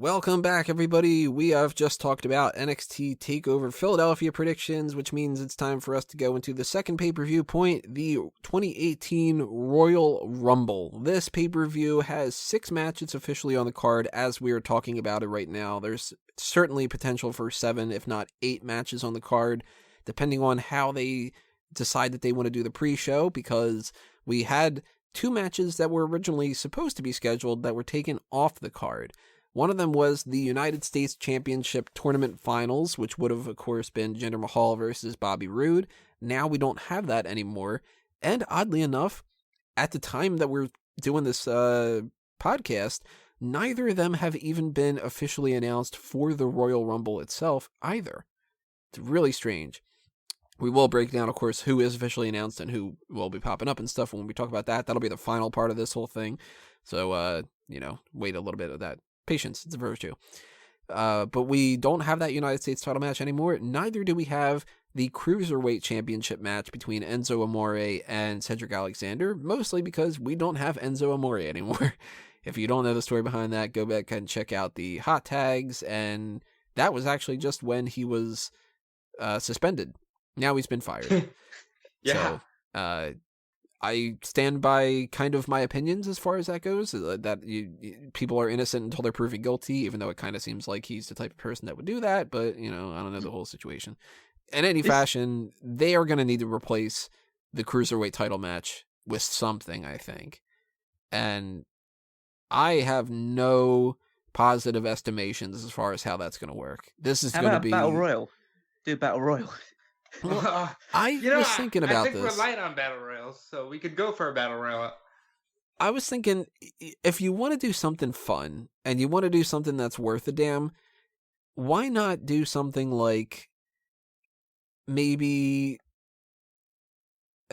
Welcome back, everybody. We have just talked about NXT TakeOver Philadelphia predictions, which means it's time for us to go into the second pay-per-view point, the 2018 Royal Rumble. This pay-per-view has 6 matches officially on the card as we are talking about it right now. There's certainly potential for 7, if not 8 matches on the card, depending on how they decide that they want to do the pre-show, because we had 2 matches that were originally supposed to be scheduled that were taken off the card. One of them was the United States Championship Tournament Finals, which would have, of course, been Jinder Mahal versus Bobby Roode. Now we don't have that anymore. And oddly enough, at the time that we're doing this podcast, neither of them have even been officially announced for the Royal Rumble itself either. It's really strange. We will break down, of course, who is officially announced and who will be popping up and stuff when we talk about that. That'll be the final part of this whole thing. So, wait a little bit of that. Patience, it's a virtue. But we don't have that United States title match anymore. Neither do we have the Cruiserweight Championship match between Enzo Amore and Cedric Alexander, mostly because we don't have Enzo Amore anymore. If you don't know the story behind that, go back and check out the hot tags, and that was actually just when he was suspended. Now he's been fired. Yeah. So, I stand by kind of my opinions as far as that goes, that people are innocent until they're proven guilty, even though it kind of seems like he's the type of person that would do that, but, I don't know the whole situation. In any fashion, they are going to need to replace the Cruiserweight title match with something, I think. And I have no positive estimations as far as how that's going to work. This is going to be... Battle Royal? Do Battle Royal. Well, I was thinking about this. I think we're light on Battle Royals, so we could go for a Battle Royal. I was thinking, if you want to do something fun, and you want to do something that's worth a damn, why not do something like, maybe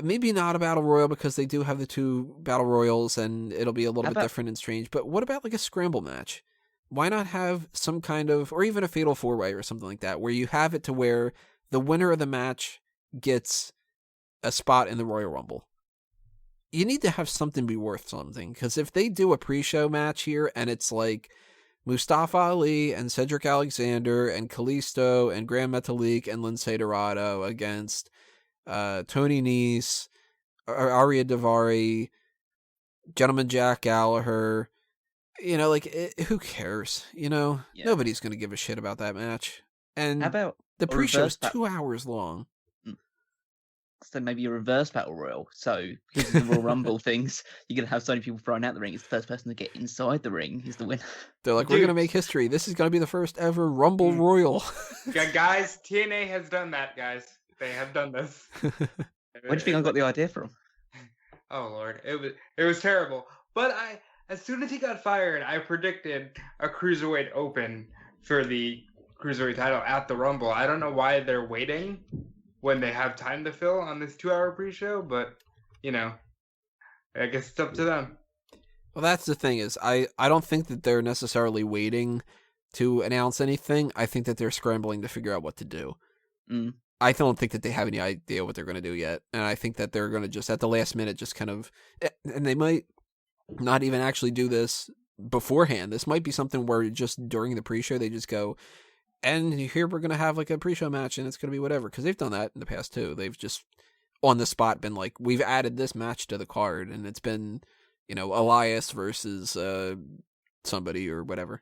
not a Battle Royal, because they do have the 2 Battle Royals, and it'll be a little bit different and strange, but what about like a scramble match? Why not have some kind of, or even a Fatal 4-Way or something like that, where you have it to where the winner of the match gets a spot in the Royal Rumble. You need to have something be worth something, because if they do a pre-show match here and it's like Mustafa Ali and Cedric Alexander and Kalisto and Gran Metalik and Lince Dorado against Tony Nese, Arya Daivari, Gentleman Jack Gallagher, who cares? Nobody's going to give a shit about that match. And how about the pre-show's 2 hours long. So maybe a reverse Battle Royal. So because of the Royal Rumble things, you're going to have so many people thrown out the ring. It's the first person to get inside the ring is the winner. They're like, we're going to make history. This is going to be the first ever Rumble Royal. Guys, TNA has done that, guys. They have done this. Where do you think I got the idea from? Oh, Lord. It was terrible. But as soon as he got fired, I predicted a Cruiserweight Open for the Cruiserweight title at the Rumble. I don't know why they're waiting when they have time to fill on this 2-hour pre-show, but, I guess it's up to them. Well, that's the thing is, I don't think that they're necessarily waiting to announce anything. I think that they're scrambling to figure out what to do. I don't think that they have any idea what they're going to do yet, and I think that they're going to just, at the last minute, just kind of, and they might not even actually do this beforehand. This might be something where just during the pre-show, they just go, and here we're going to have like a pre-show match and it's going to be whatever. Because they've done that in the past too. They've just on the spot been like, we've added this match to the card and it's been, Elias versus somebody or whatever.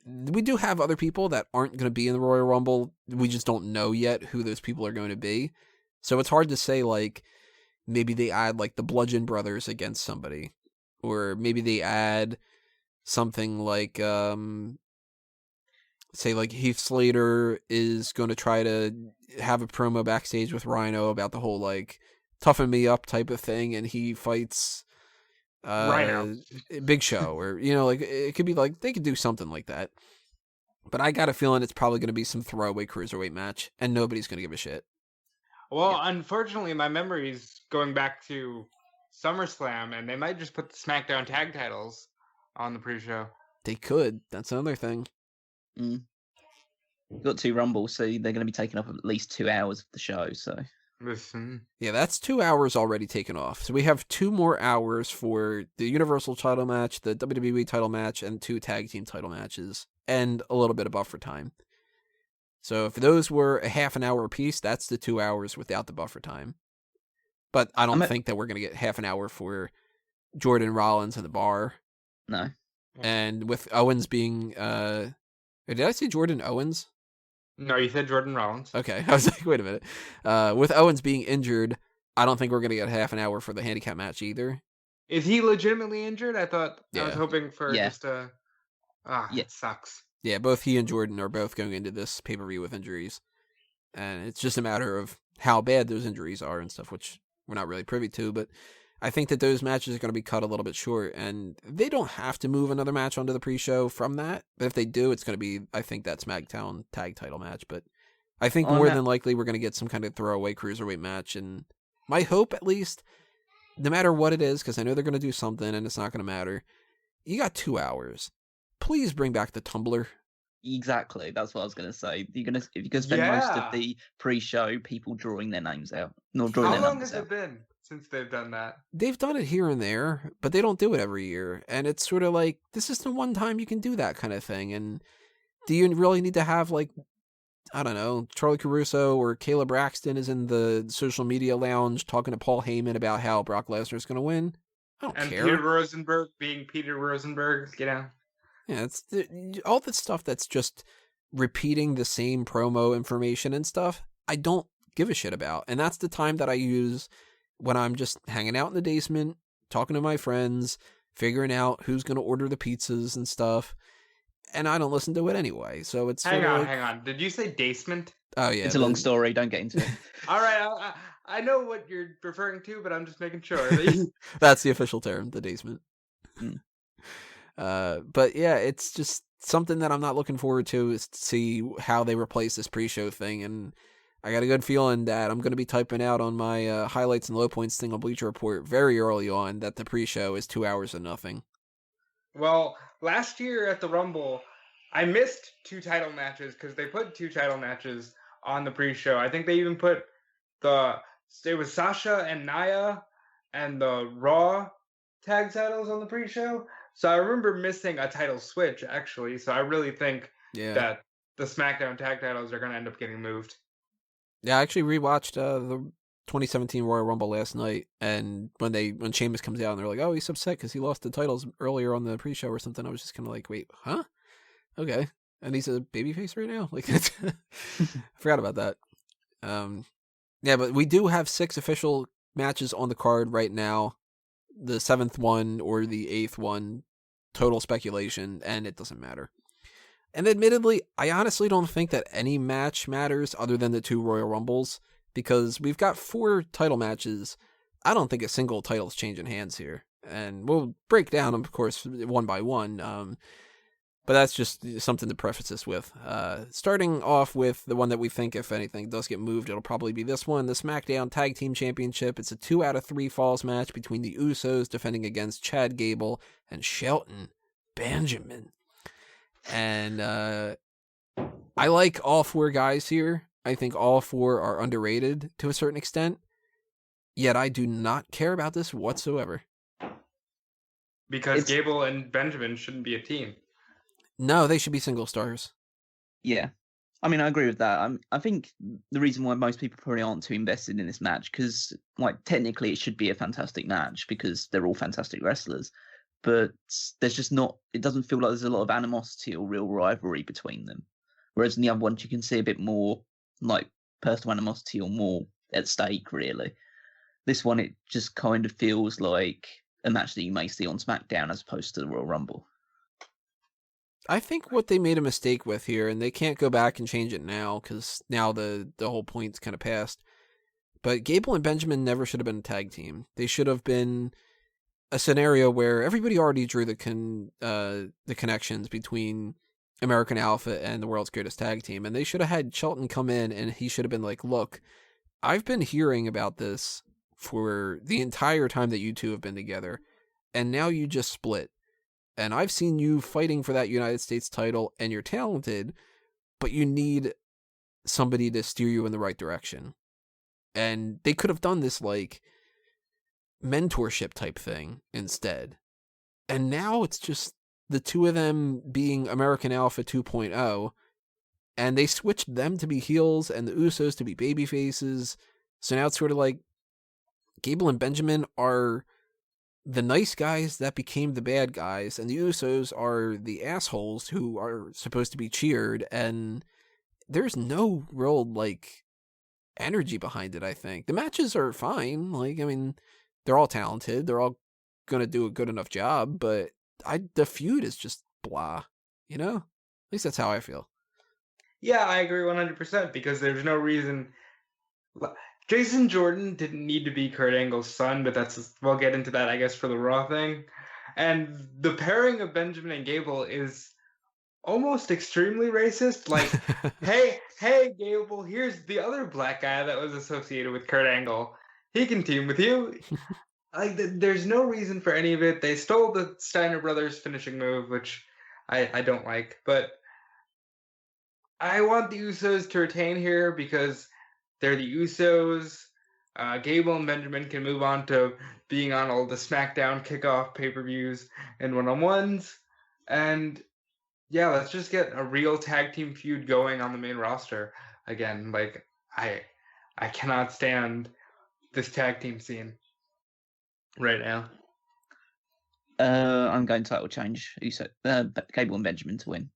We do have other people that aren't going to be in the Royal Rumble. We just don't know yet who those people are going to be. So it's hard to say like, maybe they add like the Bludgeon Brothers against somebody. Or maybe they add something like, say like Heath Slater is going to try to have a promo backstage with Rhino about the whole like toughen me up type of thing, and he fights Rhino, Big Show, or like it could be like they could do something like that. But I got a feeling it's probably going to be some throwaway Cruiserweight match, and nobody's going to give a shit. Well, unfortunately, my memory's going back to SummerSlam, and they might just put the SmackDown tag titles on the pre-show. They could. That's another thing. You've got 2 Rumbles, so they're going to be taking up at least 2 hours of the show. So Listen. Yeah, that's 2 hours already taken off. So we have 2 more hours for the Universal title match, the WWE title match, and 2 tag team title matches, and a little bit of buffer time. So if those were a half an hour apiece, that's the 2 hours without the buffer time. But I don't think that we're going to get half an hour for Jordan Rollins in the bar. No. And with Owens being, did I say Jordan Owens? No, you said Jordan Rollins. Okay, I was like, wait a minute. With Owens being injured, I don't think we're going to get half an hour for the handicap match either. Is he legitimately injured? I thought I was Yeah. hoping for Yeah. just a. It sucks. Yeah, both he and Jordan are both going into this pay-per-view with injuries. And it's just a matter of how bad those injuries are and stuff, which we're not really privy to. But I think that those matches are going to be cut a little bit short. And they don't have to move another match onto the pre-show from that. But if they do, it's going to be, I think, that SmackDown tag title match. But I think more than likely we're going to get some kind of throwaway cruiserweight match. And my hope, at least, no matter what it is, because I know they're going to do something and it's not going to matter, you got 2 hours. Please bring back the Tumbler. Exactly, that's what I was going to say. If you're going to spend most of the pre-show people drawing their names out, not drawing their numbers out. How long has it been since they've done that? They've done it here and there, but they don't do it every year. And it's sort of like, this is the one time you can do that kind of thing. And do you really need to have, like, I don't know, Charlie Caruso or Kayla Braxton is in the social media lounge talking to Paul Heyman about how Brock Lesnar is going to win? I don't care. And Peter Rosenberg being Peter Rosenberg, you know? Yeah, it's all the stuff that's just repeating the same promo information and stuff, I don't give a shit about. And that's the time that I use when I'm just hanging out in the basement, talking to my friends, figuring out who's going to order the pizzas and stuff. And I don't listen to it anyway. So it's hang on. Did you say basement? Oh, yeah. It's a long story. Don't get into it. All right. I know what you're referring to, but I'm just making sure. That's the official term, the basement. Mm. But yeah, it's just something that I'm not looking forward to, is to see how they replace this pre-show thing. And I got a good feeling that I'm going to be typing out on my highlights and low points thing on Bleacher Report very early on that the pre-show is 2 hours of nothing. Well, last year at the Rumble, I missed 2 title matches because they put 2 title matches on the pre-show. I think they even put it was Sasha and Nia and the Raw tag titles on the pre-show. So I remember missing a title switch, actually. So I really think that the SmackDown tag titles are going to end up getting moved. Yeah, I actually rewatched the 2017 Royal Rumble last night, and when Sheamus comes out and they're like, "Oh, he's upset because he lost the titles earlier on the pre-show or something," I was just kind of like, "Wait, huh? Okay." And he's a babyface right now. Like, I forgot about that. Yeah, but we do have 6 official matches on the card right now. The 7th one or the 8th one, total speculation, and it doesn't matter. And admittedly, I honestly don't think that any match matters other than the 2 Royal Rumbles, because we've got 4 title matches. I don't think a single title's changing hands here. And we'll break down, of course, one by one. But that's just something to preface this with. Starting off with the one that we think, if anything, does get moved, it'll probably be this one, the SmackDown Tag Team Championship. It's a 2 out of 3 falls match between the Usos defending against Chad Gable and Shelton Benjamin. And I like all 4 guys here. I think all 4 are underrated to a certain extent. Yet I do not care about this whatsoever. Because Gable and Benjamin shouldn't be a team. No, they should be single stars. Yeah. I mean, I agree with that. I think the reason why most people probably aren't too invested in this match, because, like, technically it should be a fantastic match because they're all fantastic wrestlers, but there's just not, it doesn't feel like there's a lot of animosity or real rivalry between them. Whereas in the other ones, you can see a bit more, like, personal animosity or more at stake, really. This one, it just kind of feels like a match that you may see on SmackDown as opposed to the Royal Rumble. I think what they made a mistake with here, and they can't go back and change it now because now the whole point's kind of passed, but Gable and Benjamin never should have been a tag team. They should have been a scenario where everybody already drew the connections between American Alpha and the world's greatest tag team, and they should have had Shelton come in and he should have been like, "Look, I've been hearing about this for the entire time that you two have been together, and now you just split. And I've seen you fighting for that United States title, and you're talented, but you need somebody to steer you in the right direction. And they could have done this like mentorship type thing instead. And now it's just the two of them being American Alpha 2.0, and they switched them to be heels and the Usos to be baby faces. So now it's sort of like Gable and Benjamin are the nice guys that became the bad guys, and the Usos are the assholes who are supposed to be cheered, and there's no real, like, energy behind it, I think. The matches are fine. Like, I mean, they're all talented. They're all going to do a good enough job, but the feud is just blah, you know? At least that's how I feel. Yeah, I agree 100% because there's no reason. Jason Jordan didn't need to be Kurt Angle's son, but we'll get into that, I guess, for the Raw thing. And the pairing of Benjamin and Gable is almost extremely racist. Like, hey, Gable, here's the other black guy that was associated with Kurt Angle. He can team with you. Like, there's no reason for any of it. They stole the Steiner Brothers finishing move, which I don't like. But I want the Usos to retain here because they're the Usos. Gable and Benjamin can move on to being on all the SmackDown kickoff pay-per-views and one-on-ones. And yeah, let's just get a real tag team feud going on the main roster again. Like, I cannot stand this tag team scene right now. I'm going title change. Gable and Benjamin to win.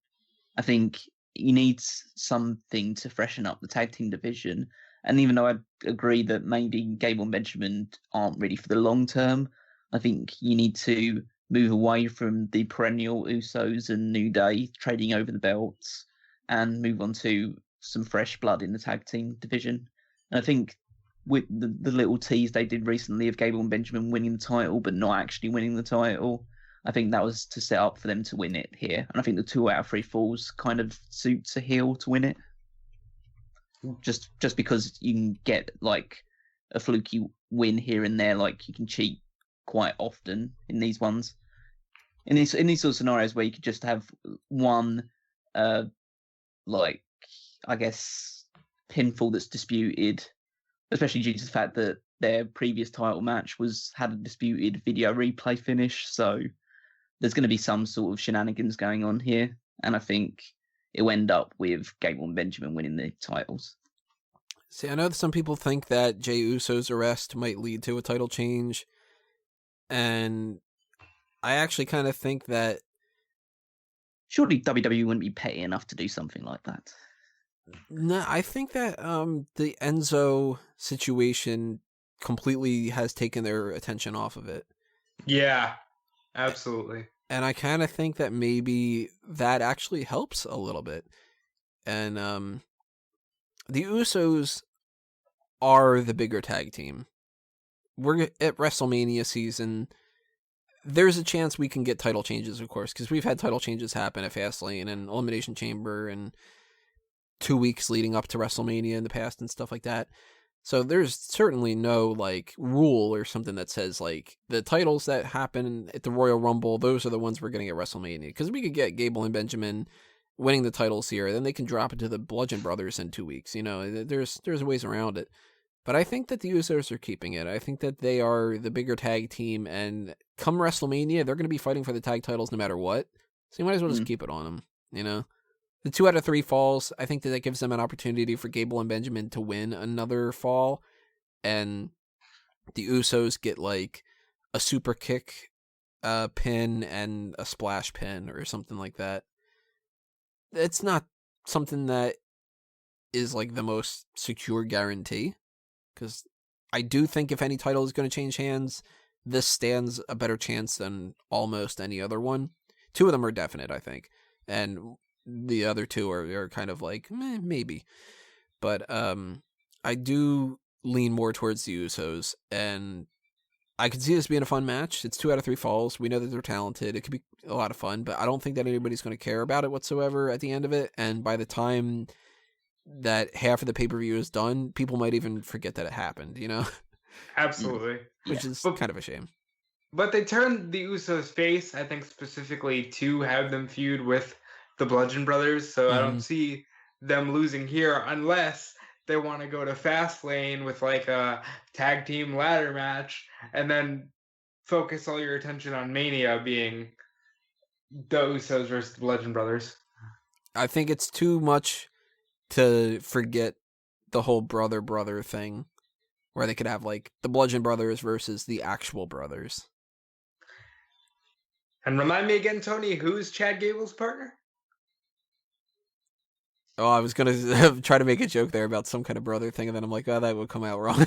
I think you need something to freshen up the tag team division. And even though I agree that maybe Gable and Benjamin aren't ready for the long term, I think you need to move away from the perennial Usos and New Day trading over the belts and move on to some fresh blood in the tag team division. And I think with the little tease they did recently of Gable and Benjamin winning the title but not actually winning the title, I think that was to set up for them to win it here. And I think the 2 out of 3 falls kind of suits a heel to win it. Just because you can get like a fluky win here and there, like you can cheat quite often in these ones. In these sort of scenarios where you could just have one, like I guess pinfall that's disputed, especially due to the fact that their previous title match had a disputed video replay finish. So there's going to be some sort of shenanigans going on here, and I think it'll end up with Gable and Benjamin winning the titles. See, I know that some people think that Jey Uso's arrest might lead to a title change, and I actually kind of think that surely WWE wouldn't be petty enough to do something like that. No, I think that the Enzo situation completely has taken their attention off of it. Yeah, absolutely. And I kind of think that maybe that actually helps a little bit. And the Usos are the bigger tag team. We're at WrestleMania season. There's a chance we can get title changes, of course, because we've had title changes happen at Fastlane and Elimination Chamber and 2 weeks leading up to WrestleMania in the past and stuff like that. So there's certainly no like rule or something that says like the titles that happen at the Royal Rumble, those are the ones we're getting at WrestleMania. Because we could get Gable and Benjamin winning the titles here, then they can drop it to the Bludgeon Brothers in 2 weeks. You know, there's ways around it. But I think that the Usos are keeping it. I think that they are the bigger tag team, and come WrestleMania, they're going to be fighting for the tag titles no matter what. So you might as well just keep it on them, you know? The 2 out of 3 falls, I think that gives them an opportunity for Gable and Benjamin to win another fall, and the Usos get like a super kick pin and a splash pin or something like that. It's not something that is like the most secure guarantee, because I do think if any title is going to change hands, this stands a better chance than almost any other one. 2 of them are definite, I think, and the other 2 are kind of like, maybe. But I do lean more towards the Usos, and I could see this being a fun match. It's 2 out of 3 falls. We know that they're talented. It could be a lot of fun, but I don't think that anybody's going to care about it whatsoever at the end of it. And by the time that half of the pay-per-view is done, people might even forget that it happened, you know? Absolutely. Which is kind of a shame. But they turned the Usos face, I think, specifically to have them feud with the Bludgeon Brothers, so I don't see them losing here unless they want to go to Fastlane with like a tag team ladder match and then focus all your attention on Mania being the Usos versus the Bludgeon Brothers. I think it's too much to forget the whole brother thing, where they could have like the Bludgeon Brothers versus the actual brothers. And remind me again, Tony, who's Chad Gable's partner? Oh, I was gonna try to make a joke there about some kind of brother thing, and then I'm like, oh, that would come out wrong.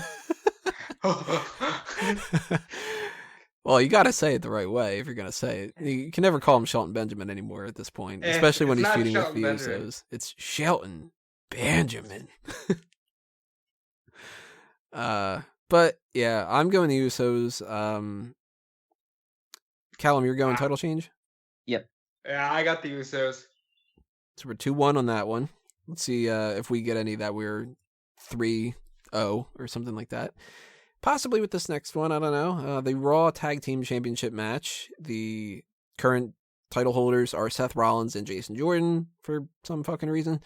Well, you gotta say it the right way if you're gonna say it. You can never call him Shelton Benjamin anymore at this point, especially when he's feuding with the Usos. It's Shelton Benjamin. But yeah, I'm going the Usos. Callum, you're going title change? Yep. Yeah, I got the Usos. So we're 2-1 on that one. Let's see if we get any that we're 3-0 or something like that. Possibly with this next one, I don't know. The Raw Tag Team Championship match. The current title holders are Seth Rollins and Jason Jordan for some fucking reason.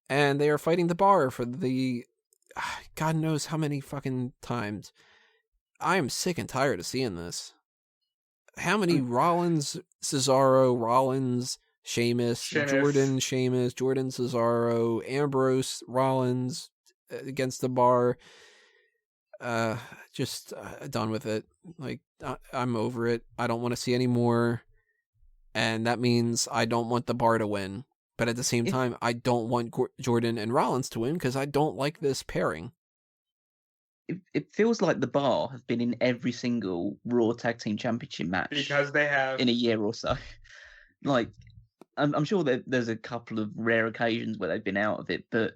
And they are fighting the Bar for the... God knows how many fucking times. I am sick and tired of seeing this. How many Rollins, Cesaro, Rollins, Sheamus, Jordan, Sheamus, Jordan, Cesaro, Ambrose, Rollins against the Bar. Just done with it. Like, I'm over it. I don't want to see any more. And that means I don't want the Bar to win. But at the same time, I don't want Jordan and Rollins to win because I don't like this pairing. It feels like the Bar have been in every single Raw Tag Team Championship match because they have in a year or so. Like, I'm sure there's a couple of rare occasions where they've been out of it, but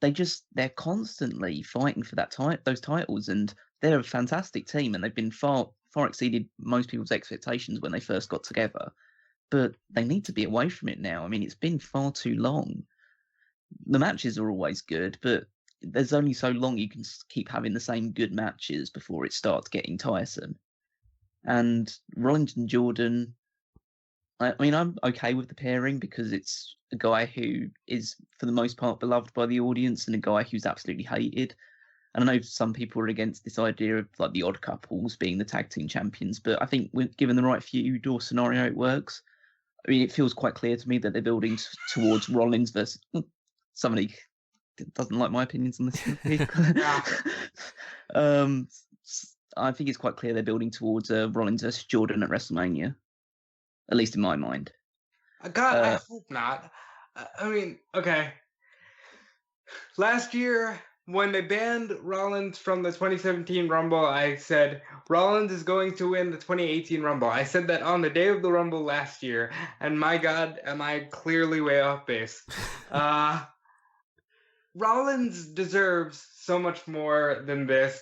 they're constantly fighting for those titles, and they're a fantastic team, and they've been far exceeded most people's expectations when they first got together. But they need to be away from it now. I mean, it's been far too long. The matches are always good, but there's only so long you can keep having the same good matches before it starts getting tiresome. And Rollins and Jordan, I mean, I'm okay with the pairing because it's a guy who is, for the most part, beloved by the audience and a guy who's absolutely hated. And I know some people are against this idea of like the odd couples being the tag team champions, but I think given the right feud or scenario, it works. I mean, it feels quite clear to me that they're building towards Rollins versus somebody doesn't like my opinions on this. I think it's quite clear they're building towards Rollins versus Jordan at WrestleMania, at least in my mind. God, I hope not. I mean, okay. Last year, when they banned Rollins from the 2017 Rumble, I said Rollins is going to win the 2018 Rumble. I said that on the day of the Rumble last year, and my God, am I clearly way off base. Rollins deserves so much more than this.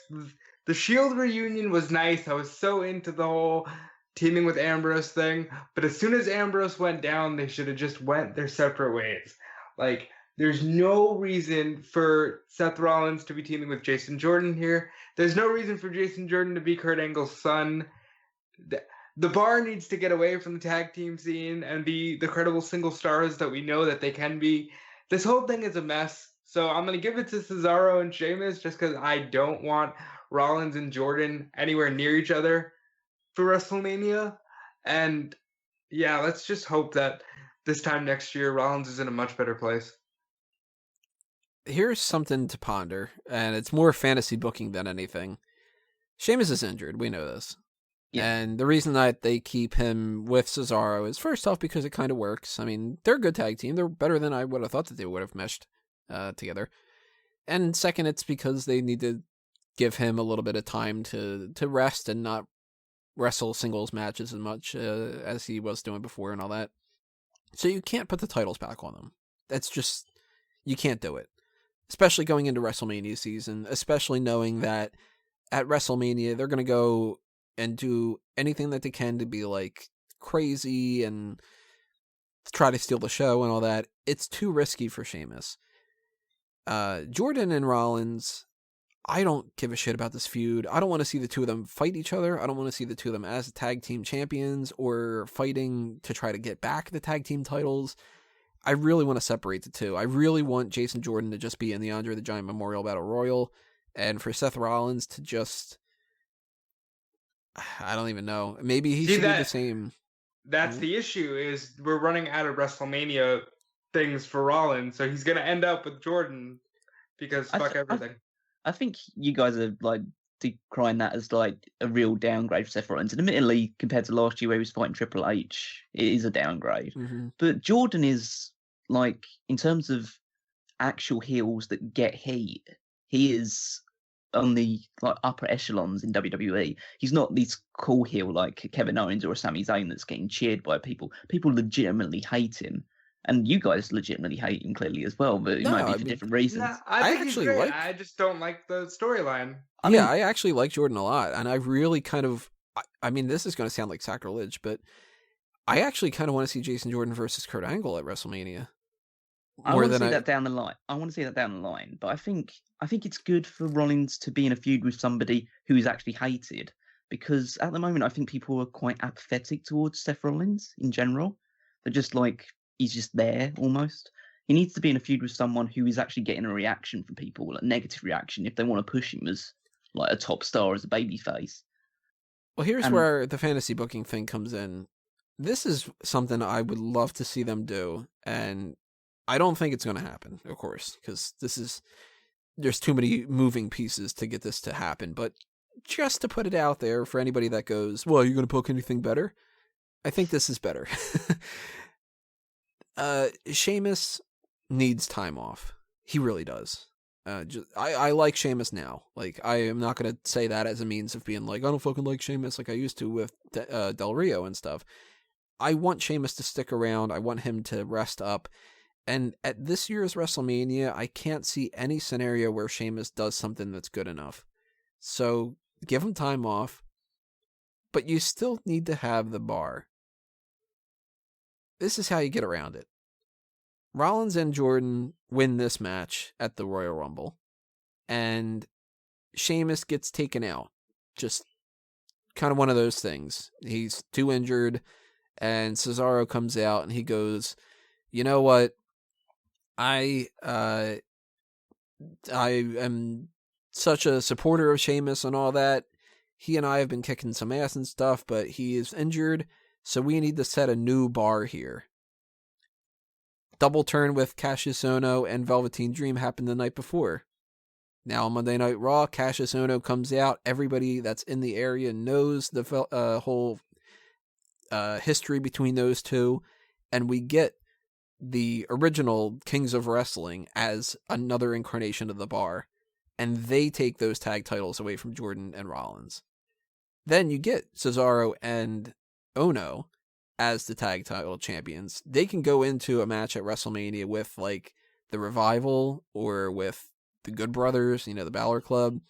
The Shield reunion was nice. I was so into the whole teaming with Ambrose thing, but as soon as Ambrose went down, they should have just went their separate ways. Like, there's no reason for Seth Rollins to be teaming with Jason Jordan here. There's no reason for Jason Jordan to be Kurt Angle's son. The Bar needs to get away from the tag team scene and be the credible single stars that we know that they can be. This whole thing is a mess, so I'm going to give it to Cesaro and Sheamus just because I don't want Rollins and Jordan anywhere near each other for WrestleMania. And yeah, let's just hope that this time next year, Rollins is in a much better place. Here's something to ponder, and it's more fantasy booking than anything. Sheamus is injured. We know this. Yeah. And the reason that they keep him with Cesaro is, first off, because it kind of works. I mean, they're a good tag team. They're better than I would have thought that they would have meshed together. And second, it's because they need to give him a little bit of time to rest and not wrestle singles matches as much as he was doing before and all that. So you can't put the titles back on them. That's just, you can't do it. Especially going into WrestleMania season, especially knowing that at WrestleMania, they're going to go and do anything that they can to be like crazy and try to steal the show and all that. It's too risky for Sheamus. Jordan and Rollins, I don't give a shit about this feud. I don't want to see the two of them fight each other. I don't want to see the two of them as tag team champions or fighting to try to get back the tag team titles. I really want to separate the two. I really want Jason Jordan to just be in the Andre the Giant Memorial Battle Royal, and for Seth Rollins to just, I don't even know. Maybe he should do the same. That's the issue, is we're running out of WrestleMania things for Rollins, so he's going to end up with Jordan because fuck everything. I think you guys are like decrying that as like a real downgrade for Seth Rollins. And admittedly, compared to last year where he was fighting Triple H, it is a downgrade. Mm-hmm. But Jordan is like, in terms of actual heels that get heat, he is on the like upper echelons in WWE. He's not this cool heel like Kevin Owens or a Sami Zayn that's getting cheered by people. People legitimately hate him. And you guys legitimately hate him clearly as well, but it might be for different reasons. No, I actually like. I just don't like the storyline. I actually like Jordan a lot, and I really kind of. I mean, this is going to sound like sacrilege, but I actually kind of want to see Jason Jordan versus Kurt Angle at WrestleMania. I want to see that down the line. But I think it's good for Rollins to be in a feud with somebody who is actually hated, because at the moment I think people are quite apathetic towards Seth Rollins in general. They're just like, he's just there almost. He needs to be in a feud with someone who is actually getting a reaction from people, a negative reaction, if they want to push him as like a top star, as a babyface. Well, here's where the fantasy booking thing comes in. This is something I would love to see them do, and I don't think it's going to happen, of course, because there's too many moving pieces to get this to happen. But just to put it out there for anybody that goes, well, are you going to book anything better? I think this is better. Sheamus needs time off. He really does. I like Sheamus now. Like, I am not going to say that as a means of being like, I don't fucking like Sheamus like I used to with Del Rio and stuff. I want Sheamus to stick around. I want him to rest up. And at this year's WrestleMania, I can't see any scenario where Sheamus does something that's good enough. So give him time off, but you still need to have the bar. This is how you get around it. Rollins and Jordan win this match at the Royal Rumble, and Sheamus gets taken out. Just kind of one of those things. He's too injured, and Cesaro comes out and he goes, you know what? I am such a supporter of Sheamus and all that. He and I have been kicking some ass and stuff, but he is injured, so we need to set a new bar here. Double turn with Cassius Ohno and Velveteen Dream happened the night before. Now on Monday Night Raw, Cassius Ohno comes out. Everybody that's in the area knows the whole history between those two, and we get the original Kings of Wrestling as another incarnation of the bar, and they take those tag titles away from Jordan and Rollins. Then you get Cesaro and Ohno as the tag title champions. They can go into a match at WrestleMania with like the Revival or with the Good Brothers, the Balor Club.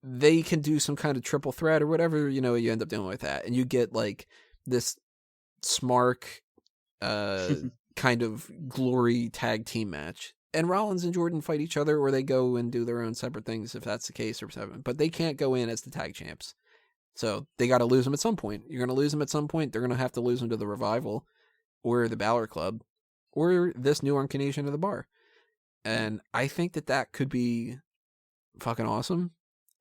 They can do some kind of triple threat or whatever, you end up doing with that. And you get like this Smark kind of glory tag team match. And Rollins and Jordan fight each other, or they go and do their own separate things if that's the case, or seven. But they can't go in as the tag champs. So they got to lose them at some point. You're going to lose them at some point. They're going to have to lose them to the Revival or the Balor Club or this new incarnation of the bar. And I think that could be fucking awesome.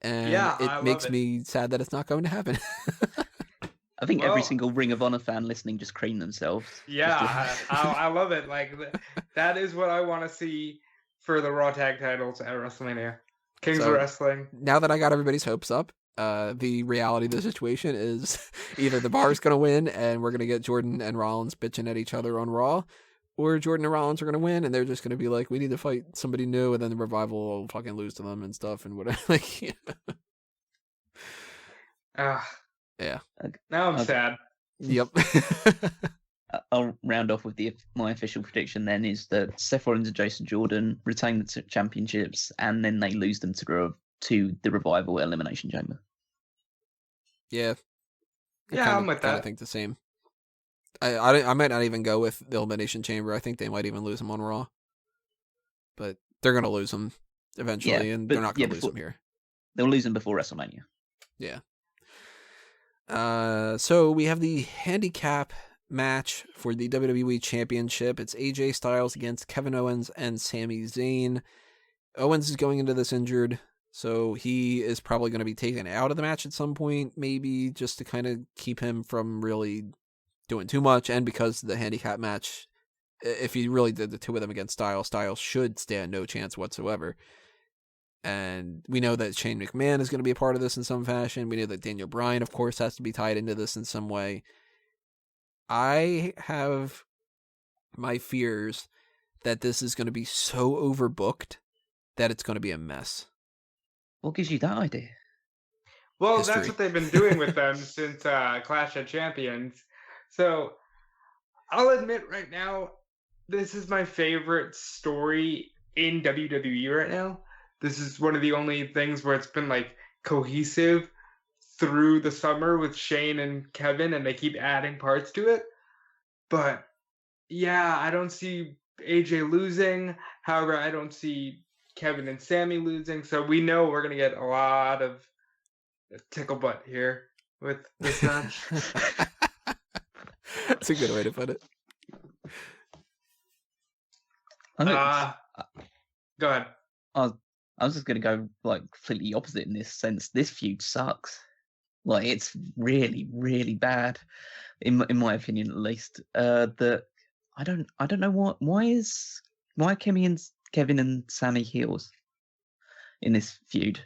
And it makes me sad that it's not going to happen. I think every single Ring of Honor fan listening just creamed themselves. Yeah, I love it. Like, that is what I want to see for the Raw Tag titles at WrestleMania. Kings of Wrestling. Now that I got everybody's hopes up, the reality of the situation is either the bar's going to win and we're going to get Jordan and Rollins bitching at each other on Raw, or Jordan and Rollins are going to win and they're just going to be like, we need to fight somebody new, and then the Revival will fucking lose to them and stuff and whatever. Like, yeah. Now I'm sad. Yep. I'll round off with my official prediction then, is that Seth Rollins and Jason Jordan retain the championships and then they lose them to the Revival Elimination Chamber. Yeah. I'm with that. I think the same. I might not even go with the Elimination Chamber. I think they might even lose them on Raw. But they're going to lose them eventually, and they're not going to lose them here. They'll lose them before WrestleMania. Yeah. So we have the handicap match for the WWE Championship. It's AJ Styles against Kevin Owens and Sami Zayn. Owens is going into this injured, so he is probably going to be taken out of the match at some point, maybe just to kind of keep him from really doing too much. And because the handicap match, if he really did the two of them against Styles, Styles should stand no chance whatsoever. And we know that Shane McMahon is going to be a part of this in some fashion. We know that Daniel Bryan, of course, has to be tied into this in some way. I have my fears that this is going to be so overbooked that it's going to be a mess. What gives you that idea? Well, History. That's what they've been doing with them since Clash of Champions. So I'll admit right now, this is my favorite story in WWE right now. This is one of the only things where it's been like cohesive through the summer with Shane and Kevin, and they keep adding parts to it. But yeah, I don't see AJ losing. However, I don't see Kevin and Sami losing. So we know we're going to get a lot of tickle butt here with this match. That's a good way to put it. Go ahead. I was just going to go like completely opposite in this sense. This feud sucks. Like, it's really, really bad, in my opinion, at least. That I don't know why are Kevin and Sami heels in this feud?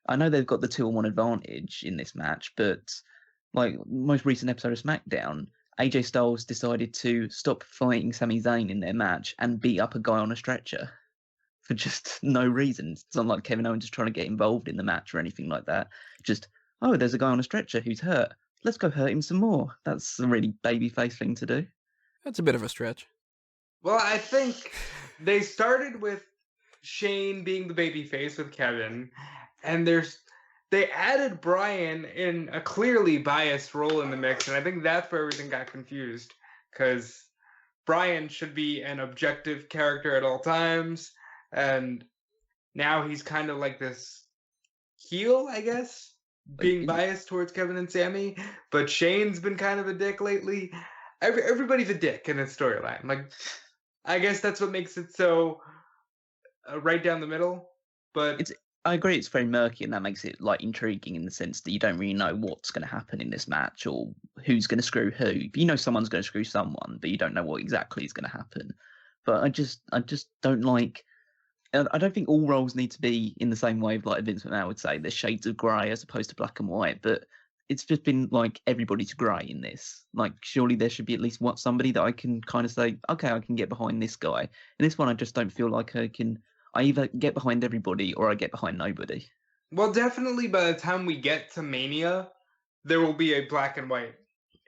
I know they've got the 2-on-1 advantage in this match, but like most recent episode of SmackDown, AJ Styles decided to stop fighting Sami Zayn in their match and beat up a guy on a stretcher for just no reason. It's not like Kevin Owens is trying to get involved in the match or anything like that. Just, oh, there's a guy on a stretcher who's hurt. Let's go hurt him some more. That's a really babyface thing to do. That's a bit of a stretch. Well, I think they started with Shane being the babyface with Kevin, and they added Brian in a clearly biased role in the mix, and I think that's where everything got confused, because Brian should be an objective character at all times, and now he's kind of like this heel, I guess, being biased towards Kevin and Sami, but Shane's been kind of a dick lately. Everybody's a dick in this storyline. Like, I guess that's what makes it so right down the middle. But I agree, it's very murky, and that makes it like intriguing in the sense that you don't really know what's going to happen in this match or who's going to screw who. You know someone's going to screw someone, but you don't know what exactly is going to happen. But I just don't like. I don't think all roles need to be in the same way, like Vince McMahon would say. There's shades of grey as opposed to black and white, but it's just been like everybody's grey in this. Like, surely there should be at least somebody that I can kind of say, okay, I can get behind this guy. In this one, I just don't feel like I either get behind everybody or I get behind nobody. Well, definitely by the time we get to Mania, there will be a black and white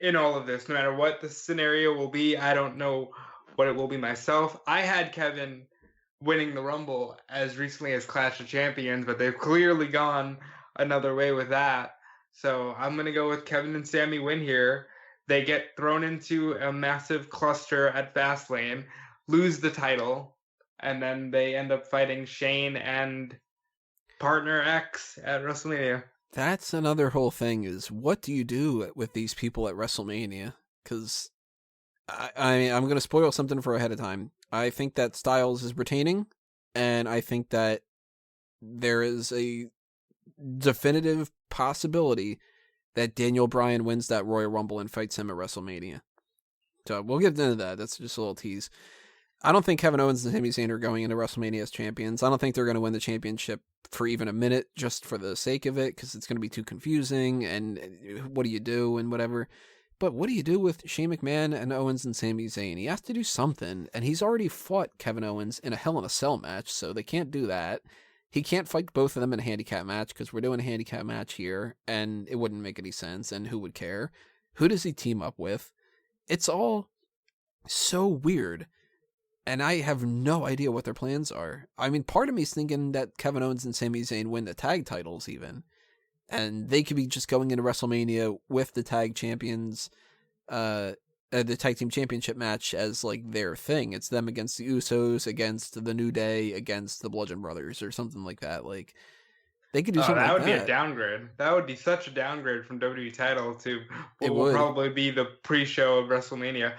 in all of this. No matter what the scenario will be, I don't know what it will be myself. I had Kevin winning the Rumble as recently as Clash of Champions, but they've clearly gone another way with that. So I'm going to go with Kevin and Sami win here. They get thrown into a massive cluster at Fastlane, lose the title, and then they end up fighting Shane and Partner X at WrestleMania. That's another whole thing, is what do you do with these people at WrestleMania? Because I'm going to spoil something for ahead of time. I think that Styles is retaining, and I think that there is a definitive possibility that Daniel Bryan wins that Royal Rumble and fights him at WrestleMania. So we'll get into that. That's just a little tease. I don't think Kevin Owens and Sami Zayn are going into WrestleMania as champions. I don't think they're going to win the championship for even a minute just for the sake of it, because it's going to be too confusing, and what do you do and whatever. But what do you do with Shane McMahon and Owens and Sami Zayn? He has to do something, and he's already fought Kevin Owens in a Hell in a Cell match, so they can't do that. He can't fight both of them in a handicap match, because we're doing a handicap match here, and it wouldn't make any sense, and who would care? Who does he team up with? It's all so weird, and I have no idea what their plans are. I mean, part of me is thinking that Kevin Owens and Sami Zayn win the tag titles even, and they could be just going into WrestleMania with the tag champions, the tag team championship match as like their thing. It's them against the Usos, against the New Day, against the Bludgeon Brothers, or something like that. Like, They could do Oh, something that like would be a downgrade. That would be such a downgrade from WWE title to what will probably be the pre-show of WrestleMania.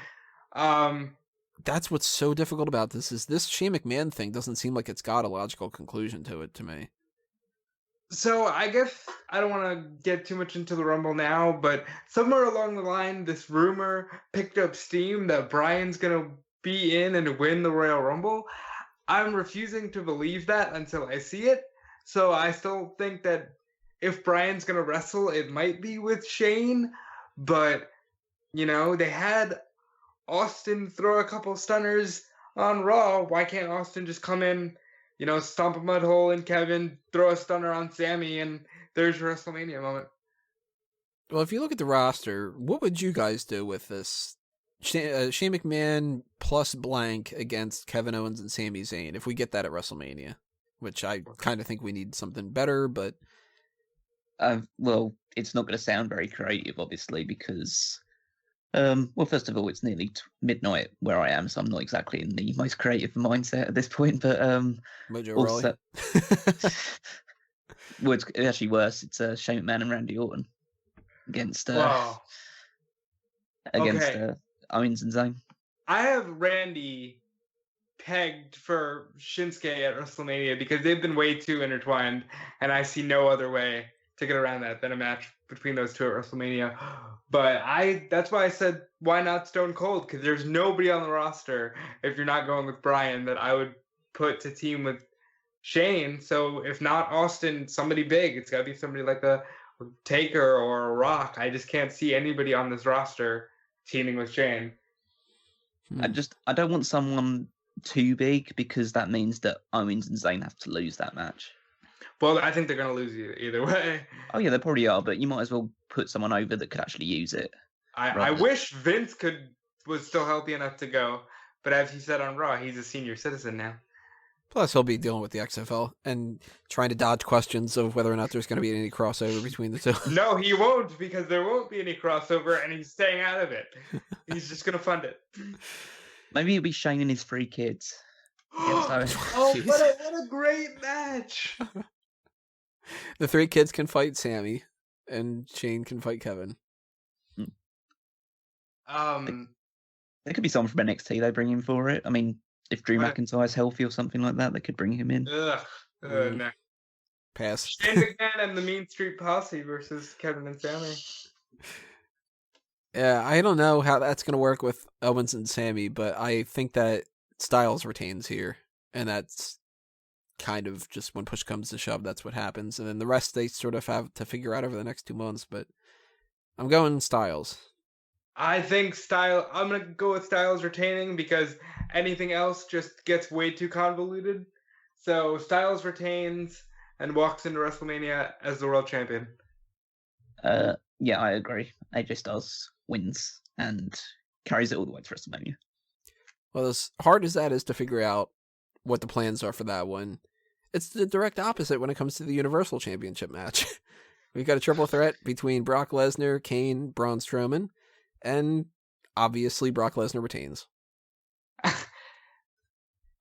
That's what's so difficult about this is this Shane McMahon thing doesn't seem like it's got a logical conclusion to it to me. So I guess I don't want to get too much into the Rumble now, but somewhere along the line, this rumor picked up steam that Bryan's going to be in and win the Royal Rumble. I'm refusing to believe that until I see it. So I still think that if Bryan's going to wrestle, it might be with Shane. But, they had Austin throw a couple stunners on Raw. Why can't Austin just come in, stomp a mud hole in Kevin, throw a stunner on Sami, and there's your WrestleMania moment? Well, if you look at the roster, what would you guys do with this? Shane McMahon plus blank against Kevin Owens and Sami Zayn, if we get that at WrestleMania, which I kind of think we need something better, but... well, it's not going to sound very creative, obviously, because... first of all, it's nearly midnight where I am, so I'm not exactly in the most creative mindset at this point, but Mojo also... well, it's actually worse. It's Shane McMahon and Randy Orton against... Owens and Zayn. I have Randy pegged for Shinsuke at WrestleMania because they've been way too intertwined, and I see no other way to get around that than a match between those two at WrestleMania. But that's why I said, why not Stone Cold? Because there's nobody on the roster, if you're not going with Bryan, that I would put to team with Shane. So if not Austin, somebody big. It's got to be somebody like a Taker or a Rock. I just can't see anybody on this roster teaming with Shane. I don't want someone too big because that means that Owens and Zayn have to lose that match. Well, I think they're going to lose either way. Oh yeah, they probably are, but you might as well put someone over that could actually use it. I wish Vince was still healthy enough to go, but as he said on Raw, he's a senior citizen now. Plus, he'll be dealing with the XFL and trying to dodge questions of whether or not there's going to be any crossover between the two. No, he won't, because there won't be any crossover, and he's staying out of it. He's just going to fund it. Maybe it'll be Shane and his 3 kids. Oh, what a great match! The 3 kids can fight Sami, and Shane can fight Kevin. There could be someone from NXT they bring in for it. I mean, if Drew McIntyre's healthy or something like that, they could bring him in. No. Pass. Shane McMahon and the Mean Street Posse versus Kevin and Sami. Yeah, I don't know how that's going to work with Owens and Sami, but I think that Styles retains here, and that's kind of just when push comes to shove, that's what happens. And then the rest they sort of have to figure out over the next 2 months, but I'm going Styles. I think I'm going to go with Styles retaining because anything else just gets way too convoluted. So Styles retains and walks into WrestleMania as the world champion. Yeah, I agree. AJ Styles wins and carries it all the way to WrestleMania. Well, as hard as that is to figure out what the plans are for that one, it's the direct opposite when it comes to the Universal Championship match. We've got a triple threat between Brock Lesnar, Kane, Braun Strowman, and obviously Brock Lesnar retains.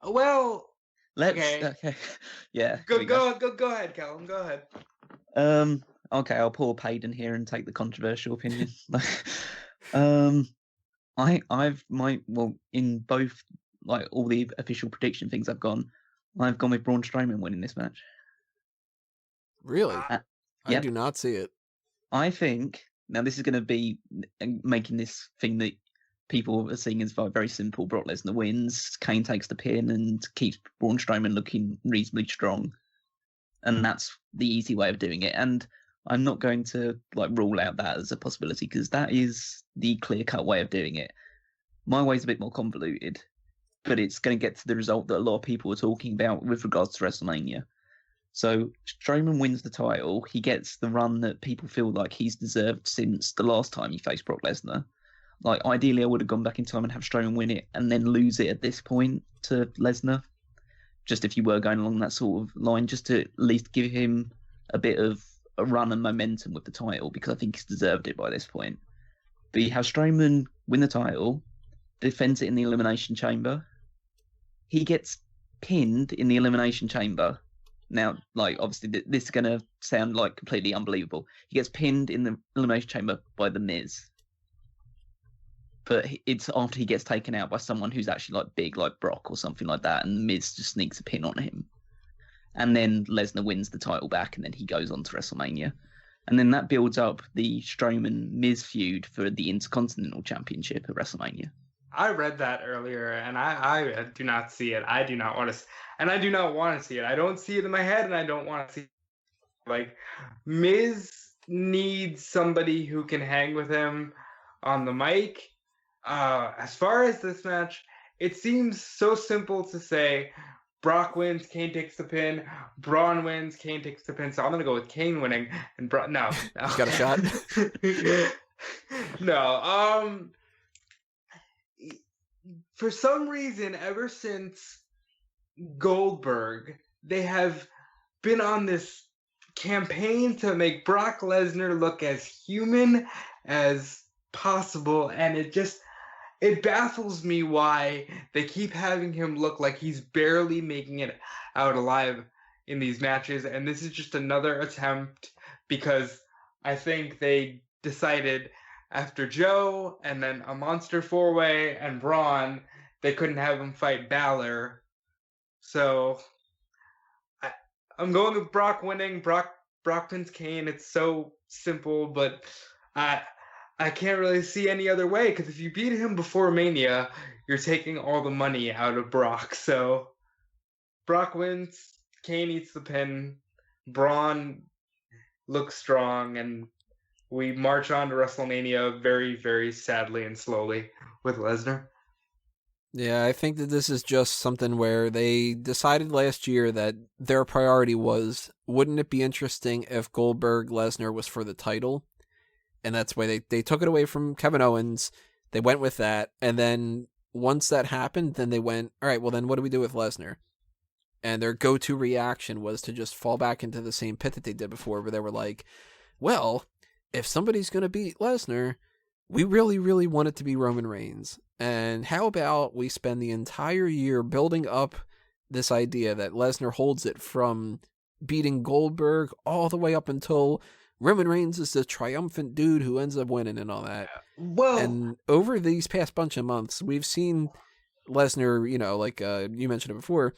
Well, okay. Yeah. Go ahead, Callum. Go ahead. Okay, I'll pull Payden here and take the controversial opinion. In both all the official prediction things I've gone with Braun Strowman winning this match. Really? I do not see it. I think now this is going to be making this thing that people are seeing as very simple. Brock Lesnar wins, Kane takes the pin, and keeps Braun Strowman looking reasonably strong, and that's the easy way of doing it. And I'm not going to rule out that as a possibility because that is the clear-cut way of doing it. My way's a bit more convoluted, but it's going to get to the result that a lot of people are talking about with regards to WrestleMania. So Strowman wins the title. He gets the run that people feel like he's deserved since the last time he faced Brock Lesnar. Ideally, I would have gone back in time and have Strowman win it and then lose it at this point to Lesnar. Just if you were going along that sort of line, just to at least give him a bit of a run and momentum with the title, because I think he's deserved it by this point. But you have Strowman win the title, defends it in the Elimination Chamber. He gets pinned in the Elimination Chamber, Now, like, obviously, this is going to sound like completely unbelievable. He gets pinned in the Elimination Chamber by The Miz. But it's after he gets taken out by someone who's actually, like, big, like Brock or something like that, and Miz just sneaks a pin on him. And then Lesnar wins the title back, and then he goes on to WrestleMania. And then that builds up the Strowman-Miz feud for the Intercontinental Championship at WrestleMania. I read that earlier, and I do not see it. I do not want to, and I do not want to see it. I don't see it in my head, and I don't want to see it. Like, Miz needs somebody who can hang with him on the mic. As far as this match, it seems so simple to say, Brock wins, Kane takes the pin. Braun wins, Kane takes the pin. So I'm going to go with Kane winning. And no. Got a shot? No. For some reason, ever since Goldberg, they have been on this campaign to make Brock Lesnar look as human as possible. And it baffles me why they keep having him look like he's barely making it out alive in these matches. And this is just another attempt because I think they decided after Joe and then a Monster 4-Way and Braun, they couldn't have him fight Balor. So I'm going with Brock winning. Brock pins Kane. It's so simple, but I can't really see any other way, because if you beat him before Mania, you're taking all the money out of Brock. So Brock wins, Kane eats the pin, Braun looks strong, and we march on to WrestleMania very, very sadly and slowly with Lesnar. Yeah, I think that this is just something where they decided last year that their priority was, wouldn't it be interesting if Goldberg-Lesnar was for the title? And that's why they took it away from Kevin Owens. They went with that. And then once that happened, then they went, all right, well, then what do we do with Lesnar? And their go-to reaction was to just fall back into the same pit that they did before, where they were like, well, if somebody's going to beat Lesnar, we really, really want it to be Roman Reigns. And how about we spend the entire year building up this idea that Lesnar holds it from beating Goldberg all the way up until Roman Reigns is the triumphant dude who ends up winning and all that. Well, and over these past bunch of months, we've seen Lesnar, like you mentioned it before,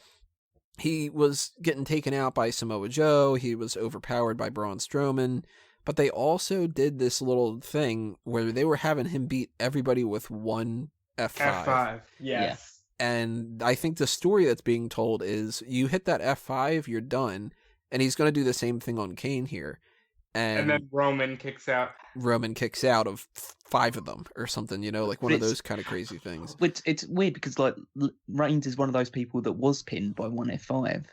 he was getting taken out by Samoa Joe. He was overpowered by Braun Strowman. But they also did this little thing where they were having him beat everybody with one F5. F5, yes. Yeah. And I think the story that's being told is you hit that F5, you're done. And he's going to do the same thing on Kane here. And then Roman kicks out. Roman kicks out of 5 of them or something, like one of those kind of crazy things. It's weird because like Reigns is one of those people that was pinned by one F5.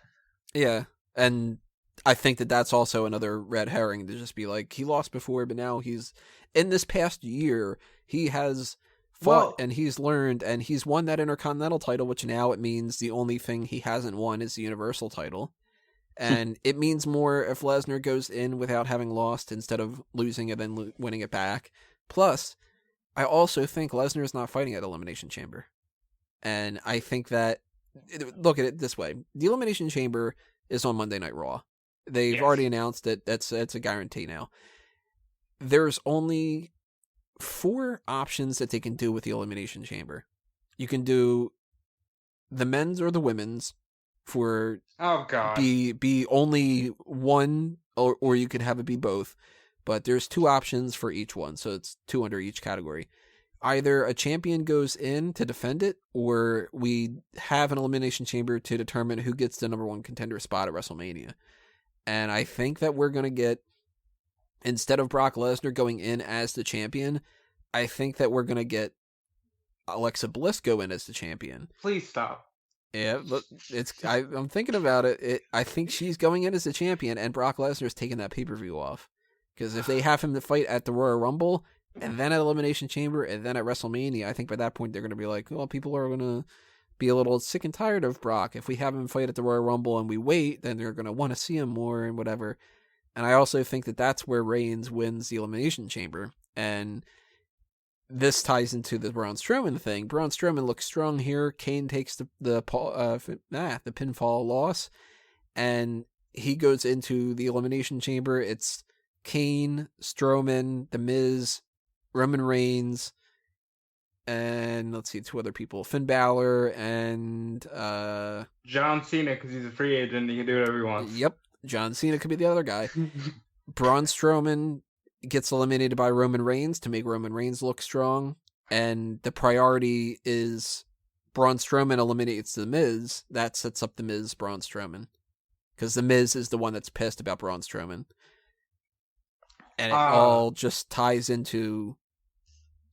Yeah, and I think that that's also another red herring to just be like, he lost before, but now he's in this past year, he has fought and he's learned and he's won that Intercontinental title, which now it means the only thing he hasn't won is the Universal title. And it means more if Lesnar goes in without having lost instead of losing it and winning it back. Plus, I also think Lesnar is not fighting at Elimination Chamber. And I think that, look at it this way. The Elimination Chamber is on Monday Night Raw. They've already announced that that's a guarantee now. There's only 4 options that they can do with the Elimination Chamber. You can do the men's or the women's for be only one, or you could have it be both. But there's 2 options for each one, so it's 2 under each category. Either a champion goes in to defend it, or we have an Elimination Chamber to determine who gets the number 1 contender spot at WrestleMania. And I think that we're going to get, instead of Brock Lesnar going in as the champion, I think that we're going to get Alexa Bliss go in as the champion. Please stop. Yeah, but I'm thinking about it. I think she's going in as the champion, and Brock Lesnar's taking that pay-per-view off. Because if they have him to fight at the Royal Rumble, and then at Elimination Chamber, and then at WrestleMania, I think by that point they're going to be like, well, people are going to be a little sick and tired of Brock. If we have him fight at the Royal Rumble and we wait, then they're going to want to see him more and whatever. And I also think that that's where Reigns wins the Elimination Chamber. And this ties into the Braun Strowman thing. Braun Strowman looks strong here. Kane takes the pinfall loss. And he goes into the Elimination Chamber. It's Kane, Strowman, The Miz, Roman Reigns, and let's see, 2 other people, Finn Balor and John Cena, because he's a free agent. He can do whatever he wants. Yep, John Cena could be the other guy. Braun Strowman gets eliminated by Roman Reigns to make Roman Reigns look strong, and the priority is Braun Strowman eliminates The Miz. That sets up The Miz, Braun Strowman, because The Miz is the one that's pissed about Braun Strowman, and it all just ties into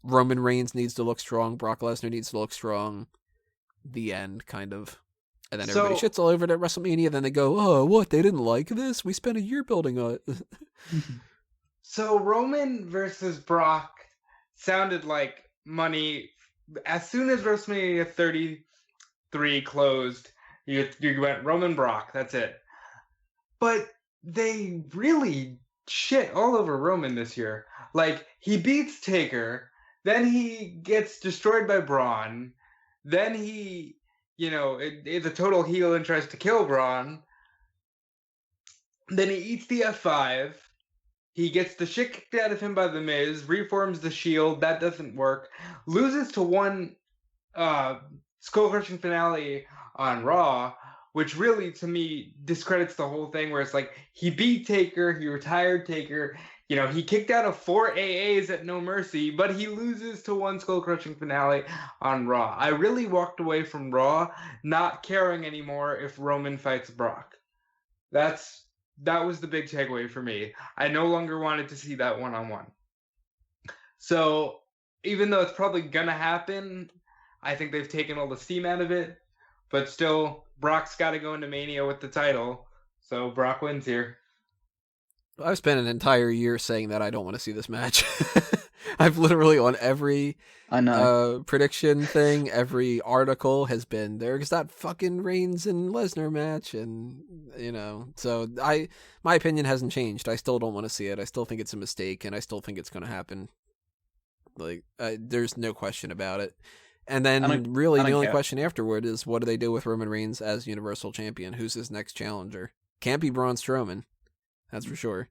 Roman Reigns needs to look strong, Brock Lesnar needs to look strong, the end, kind of. And then everybody shits all over it at WrestleMania. Then they go, oh, what? They didn't like this? We spent a year building on it. So Roman versus Brock sounded like money. As soon as WrestleMania 33 closed, you went Roman Brock. That's it. But they really shit all over Roman this year. Like, he beats Taker, then he gets destroyed by Braun, then he, it's a total heel and tries to kill Braun, then he eats the F5, he gets the shit kicked out of him by The Miz, reforms the Shield, that doesn't work, loses to one skull-crushing finale on Raw, which really, to me, discredits the whole thing, where it's like, he beat Taker, he retired Taker, he kicked out of 4 AAs at No Mercy, but he loses to one skull-crushing finale on Raw. I really walked away from Raw not caring anymore if Roman fights Brock. That was the big takeaway for me. I no longer wanted to see that one-on-one. So, even though it's probably gonna happen, I think they've taken all the steam out of it, but still, Brock's got to go into Mania with the title, so Brock wins here. I've spent an entire year saying that I don't want to see this match. I've literally, on every prediction thing, every article has been, there's that fucking Reigns and Lesnar match, and, so my opinion hasn't changed. I still don't want to see it. I still think it's a mistake, and I still think it's going to happen. Like, there's no question about it. And then, really, the only question afterward is, what do they do with Roman Reigns as Universal Champion? Who's his next challenger? Can't be Braun Strowman. That's for sure.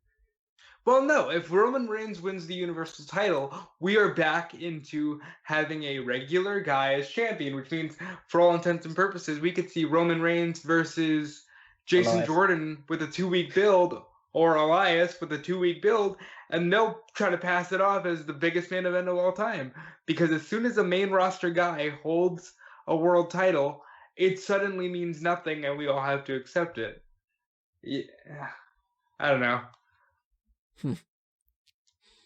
Well, no. If Roman Reigns wins the Universal title, we are back into having a regular guy as champion, which means, for all intents and purposes, we could see Roman Reigns versus Jason Jordan with a 2-week build, or Elias with a 2-week build, and they'll try to pass it off as the biggest main event of all time. Because as soon as a main roster guy holds a world title, it suddenly means nothing, and we all have to accept it. Yeah. I don't know.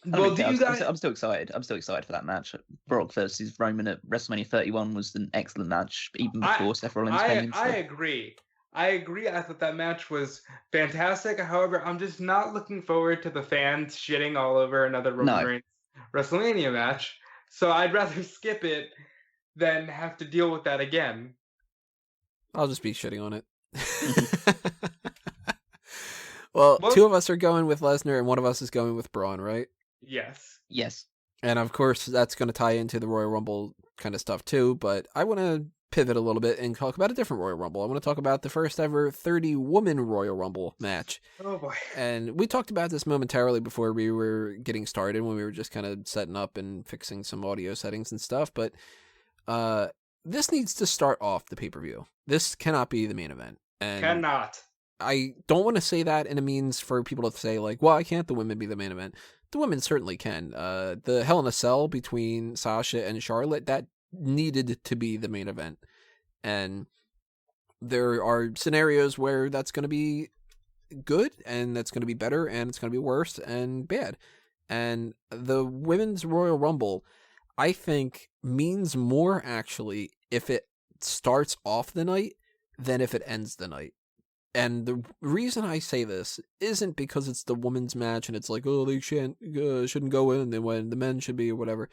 Well, I'm still excited. I'm still excited for that match. Brock versus Roman at WrestleMania 31 was an excellent match, even before Seth Rollins came in. I agree. I thought that match was fantastic. However, I'm just not looking forward to the fans shitting all over another Roman Reigns WrestleMania match. So I'd rather skip it than have to deal with that again. I'll just be shitting on it. Well, 2 of us are going with Lesnar, and 1 of us is going with Braun, right? Yes. And of course, that's going to tie into the Royal Rumble kind of stuff too, but I want to pivot a little bit and talk about a different Royal Rumble. I want to talk about the first ever 30-woman Royal Rumble match. Oh boy. And we talked about this momentarily before we were getting started, when we were just kind of setting up and fixing some audio settings and stuff, but this needs to start off the pay-per-view. This cannot be the main event. And cannot. I don't want to say that in a means for people to say, like, why can't the women be the main event? The women certainly can. The Hell in a Cell between Sasha and Charlotte, that needed to be the main event. And there are scenarios where that's going to be good, and that's going to be better, and it's going to be worse and bad. And the Women's Royal Rumble, I think, means more, actually, if it starts off the night than if it ends the night. And the reason I say this isn't because it's the women's match and it's like, oh, they shouldn't go in when the men should be or whatever.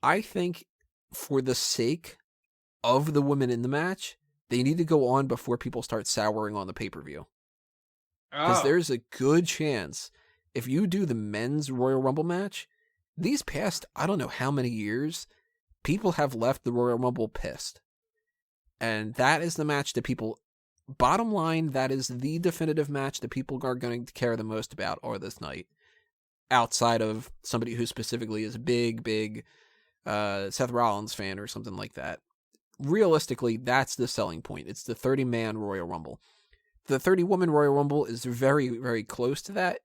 I think for the sake of the women in the match, they need to go on before people start souring on the pay-per-view. Because there's a good chance, if you do the men's Royal Rumble match, these past, I don't know how many years, people have left the Royal Rumble pissed. And that is the match that people bottom line, that is the definitive match that people are going to care the most about or this night, outside of somebody who specifically is a big Seth Rollins fan or something like that. Realistically, that's the selling point. It's the 30-man Royal Rumble. The 30-woman Royal Rumble is very, very close to that,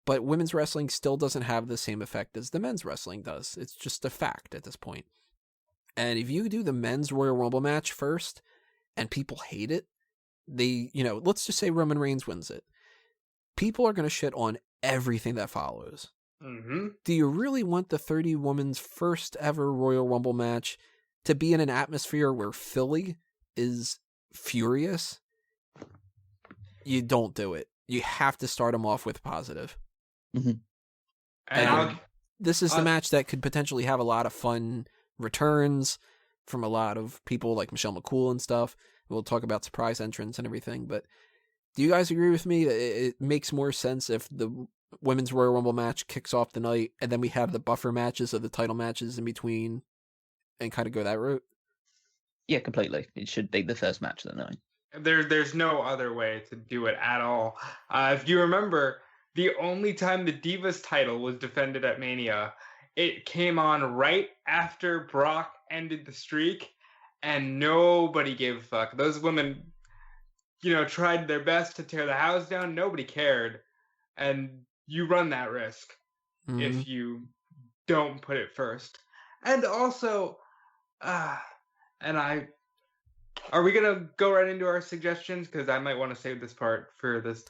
but women's wrestling still doesn't have the same effect as the men's wrestling does. It's just a fact at this point. And if you do the men's Royal Rumble match first and people hate it, let's just say Roman Reigns wins it. People are going to shit on everything that follows. Mm-hmm. Do you really want the 30-woman's first ever Royal Rumble match to be in an atmosphere where Philly is furious? You don't do it. You have to start them off with positive. Mm-hmm. And this is the match that could potentially have a lot of fun returns from a lot of people like Michelle McCool and stuff. We'll talk about surprise entrants and everything, but do you guys agree with me that it makes more sense if the women's Royal Rumble match kicks off the night and then we have the buffer matches of the title matches in between and kind of go that route? Yeah, completely. It should be the first match of the night. there's no other way to do it at all. If you remember, the only time the Divas title was defended at Mania, it came on right after Brock ended the streak, and nobody gave a fuck. Those women, tried their best to tear the house down. Nobody cared. And you run that risk if you don't put it first. And also, are we going to go right into our suggestions? Because I might want to save this part for the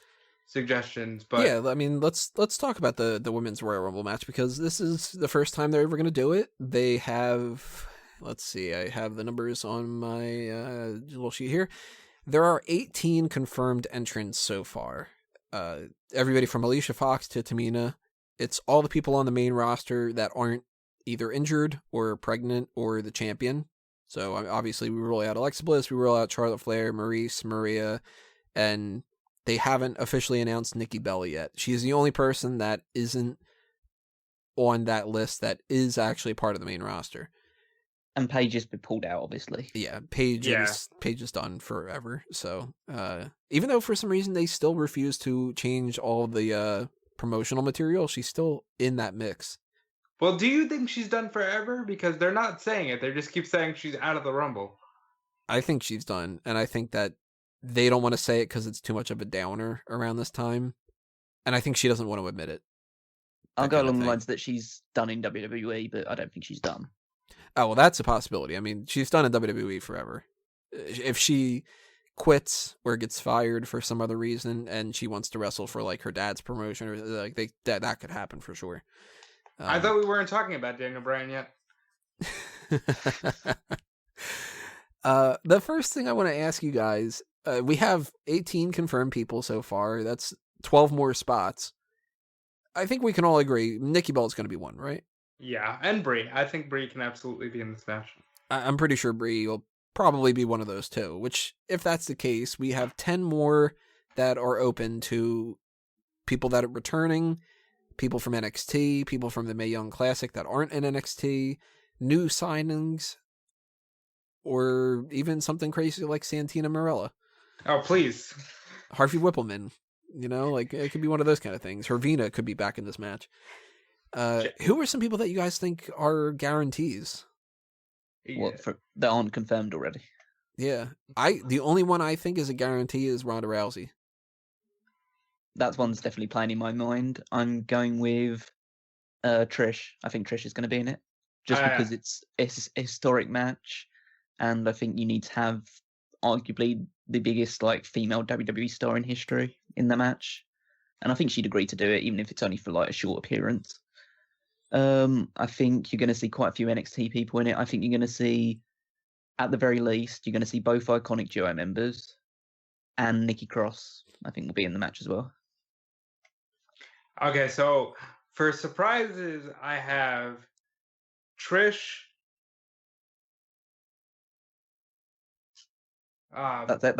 suggestions. But yeah, I mean, let's talk about the women's Royal Rumble match, because this is the first time they're ever going to do it. They have, let's see, I have the numbers on my little sheet here. There are 18 confirmed entrants so far. Everybody from Alicia Fox to Tamina. It's all the people on the main roster that aren't either injured or pregnant or the champion. So obviously we roll out Alexa Bliss, we roll out Charlotte Flair, Maurice, Maria, and they haven't officially announced Nikki Bella yet. She's the only person that isn't on that list that is actually part of the main roster. And Paige has been pulled out, obviously. Yeah, Paige is done forever. So even though for some reason they still refuse to change all the promotional material, she's still in that mix. Well, do you think she's done forever? Because they're not saying it. They just keep saying she's out of the Rumble. I think she's done, and I think that they don't want to say it because it's too much of a downer around this time. And I think she doesn't want to admit it. I'll go along the lines that she's done in WWE, but I don't think she's done. Oh, well, that's a possibility. I mean, she's done in WWE forever. If she quits or gets fired for some other reason and she wants to wrestle for like her dad's promotion, or like that could happen for sure. I thought we weren't talking about Daniel Bryan yet. The first thing I want to ask you guys, we have 18 confirmed people so far. That's 12 more spots. I think we can all agree Nikki Bella's going to be one, right? Yeah, and Brie. I think Brie can absolutely be in this match. I'm pretty sure Brie will probably be one of those too, which, if that's the case, we have 10 more that are open to people that are returning, people from NXT, people from the Mae Young Classic that aren't in NXT, new signings, or even something crazy like Santina Marella. Oh, please. Harvey Whippleman. Like it could be one of those kind of things. Hervina could be back in this match. Who are some people that you guys think are guarantees? What, that aren't confirmed already? Yeah. The only one I think is a guarantee is Ronda Rousey. That one's definitely playing in my mind. I'm going with Trish. I think Trish is going to be in it. Just because it's a historic match, and I think you need to have arguably the biggest female WWE star in history in the match. And I think she'd agree to do it, even if it's only for a short appearance. I think you're going to see quite a few NXT people in it. I think you're going to see, at the very least, you're going to see both Iconic Duo members, and Nikki Cross, I think, will be in the match as well. Okay, so for surprises, I have Trish. That's it.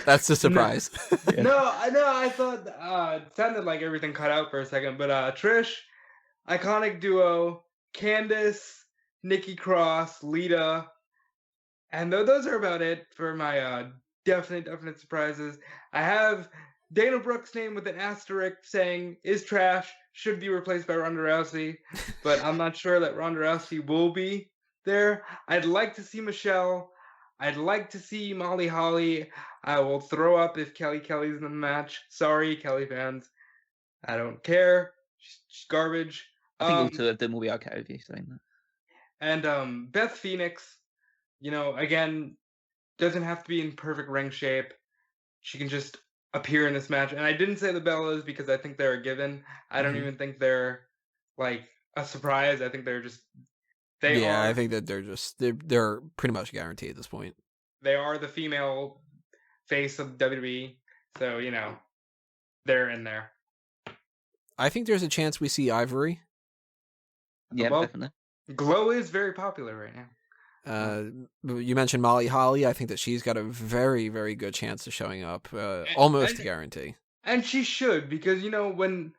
That's the surprise. No, I thought it sounded like everything cut out for a second, but Trish, Iconic Duo, Candice, Nikki Cross, Lita, And those are about it for my definite surprises. I have Dana Brooks' name with an asterisk saying is trash, should be replaced by Ronda Rousey, but I'm not sure that Ronda Rousey will be there. I'd like to see Michelle. I'd like to see Molly Holly. I will throw up if Kelly Kelly's in the match. Sorry, Kelly fans. I don't care. She's garbage. I think all two of them will be okay with you saying that. And Beth Phoenix, again, doesn't have to be in perfect ring shape. She can just appear in this match. And I didn't say the Bellas because I think they're a given. I don't even think they're like a surprise. I think they're just I think that they're pretty much guaranteed at this point. They are the female face of WWE. So, they're in there. I think there's a chance we see Ivory. Yeah, definitely. Glow is very popular right now. You mentioned Molly Holly. I think that she's got a very, very good chance of showing up. Almost a guarantee. And she should, because when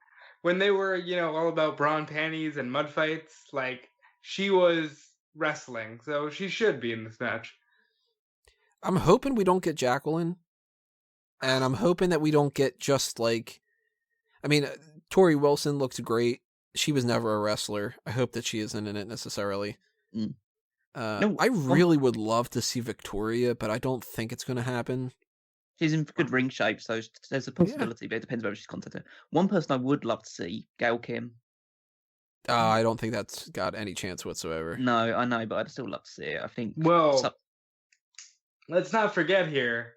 they were all about Braun panties and mud fights, like she was wrestling, so she should be in this match. I'm hoping we don't get Jacqueline, and I'm hoping that we don't get just like, Tori Wilson looks great. She was never a wrestler. I hope that she isn't in it necessarily. I really would love to see Victoria, but I don't think it's going to happen. She's in good ring shape, so there's a possibility, but it depends whether she's contacted. One person I would love to see, Gail Kim. I don't think that's got any chance whatsoever. No, I know, but I'd still love to see it. I think. Well, let's not forget here.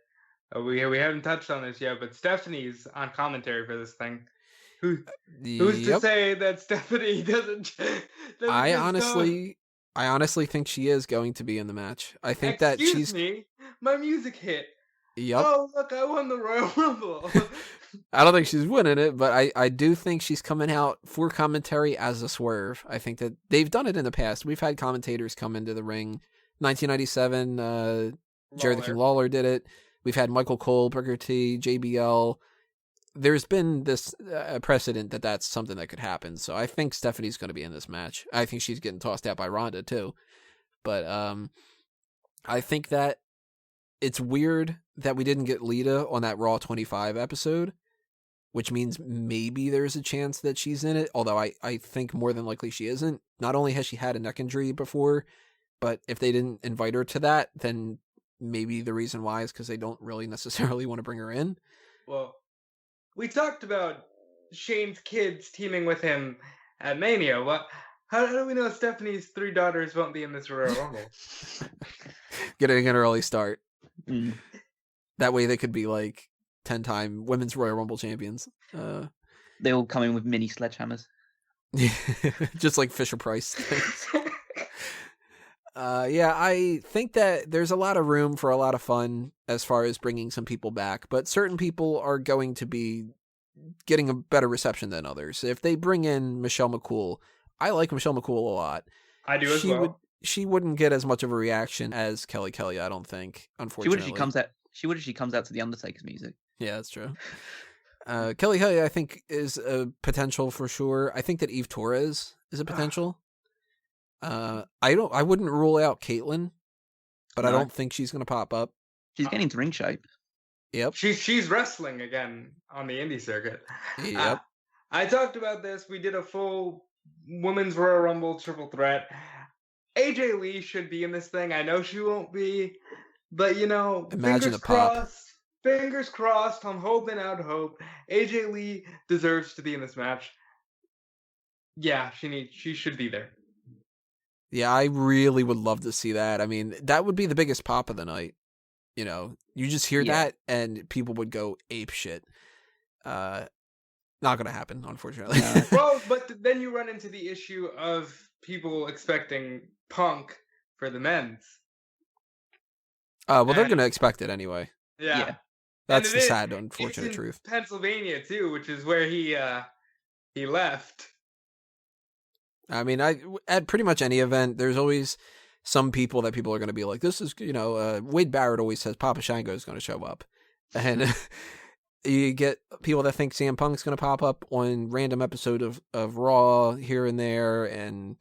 We haven't touched on this yet, but Stephanie's on commentary for this thing. Who's to say that Stephanie doesn't I honestly think she is going to be in the match. I think Excuse me, my music hit. Yep. Oh, look, I won the Royal Rumble. I don't think she's winning it, but I do think she's coming out for commentary as a swerve. I think that they've done it in the past. We've had commentators come into the ring. 1997, Jerry the King Lawler did it. We've had Michael Cole, Booker T, JBL. There's been this precedent that that's something that could happen. So I think Stephanie's going to be in this match. I think she's getting tossed out by Ronda too. But I think that it's weird that we didn't get Lita on that Raw 25 episode, which means maybe there's a chance that she's in it. Although I think more than likely she isn't. Not only has she had a neck injury before, but if they didn't invite her to that, then maybe the reason why is because they don't really necessarily want to bring her in. Well, we talked about Shane's kids teaming with him at Mania. How do we know Stephanie's 3 daughters won't be in this Royal Rumble? Getting an early start. That way they could be like 10-time Women's Royal Rumble champions. They all come in with mini sledgehammers. Just like Fisher-Price. I think that there's a lot of room for a lot of fun as far as bringing some people back, but certain people are going to be getting a better reception than others. If they bring in Michelle McCool, I like Michelle McCool a lot. I do as well. She wouldn't get as much of a reaction as Kelly Kelly, I don't think, unfortunately. She would if she comes out to the Undertaker's music. Yeah, that's true. Kelly Kelly, I think, is a potential for sure. I think that Eve Torres is a potential. I wouldn't rule out Caitlyn, but I don't think she's going to pop up. She's getting to ring shape. Yep. She's wrestling again on the indie circuit. Yep. I talked about this. We did a full Women's Royal Rumble triple threat. AJ Lee should be in this thing. I know she won't be, but imagine the pop. Fingers crossed. I'm holding out hope. AJ Lee deserves to be in this match. Yeah, she should be there. Yeah, I really would love to see that. I mean, that would be the biggest pop of the night. You just hear that and people would go ape shit. Not going to happen, unfortunately. Well, but then you run into the issue of people expecting Punk for the men's. They're going to expect it anyway. Yeah. That's the sad, unfortunate truth. Pennsylvania too, which is where he left. I mean, at pretty much any event, there's always some people that people are going to be like, this is, Wade Barrett always says Papa Shango is going to show up. And you get people that think CM Punk's going to pop up on random episode of Raw here and there. And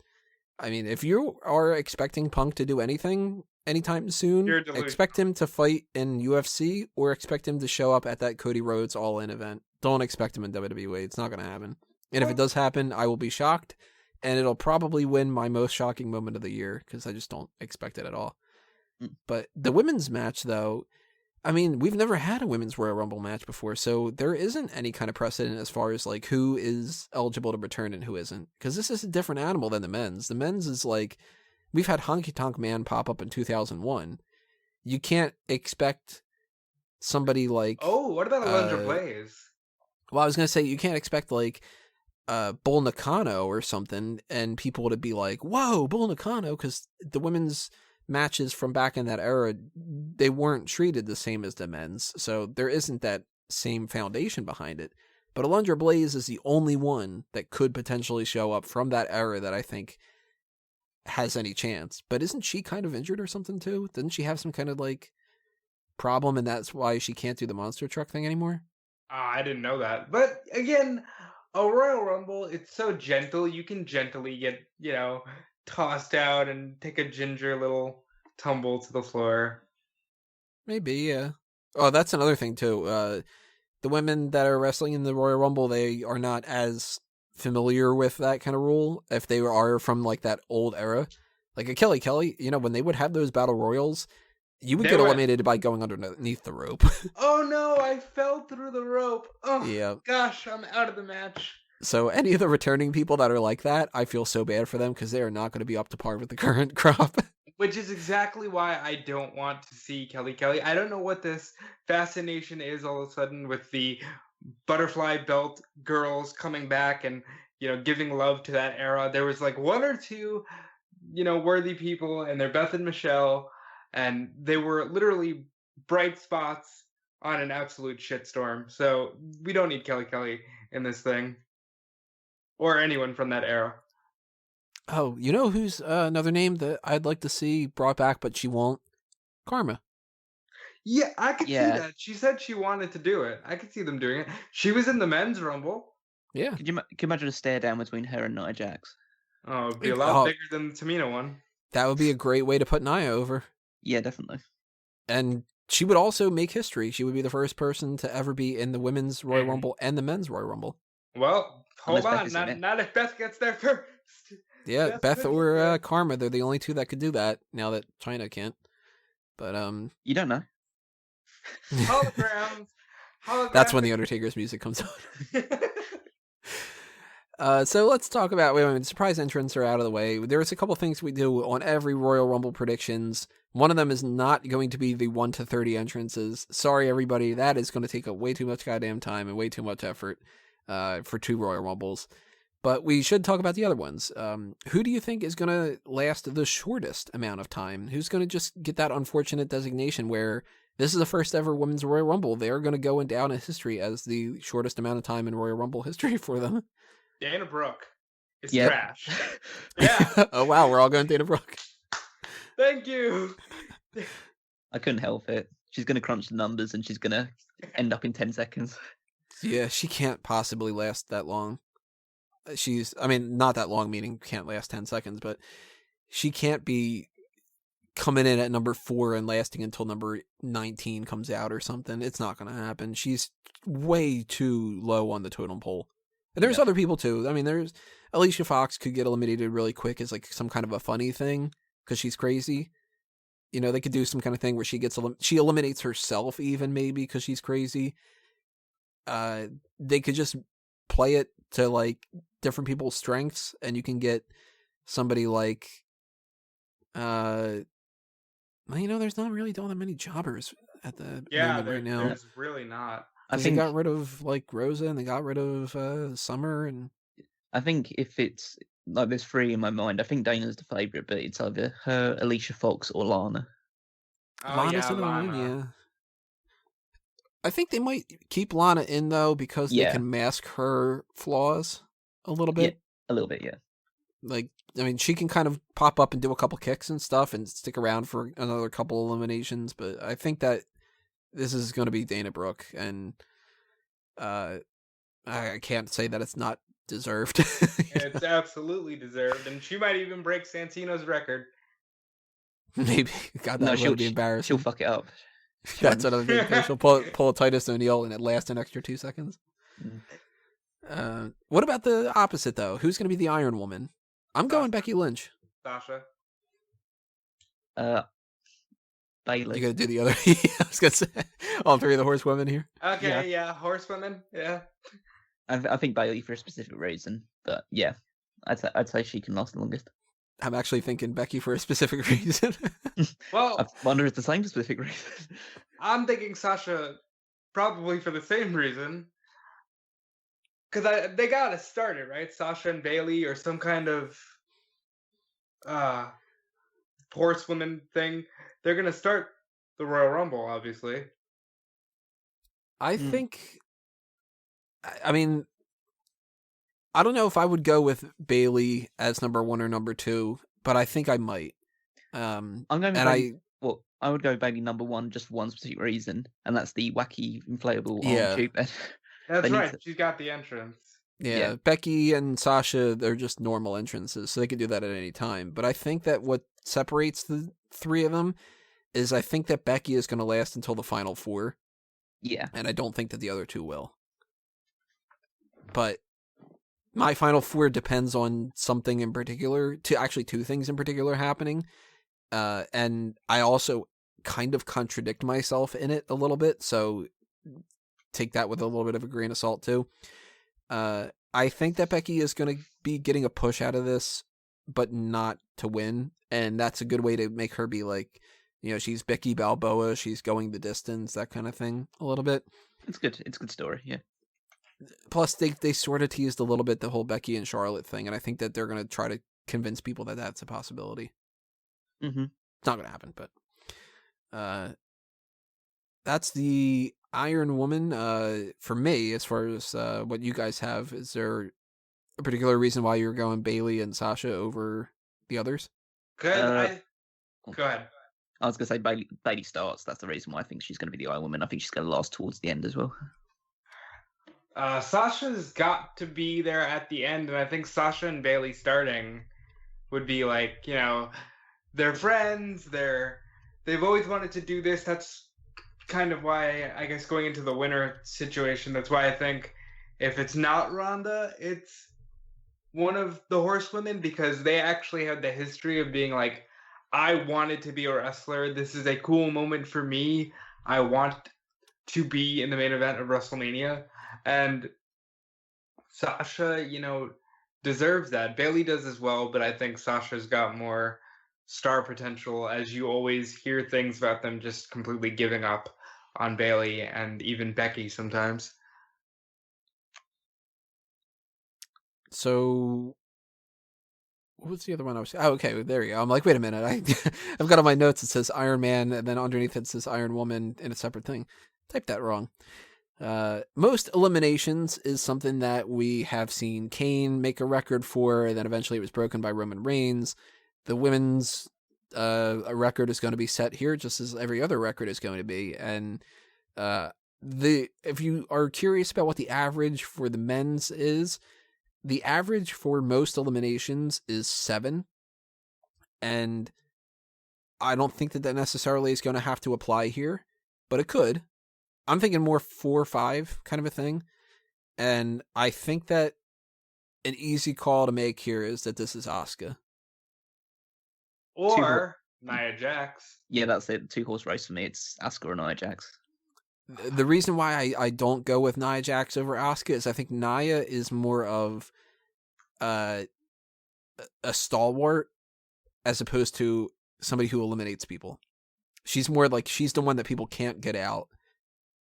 I mean, if you are expecting Punk to do anything anytime soon, You're delusional. expect him to fight in UFC or expect him to show up at that Cody Rhodes All-In event. Don't expect him in WWE. It's not going to happen. And if it does happen, I will be shocked, and it'll probably win my most shocking moment of the year because I just don't expect it at all. But the women's match, though, I mean, we've never had a women's Royal Rumble match before, so there isn't any kind of precedent as far as like who is eligible to return and who isn't. Because this is a different animal than the men's. The men's is like, we've had Honky Tonk Man pop up in 2001. You can't expect somebody like... Oh, what about Alundra Blaze? Well, I was going to say, you can't expect like Bull Nakano or something, and people to be like, whoa, Bull Nakano, because the women's matches from back in that era, they weren't treated the same as the men's, so there isn't that same foundation behind it. But Alundra Blaze is the only one that could potentially show up from that era that I think has any chance. But isn't she kind of injured or something too? Didn't she have some kind of like problem, and that's why she can't do the monster truck thing anymore? I didn't know that. But again, a Royal Rumble, it's so gentle. You can gently get, tossed out and take a ginger little tumble to the floor. Maybe, yeah. Oh, that's another thing too. The women that are wrestling in the Royal Rumble, they are not as familiar with that kind of rule if they are from like that old era. Like a Kelly, when they would have those battle royals, you would get eliminated by going underneath the rope. Oh no, I fell through the rope. Oh yeah. Gosh, I'm out of the match. So any of the returning people that are like that, I feel so bad for them because they are not going to be up to par with the current crop. Which is exactly why I don't want to see Kelly. I don't know what this fascination is all of a sudden with the butterfly belt girls coming back and, giving love to that era. There was like one or two, worthy people, and they're Beth and Michelle, and they were literally bright spots on an absolute shitstorm. So we don't need Kelly in this thing. Or anyone from that era. Oh, you know who's another name that I'd like to see brought back, but she won't? Karma. Yeah, I could see that. She said she wanted to do it. I could see them doing it. She was in the men's Rumble. Yeah. Could you imagine a stare down between her and Nia Jax? Oh, it'd be a lot bigger than the Tamina one. That would be a great way to put Nia over. Yeah, definitely. And she would also make history. She would be the first person to ever be in the women's Royal Rumble and the men's Royal Rumble. Well, hold on. Not if Beth gets there first. Yeah, Beth or Karma, they're the only two that could do that now that China can't. But you don't know. Holograms. That's when the Undertaker's music comes on. So let's talk about surprise entrants are out of the way. There's a couple things we do on every Royal Rumble predictions. One of them is not going to be the 1 to 30 entrances. Sorry, everybody. That is going to take up way too much goddamn time and way too much effort for 2 Royal Rumbles. But we should talk about the other ones. Who do you think is going to last the shortest amount of time? Who's going to just get that unfortunate designation where this is the first ever Women's Royal Rumble? They're going to go down in history as the shortest amount of time in Royal Rumble history for them. Dana Brooke is trash. Yeah. Oh, wow. We're all going Dana Brooke. Thank you. I couldn't help it. She's going to crunch the numbers and she's going to end up in 10 seconds. Yeah, she can't possibly last that long. Not that long, meaning can't last 10 seconds, but she can't be coming in at number 4 and lasting until number 19 comes out or something. It's not going to happen. She's way too low on the totem pole. And there's other people too. There's Alicia Fox could get eliminated really quick as like some kind of a funny thing because she's crazy. They could do some kind of thing where she eliminates herself even maybe because she's crazy. They could just play it to like different people's strengths, and you can get somebody like there's not really all that many jobbers at the moment right now. There's really not. I think they got rid of like Rosa and they got rid of Summer, and I think if it's like there's 3 in my mind, I think Dana's the favourite, but it's either her, Alicia Fox, or Lana. Lana's in the line, yeah. I think they might keep Lana in though because they can mask her flaws a little bit. Yeah, a little bit, yeah. Like, she can kind of pop up and do a couple kicks and stuff and stick around for another couple eliminations, but I think that this is going to be Dana Brooke, and I can't say that it's not deserved. It's absolutely deserved, and she might even break Santino's record. Maybe. God, that would be embarrassing. She'll fuck it up. That's what I think. She'll pull a Titus O'Neil and it lasts an extra 2 seconds. What about the opposite, though? Who's going to be the Iron Woman? I'm going Becky Lynch. Sasha. Bailey. You got to do the other. I was going to say all three of the horsewomen here. Okay, yeah, horsewomen. Yeah. I think Bailey for a specific reason, but yeah, I'd say she can last the longest. I'm actually thinking Becky for a specific reason. Well, I wonder if it's the same specific reason. I'm thinking Sasha probably for the same reason. Because they got to start it, right? Sasha and Bailey or some kind of horsewoman thing. They're going to start the Royal Rumble, obviously. I think... I mean... I don't know if I would go with Bailey as number 1 or number 2, but I think I might. I'm going with I would go Bailey number 1 just for one specific reason, and that's the wacky inflatable arm tube. That's right. She's got the entrance. Yeah, Becky and Sasha, they're just normal entrances, so they can do that at any time. But I think that what separates the three of them is I think that Becky is going to last until the final 4. Yeah. And I don't think that the other 2 will. But my final 4 depends on something in particular, actually 2 things in particular happening. And I also kind of contradict myself in it a little bit, so take that with a little bit of a grain of salt too. I think that Becky is going to be getting a push out of this, but not to win. And that's a good way to make her be like, she's Becky Balboa, she's going the distance, that kind of thing a little bit. It's good. It's a good story, yeah. Plus, they sort of teased a little bit the whole Becky and Charlotte thing, and I think that they're going to try to convince people that that's a possibility. Mm-hmm. It's not going to happen, but that's the Iron Woman. For me, as far as what you guys have, is there a particular reason why you're going Bailey and Sasha over the others? Good. Go ahead. I was going to say Bailey starts. That's the reason why I think she's going to be the Iron Woman. I think she's going to last towards the end as well. Sasha's got to be there at the end, and I think Sasha and Bailey starting would be like, they're friends, they've always wanted to do this. That's kind of why, I guess, going into the winner situation, that's why I think if it's not Ronda, it's one of the horsewomen, because they actually had the history of being like, I wanted to be a wrestler. This is a cool moment for me. I want to be in the main event of WrestleMania. And Sasha, deserves that. Bailey does as well, but I think Sasha's got more star potential, as you always hear things about them just completely giving up on Bailey and even Becky sometimes. So, what was the other one I was... Oh, okay, there you go. I'm like, wait a minute. I've got on my notes, it says Iron Man, and then underneath it says Iron Woman in a separate thing. Typed that wrong. Most eliminations is something that we have seen Kane make a record for, and then eventually it was broken by Roman Reigns. The women's a record is going to be set here, just as every other record is going to be. And if you are curious about what the average for the men's is, the average for most eliminations is 7. And I don't think that necessarily is going to have to apply here, but it could. I'm thinking more 4 or 5 kind of a thing. And I think that an easy call to make here is that this is Asuka. Or Nia Jax. Yeah, that's it. 2-horse race for me. It's Asuka or Nia Jax. The reason why I don't go with Nia Jax over Asuka is I think Nia is more of a stalwart as opposed to somebody who eliminates people. She's more like she's the one that people can't get out.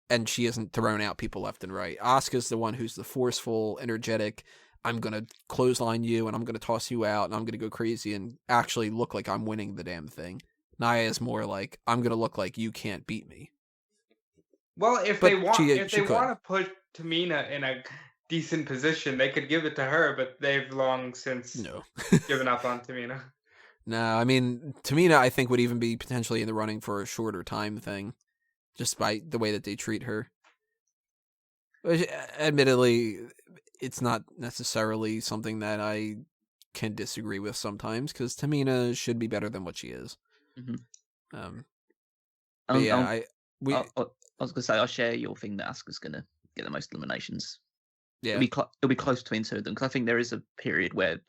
And she isn't throwing out people left and right. Asuka's the one who's the forceful, energetic, I'm going to clothesline you and I'm going to toss you out and I'm going to go crazy and actually look like I'm winning the damn thing. Nia is more like, I'm going to look like you can't beat me. Well, if they want to put Tamina in a decent position, they could give it to her, but they've long since given up on Tamina. No, I mean, Tamina, I think, would even be potentially in the running for a shorter time thing. Just by the way that they treat her. Which, admittedly, it's not necessarily something that I can disagree with sometimes, because Tamina should be better than what she is. Mhm. But yeah, I was gonna say I'll share your thing that Asuka's gonna get the most eliminations. yeah. It'll be close between two of them, because I think there is a period where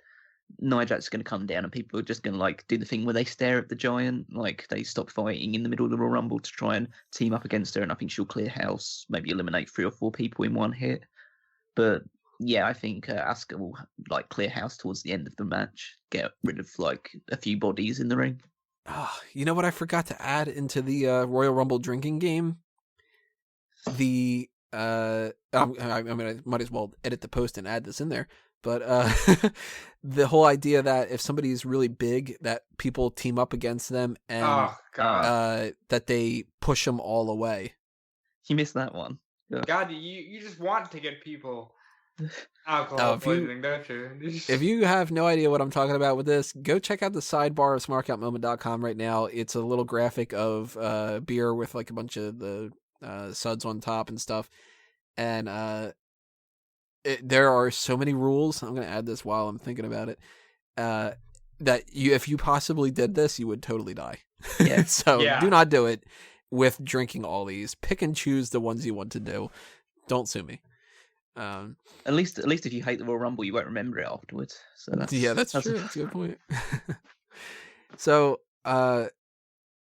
Nia Jax's going to come down and people are just going to like do the thing where they stare at the giant, like they stop fighting in the middle of the Royal Rumble to try and team up against her, and I think she'll clear house, maybe eliminate 3 or 4 people in one hit. But yeah, I think Asuka will like clear house towards the end of the match, get rid of like a few bodies in the ring. Oh, you know what I forgot to add into the Royal Rumble drinking game? The I might as well edit the post and add this in there. But the whole idea that if somebody's really big, that people team up against them and that they push them all away. You missed that one. Yeah. God, you just want to get people alcohol poisoning, don't you? If you have no idea what I'm talking about with this, go check out the sidebar of smarkoutmoment.com right now. It's a little graphic of beer with like a bunch of the suds on top and stuff. And there are so many rules. I'm going to add this while I'm thinking about it. That if you possibly did this, you would totally die. Yeah. So do not do it with drinking all these. Pick and choose the ones you want to do. Don't sue me. At least if you hate the Royal Rumble, you won't remember it afterwards. So that's true. That's a good point. So out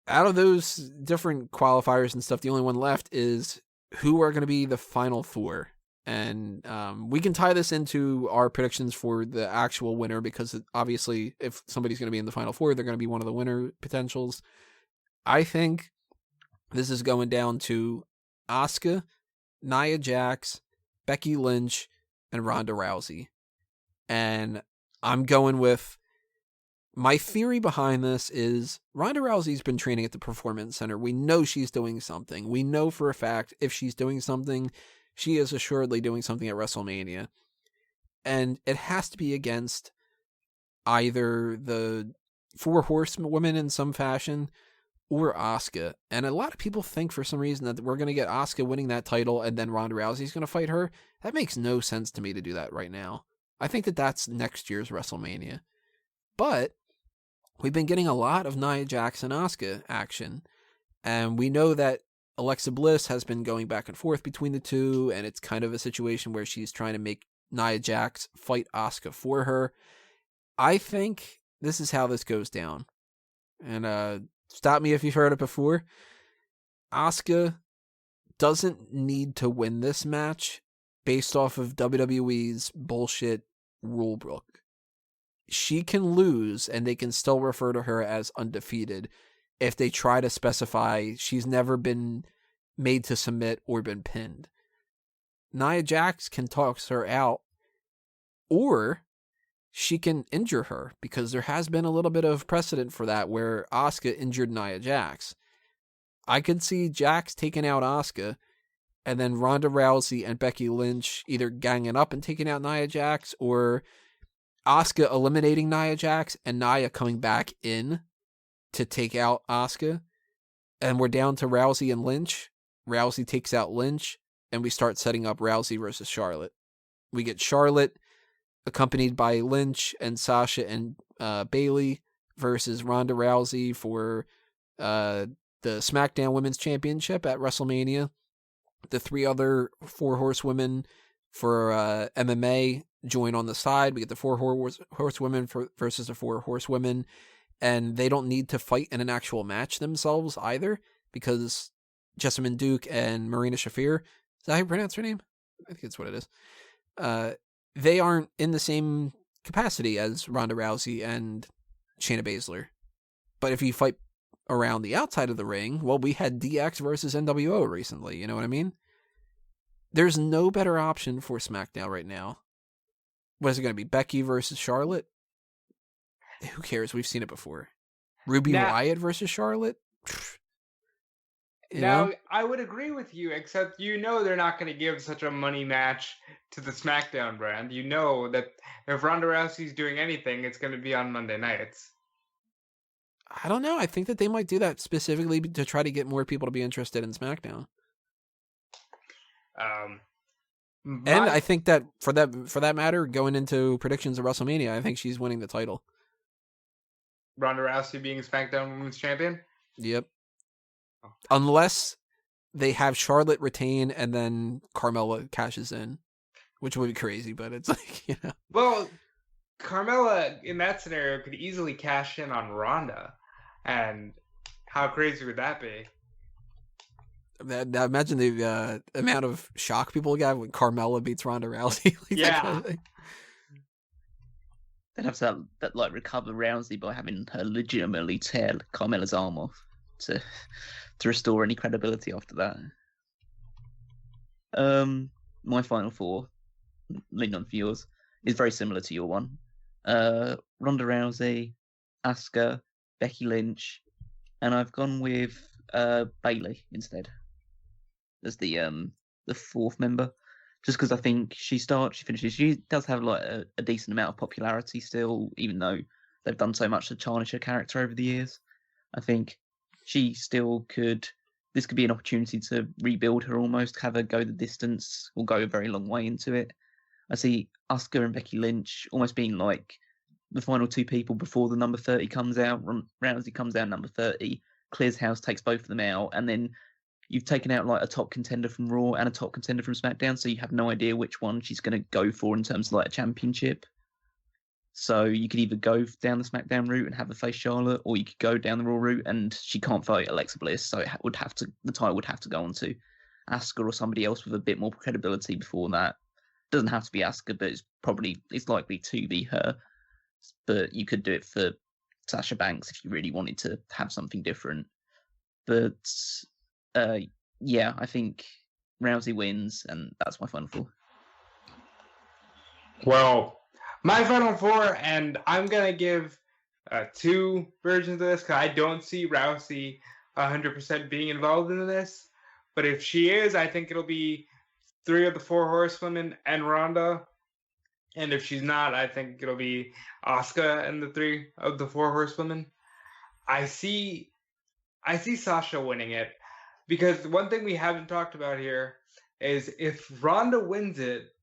of those different qualifiers and stuff, the only one left is who are going to be the final 4. And we can tie this into our predictions for the actual winner, because obviously if somebody's going to be in the final 4, they're going to be one of the winner potentials. I think this is going down to Asuka, Nia Jax, Becky Lynch, and Ronda Rousey. And I'm going with, my theory behind this is Ronda Rousey's been training at the Performance Center. We know she's doing something. We know for a fact if she's doing something, she is assuredly doing something at WrestleMania. And it has to be against either the 4 Horsewomen in some fashion or Asuka. And a lot of people think for some reason that we're going to get Asuka winning that title and then Ronda Rousey's going to fight her. That makes no sense to me to do that right now. I think that that's next year's WrestleMania. But we've been getting a lot of Nia Jax and Asuka action. And we know that Alexa Bliss has been going back and forth between the two, and it's kind of a situation where she's trying to make Nia Jax fight Asuka for her. I think this is how this goes down. And stop me if you've heard it before. Asuka doesn't need to win this match based off of WWE's bullshit rule book. She can lose, and they can still refer to her as undefeated if they try to specify she's never been made to submit or been pinned. Nia Jax can toss her out, or she can injure her, because there has been a little bit of precedent for that where Asuka injured Nia Jax. I could see Jax taking out Asuka, and then Ronda Rousey and Becky Lynch either ganging up and taking out Nia Jax, or Asuka eliminating Nia Jax and Nia coming back in to take out Asuka, and we're down to Rousey and Lynch. Rousey takes out Lynch, and we start setting up Rousey versus Charlotte. We get Charlotte accompanied by Lynch and Sasha and Bayley versus Ronda Rousey for the SmackDown Women's Championship at WrestleMania. The 3 other 4 horsewomen for MMA join on the side. We get the 4 horsewomen versus the 4 horsewomen. And they don't need to fight in an actual match themselves either, because Jessamine Duke and Marina Shafir, is that how you pronounce her name? I think that's what it is. They aren't in the same capacity as Ronda Rousey and Shayna Baszler. But if you fight around the outside of the ring, well, we had DX versus NWO recently, you know what I mean? There's no better option for SmackDown right now. What is it going to be, Becky versus Charlotte? Who cares? We've seen it before. Ruby Riott versus Charlotte? Now, I would agree with you, except they're not going to give such a money match to the SmackDown brand. You know that if Ronda Rousey's doing anything, it's going to be on Monday nights. I don't know. I think that they might do that specifically to try to get more people to be interested in SmackDown. And I think that for that matter, going into predictions of WrestleMania, I think she's winning the title. Ronda Rousey being SmackDown Women's Champion? Yep. Oh. Unless they have Charlotte retain and then Carmella cashes in, which would be crazy, but it's like, you know. Well, Carmella in that scenario could easily cash in on Ronda. And how crazy would that be? Now imagine the amount of shock people got when Carmella beats Ronda Rousey. Like yeah. That kind of thing. They'd have to like recover Rousey by having her legitimately tear Carmella's arm off to restore any credibility after that. My final four, leaning on for yours, is very similar to your one. Ronda Rousey, Asuka, Becky Lynch, and I've gone with Bayley instead as the fourth member, just because I think she finishes. She does have like a decent amount of popularity still, even though they've done so much to tarnish her character over the years. I think she still could. This could be an opportunity to rebuild her almost, have her go the distance, or go a very long way into it. I see Asuka and Becky Lynch almost being like the final two people before the number 30 comes out. Rousey comes out number 30, clears house, takes both of them out, and then you've taken out like a top contender from Raw and a top contender from SmackDown, so you have no idea which one she's going to go for in terms of like a championship. So you could either go down the SmackDown route and have her face Charlotte, or you could go down the Raw route and she can't fight Alexa Bliss, so the title would have to go on to Asuka or somebody else with a bit more credibility before that. Doesn't have to be Asuka, but it's likely to be her. But you could do it for Sasha Banks if you really wanted to have something different. But yeah, I think Rousey wins, and that's my final four. Well, my final four, and I'm going to give two versions of this, because I don't see Rousey 100% being involved in this. But if she is, I think it'll be 3 of the 4 horsewomen and Ronda. And if she's not, I think it'll be Asuka and the 3 of the 4 horsewomen. I see Sasha winning it, because one thing we haven't talked about here is if Ronda wins it,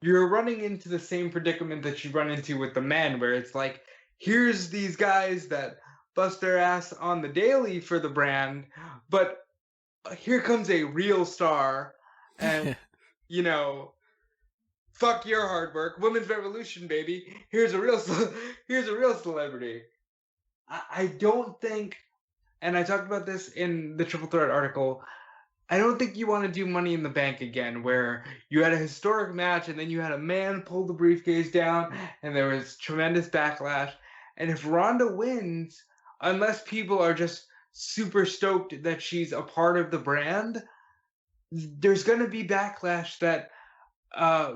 you're running into the same predicament that you run into with the men, where it's like, here's these guys that bust their ass on the daily for the brand, but here comes a real star, and, you know, fuck your hard work. Women's revolution, baby. Here's a real celebrity. I don't think, and I talked about this in the Triple Threat article, I don't think you want to do Money in the Bank again, where you had a historic match and then you had a man pull the briefcase down and there was tremendous backlash. And if Ronda wins, unless people are just super stoked that she's a part of the brand, there's going to be backlash that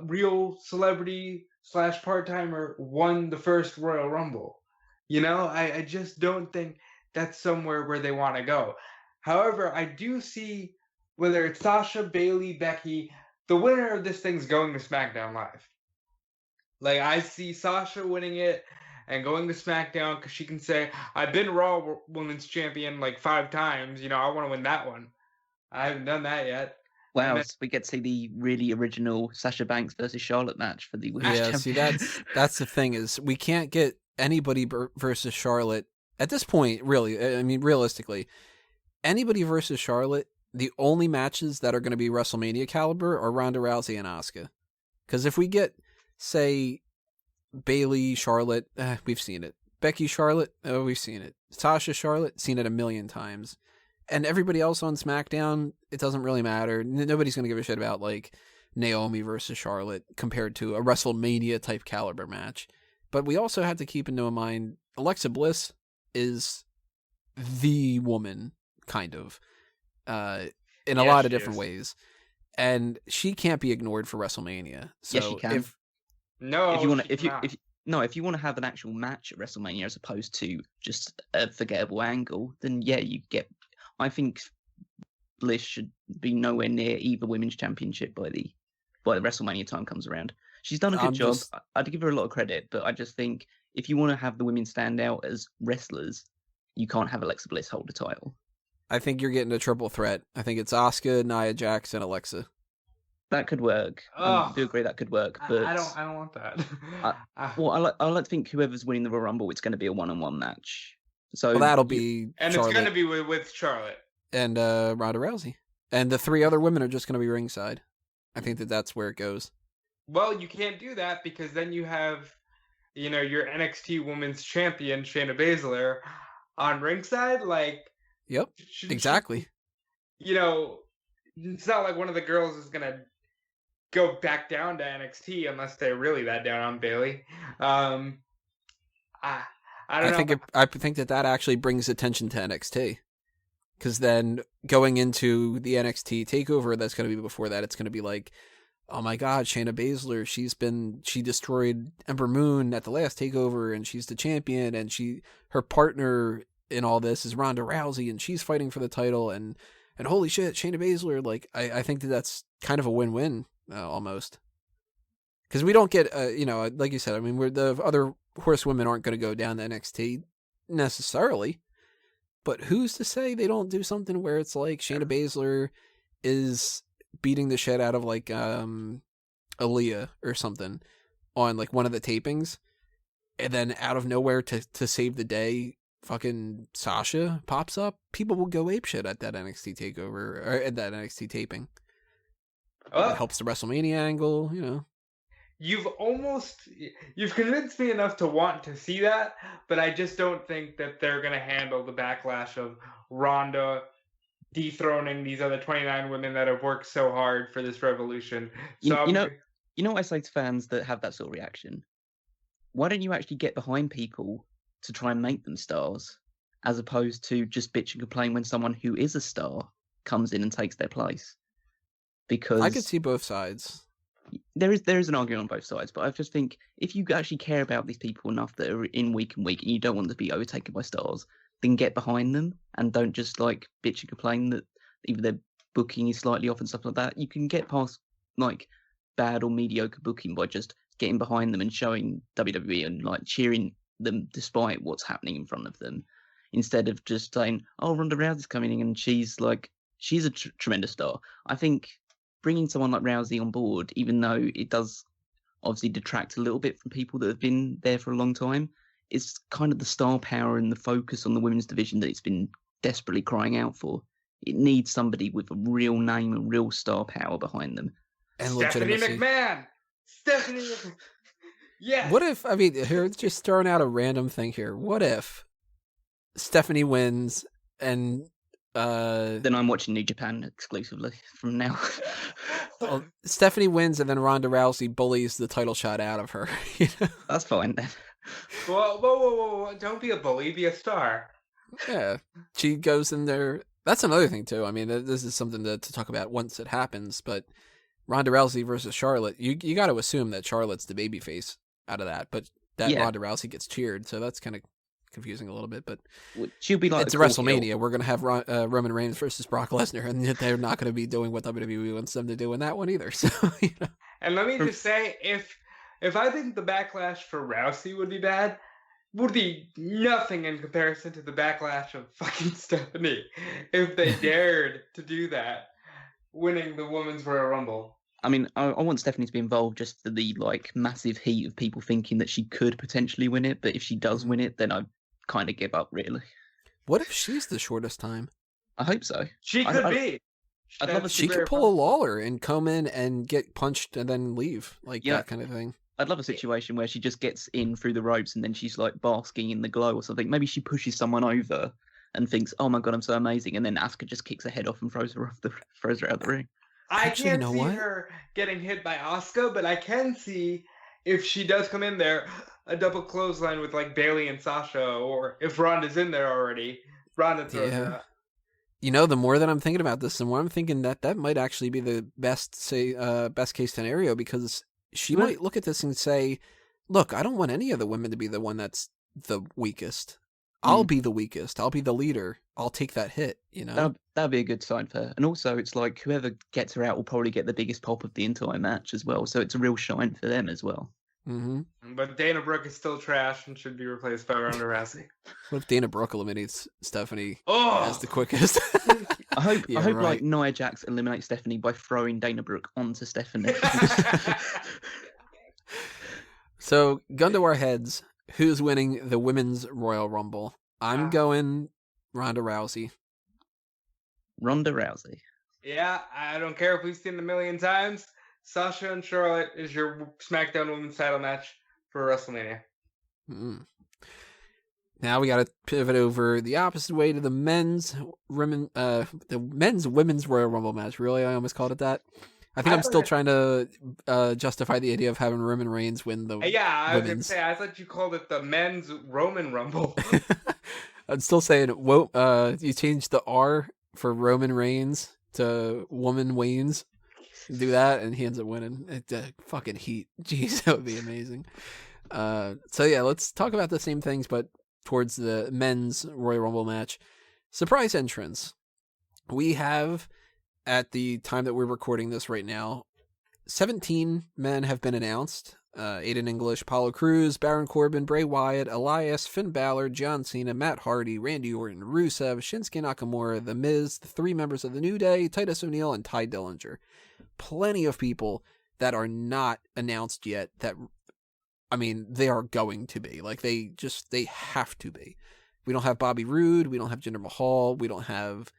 real celebrity / part-timer won the first Royal Rumble. You know, I just don't think that's somewhere where they want to go. However, I do see, whether it's Sasha, Bayley, Becky, the winner of this thing's going to SmackDown Live. Like, I see Sasha winning it and going to SmackDown because she can say, I've been Raw Women's Champion like 5 times. You know, I want to win that one. I haven't done that yet. Wow, so we get to see the really original Sasha Banks versus Charlotte match for the Women's Championship. See, that's the thing, is we can't get anybody versus Charlotte at this point, really. I mean, realistically, anybody versus Charlotte, the only matches that are going to be WrestleMania caliber are Ronda Rousey and Asuka. Because if we get, say, Bayley, Charlotte, we've seen it. Becky, Charlotte, we've seen it. Sasha, Charlotte, seen it a million times. And everybody else on SmackDown, it doesn't really matter. Nobody's going to give a shit about, like, Naomi versus Charlotte compared to a WrestleMania type caliber match. But we also have to keep into mind, Alexa Bliss is the woman, kind of, in a lot of different ways. And she can't be ignored for WrestleMania. So yes, she can. If you want to have an actual match at WrestleMania as opposed to just a forgettable angle, then yeah, you get. I think Bliss should be nowhere near either women's championship by the WrestleMania time comes around. She's done a good job. I'd give her a lot of credit, but I just think if you want to have the women stand out as wrestlers, you can't have Alexa Bliss hold the title. I think you're getting a triple threat. I think it's Asuka, Nia Jax, and Alexa. That could work. I do agree that could work, but I don't want that. I like to think whoever's winning the Royal Rumble, it's going to be a one-on-one match. So Well, that'll be and Charlotte it's going to be with Charlotte and Ronda Rousey, and the 3 other women are just going to be ringside. I think that's where it goes. Well, you can't do that because then you have, your NXT Women's Champion Shayna Baszler on ringside. Like, yep, exactly. It's not like one of the girls is gonna go back down to NXT unless they're really that down on Bayley. I don't know. I think that actually brings attention to NXT, because then going into the NXT takeover that's going to be before that, it's going to be like, oh my God, Shayna Baszler, she destroyed Ember Moon at the last takeover, and she's the champion, and her partner in all this is Ronda Rousey, and she's fighting for the title, and holy shit, Shayna Baszler, like, I think that's kind of a win-win, almost. Because we don't get, like you said, I mean, the other horsewomen aren't going to go down to NXT necessarily, but who's to say they don't do something where it's like Shayna Baszler is beating the shit out of, like, Aaliyah or something on, like, one of the tapings, and then out of nowhere to save the day, fucking Sasha pops up. People will go apeshit at that NXT takeover, or at that NXT taping. It helps the WrestleMania angle, You've convinced me enough to want to see that, but I just don't think that they're going to handle the backlash of Ronda dethroning these other 29 women that have worked so hard for this revolution. So you know what I say to fans that have that sort of reaction? Why don't you actually get behind people to try and make them stars, as opposed to just bitch and complain when someone who is a star comes in and takes their place? Because I could see both sides. There is an argument on both sides, but I just think if you actually care about these people enough that are in week and week, and you don't want them to be overtaken by stars, then get behind them and don't just like bitch and complain that either their booking is slightly off and stuff like that. You can get past like bad or mediocre booking by just getting behind them and showing WWE and like cheering them despite what's happening in front of them, instead of just saying, "Oh, Ronda Rousey's coming in and she's a tremendous star." I think bringing someone like Rousey on board, even though it does obviously detract a little bit from people that have been there for a long time, is kind of the star power and the focus on the women's division that it's been desperately crying out for. It needs somebody with a real name and real star power behind them. And Stephanie legitimacy. McMahon! Stephanie McMahon! Yeah. What if, here, just throwing out a random thing here. What if Stephanie wins and then I'm watching New Japan exclusively from now. Well, Stephanie wins and then Ronda Rousey bullies the title shot out of her. That's fine then. Whoa. Don't be a bully, be a star. Yeah. She goes in there. That's another thing, too. I mean, this is something to talk about once it happens, but Ronda Rousey versus Charlotte, you got to assume that Charlotte's the babyface out of that, but that Ronda Rousey gets cheered, so that's kind of confusing a little bit, but she'll be like, it's a WrestleMania. We're going to have Roman Reigns versus Brock Lesnar, and they're not going to be doing what WWE wants them to do in that one either. So, And let me just say, if I think the backlash for Rousey would be bad, would be nothing in comparison to the backlash of fucking Stephanie if they dared to do that, winning the Women's Royal Rumble. I mean, I want Stephanie to be involved just for the like massive heat of people thinking that she could potentially win it, but if she does win it, then I kind of give up, really. What if she's the shortest time? I hope so. She could be. I'd love she could pull a Lawler and come in and get punched and then leave, that kind of thing. I'd love a situation where she just gets in through the ropes and then she's like basking in the glow or something. Maybe she pushes someone over and thinks, "Oh my god, I'm so amazing," and then Asuka just kicks her head off and throws her out of the ring. I can't see her getting hit by Asuka, but I can see if she does come in there, a double clothesline with like Bayley and Sasha, or if Ronda's in there already, Ronda throws her out. The more that I'm thinking about this, the more I'm thinking that might actually be the best case scenario, because she might look at this and say, "Look, I don't want any of the women to be the one that's the weakest. I'll be the weakest. I'll be the leader. I'll take that hit." That'd be a good sign for her. And also, it's like whoever gets her out will probably get the biggest pop of the entire match as well. So it's a real shine for them as well. Mm-hmm. But Dana Brooke is still trash and should be replaced by Ronda Rousey. What if Dana Brooke eliminates Stephanie Oh, as the quickest? I hope Yeah, like right. Nia Jax eliminates Stephanie by throwing Dana Brooke onto Stephanie. So, gun to our heads, who's winning the Women's Royal Rumble? I'm going Ronda Rousey. Ronda Rousey. Yeah, I don't care if we've seen it a million times. Sasha and Charlotte is your SmackDown Women's title match for WrestleMania. Mm. Now we got to pivot over the opposite way to the men's women's Royal Rumble match. Really, I almost called it that. I think I'm still trying to justify the idea of having Roman Reigns win the I was women's. gonna say I thought you called it the men's Roman Rumble. I'm still saying, you changed the R for Roman Reigns to Woman Waynes. Do that, and he ends up winning. Fucking heat. Jeez, that would be amazing. So yeah, let's talk about the same things, but towards the men's Royal Rumble match. Surprise entrance. We have, at the time that we're recording this right now, 17 men have been announced. Aiden English, Apollo Crews, Baron Corbin, Bray Wyatt, Elias, Finn Balor, John Cena, Matt Hardy, Randy Orton, Rusev, Shinsuke Nakamura, The Miz, the 3 members of the New Day, Titus O'Neil, and Ty Dillinger. Plenty of people that are not announced yet that, I mean, they are going to be. Like, they have to be. We don't have Bobby Roode. We don't have Jinder Mahal. We don't have,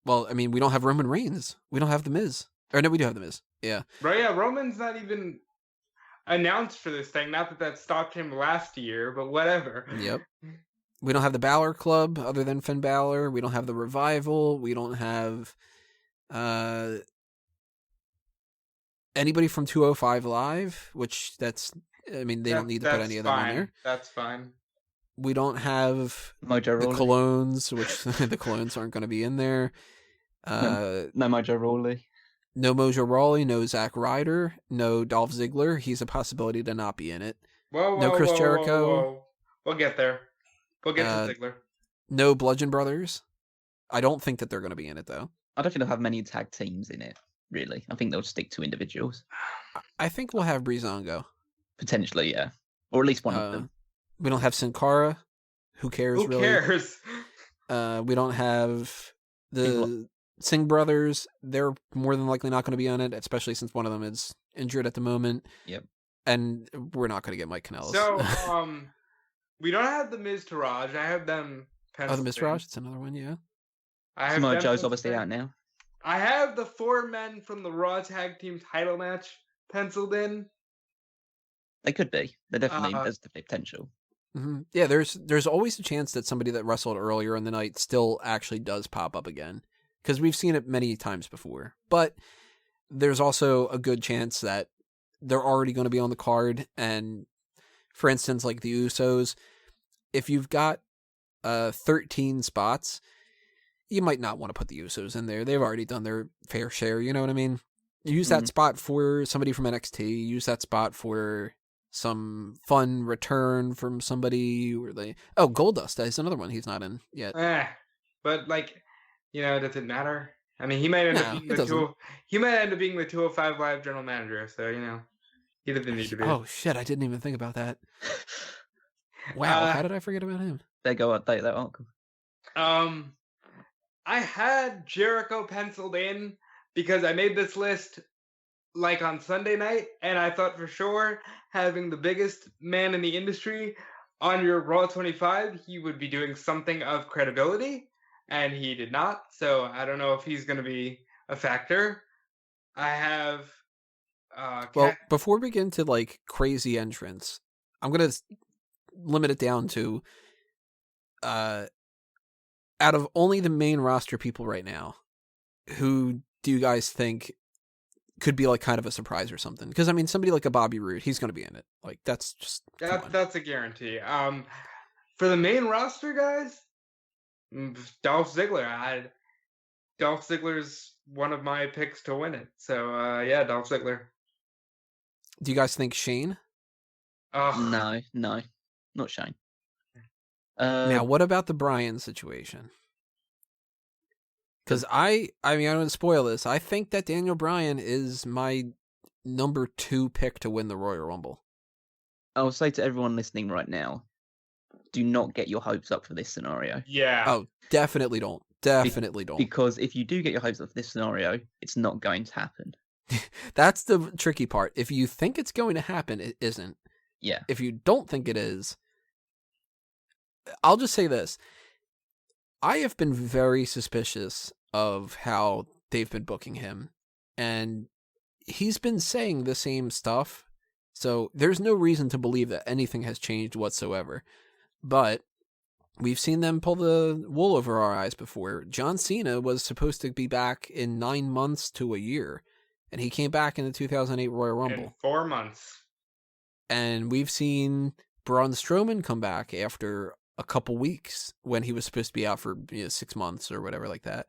we don't have Roman Reigns. We don't have The Miz. Or no, we do have The Miz. Yeah. Right, yeah, Roman's not even announced for this thing. Not that stopped him last year, but whatever. Yep. We don't have the Balor Club other than Finn Balor. We don't have the Revival. We don't have anybody from 205 Live, which they don't need to put any of them on there. That's fine. We don't have Mojo the Rawley. Colognes, which the Colognes aren't going to be in there. No Mojo Rawley. No Mojo Rawley, no Zack Ryder, no Dolph Ziggler. He's a possibility to not be in it. No Chris Jericho. We'll get there. We'll get to Ziggler. No Bludgeon Brothers. I don't think that they're going to be in it, though. I don't think they'll have many tag teams in it, really. I think they'll stick to individuals. I think we'll have Breezango. Potentially, yeah. Or at least one of them. We don't have Sin Cara. Who cares, really? Who cares? We don't have the Singh brothers. They're more than likely not going to be on it, especially since one of them is injured at the moment. Yep. And we're not going to get Mike Kanellis. So, we don't have the Miz Taraj. I have them penciled. Oh, the Miz Taraj? It's another one, yeah. Samoa Joe's obviously out now. I have the 4 men from the Raw Tag Team title match penciled in. They could be. There's definitely potential. Mm-hmm. Yeah, there's always a chance that somebody that wrestled earlier in the night still actually does pop up again. Because we've seen it many times before. But there's also a good chance that they're already going to be on the card. And for instance, like the Usos, if you've got 13 spots, you might not want to put the Usos in there. They've already done their fair share, you know what I mean? Use that spot for somebody from NXT. Use that spot for some fun return from somebody. Goldust is another one he's not in yet. But does it matter? I mean, he might end up being the 205 Live general manager, so he doesn't need to be. Oh shit, I didn't even think about that. Wow, how did I forget about him? They go update that article. I had Jericho penciled in because I made this list on Sunday night, and I thought for sure having the biggest man in the industry on your Raw 25, he would be doing something of credibility, and he did not. So I don't know if he's going to be a factor. I have. Before we get into crazy entrance, I'm going to limit it down to. Out of only the main roster people right now, who do you guys think could be kind of a surprise or something? Because I mean, somebody like a Bobby Roode, he's going to be in it. That's just that's a guarantee. For the main roster guys, Dolph Ziggler. Dolph Ziggler's one of my picks to win it. So yeah, Dolph Ziggler. Do you guys think Shane? No, not Shane. Now, what about the Bryan situation? Because I don't want to spoil this. I think that Daniel Bryan is my number 2 pick to win the Royal Rumble. I'll say to everyone listening right now, do not get your hopes up for this scenario. Yeah. Oh, definitely don't. Definitely don't. Because if you do get your hopes up for this scenario, it's not going to happen. That's the tricky part. If you think it's going to happen, it isn't. Yeah. If you don't think it is, I'll just say this. I have been very suspicious of how they've been booking him, and he's been saying the same stuff, so there's no reason to believe that anything has changed whatsoever. But we've seen them pull the wool over our eyes before. John Cena was supposed to be back in 9 months to a year, and he came back in the 2008 Royal Rumble. In 4 months. And we've seen Braun Strowman come back after a couple weeks when he was supposed to be out for 6 months or whatever like that.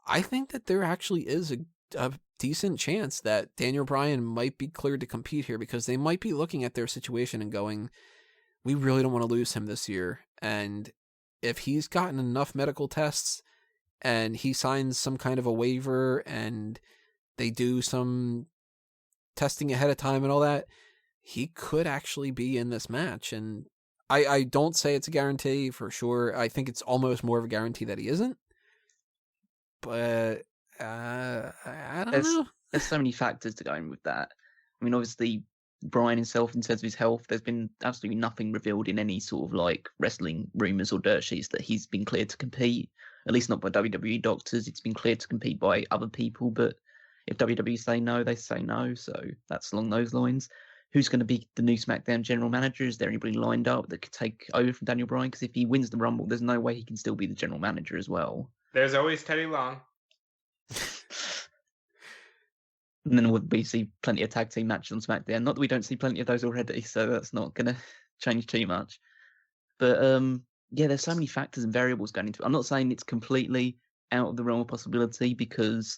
I think that there actually is a decent chance that Daniel Bryan might be cleared to compete here, because they might be looking at their situation and going, we really don't want to lose him this year. And if he's gotten enough medical tests and he signs some kind of a waiver and they do some testing ahead of time and all that, he could actually be in this match. And I don't say it's a guarantee for sure. I think it's almost more of a guarantee that he isn't. But I don't know. There's so many factors to go in with that. I mean, obviously, Bryan himself, in terms of his health, there's been absolutely nothing revealed in any sort of like wrestling rumors or dirt sheets that he's been cleared to compete. At least not by WWE doctors. It's been cleared to compete by other people. But if WWE say no, they say no. So that's along those lines. Who's going to be the new SmackDown general manager? Is there anybody lined up that could take over from Daniel Bryan? Because if he wins the Rumble, there's no way he can still be the general manager as well. There's always Teddy Long. And then we see plenty of tag team matches on SmackDown. Not that we don't see plenty of those already, so that's not going to change too much. But yeah, there's so many factors and variables going into it. I'm not saying it's completely out of the realm of possibility, because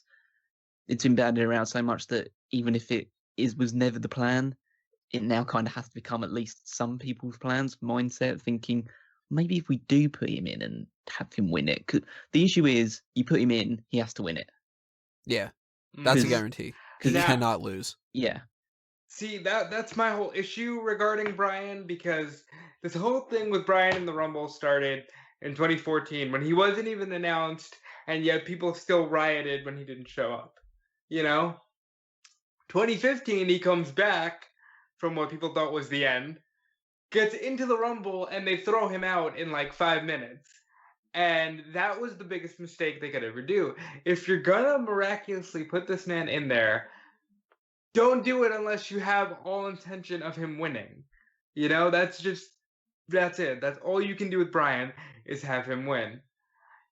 it's been bandied around so much that even if it was never the plan, it now kind of has to become at least some people's plans, mindset, thinking maybe if we do put him in and have him win it. 'Cause the issue is, you put him in, he has to win it. Yeah, that's a guarantee. He cannot lose. Yeah. See, that's my whole issue regarding Bryan, because this whole thing with Bryan in the Rumble started in 2014 when he wasn't even announced, and yet people still rioted when he didn't show up. 2015, he comes back from what people thought was the end, gets into the Rumble, and they throw him out in like 5 minutes. And that was the biggest mistake they could ever do. If you're gonna miraculously put this man in there, don't do it unless you have all intention of him winning. That's it. That's all you can do with Bryan, is have him win.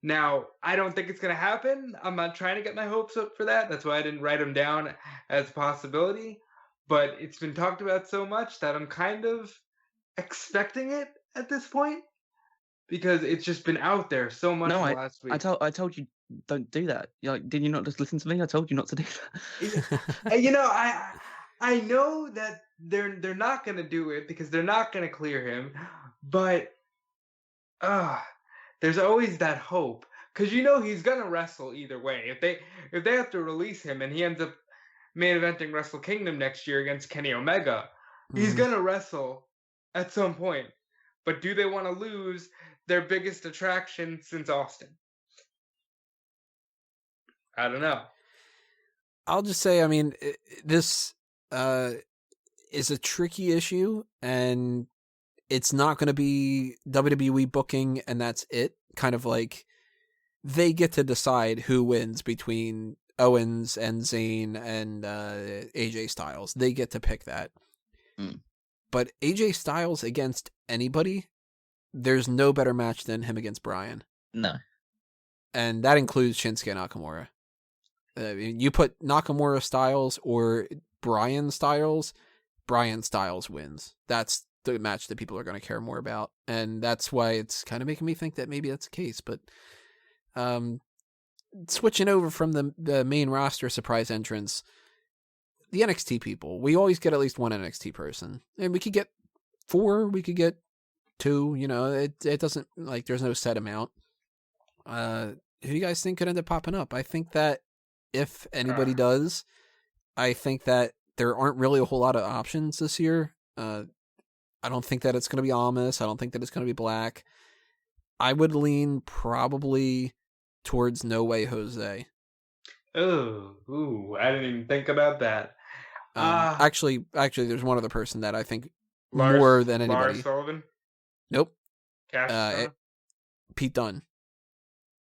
Now, I don't think it's gonna happen. I'm not trying to get my hopes up for that. That's why I didn't write him down as a possibility. But it's been talked about so much that I'm kind of expecting it at this point, because it's just been out there so much last week. I told you don't do that. Did you not just listen to me? I told you not to do that. I know that they're not going to do it because they're not going to clear him, but there's always that hope, because he's going to wrestle either way. If they have to release him and he ends up main eventing Wrestle Kingdom next year against Kenny Omega, he's going to wrestle at some point. But do they want to lose their biggest attraction since Austin? I don't know. I'll just say, I mean, this is a tricky issue, and it's not going to be WWE booking and that's it. Kind of like they get to decide who wins between Owens and Zayn and AJ Styles. They get to pick that. But AJ Styles against anybody, there's no better match than him against Bryan. No. And that includes Shinsuke Nakamura. You put Nakamura Styles or Bryan Styles wins. That's the match that people are going to care more about. And that's why it's kind of making me think that maybe that's the case. But switching over from the main roster surprise entrance, the NXT people, we always get at least one NXT person. And we could get 4, we could get 2, it doesn't, like, there's no set amount. Who do you guys think could end up popping up? I think that if anybody does, I think that there aren't really a whole lot of options this year. I don't think that it's going to be Almas. I don't think that it's going to be Black. I would lean probably towards No Way Jose. Ooh, I didn't even think about that. Actually, there's one other person that I think more than anybody. Lars Sullivan? Nope. Cash Pete Dunne.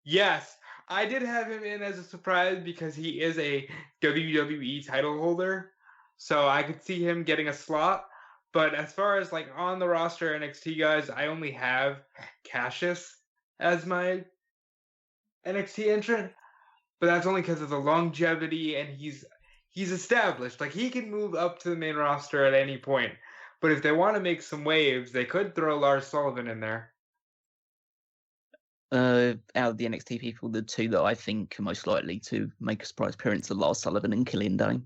Yes, I did have him in as a surprise because he is a WWE title holder, so I could see him getting a slot. But as far as like on the roster NXT guys, I only have Cassius as my NXT entrant, but that's only because of the longevity and he's established. Like he can move up to the main roster at any point. But if they want to make some waves, they could throw Lars Sullivan in there. Out of the NXT people, the two that I think are most likely to make a surprise appearance are Lars Sullivan and Killian Dane.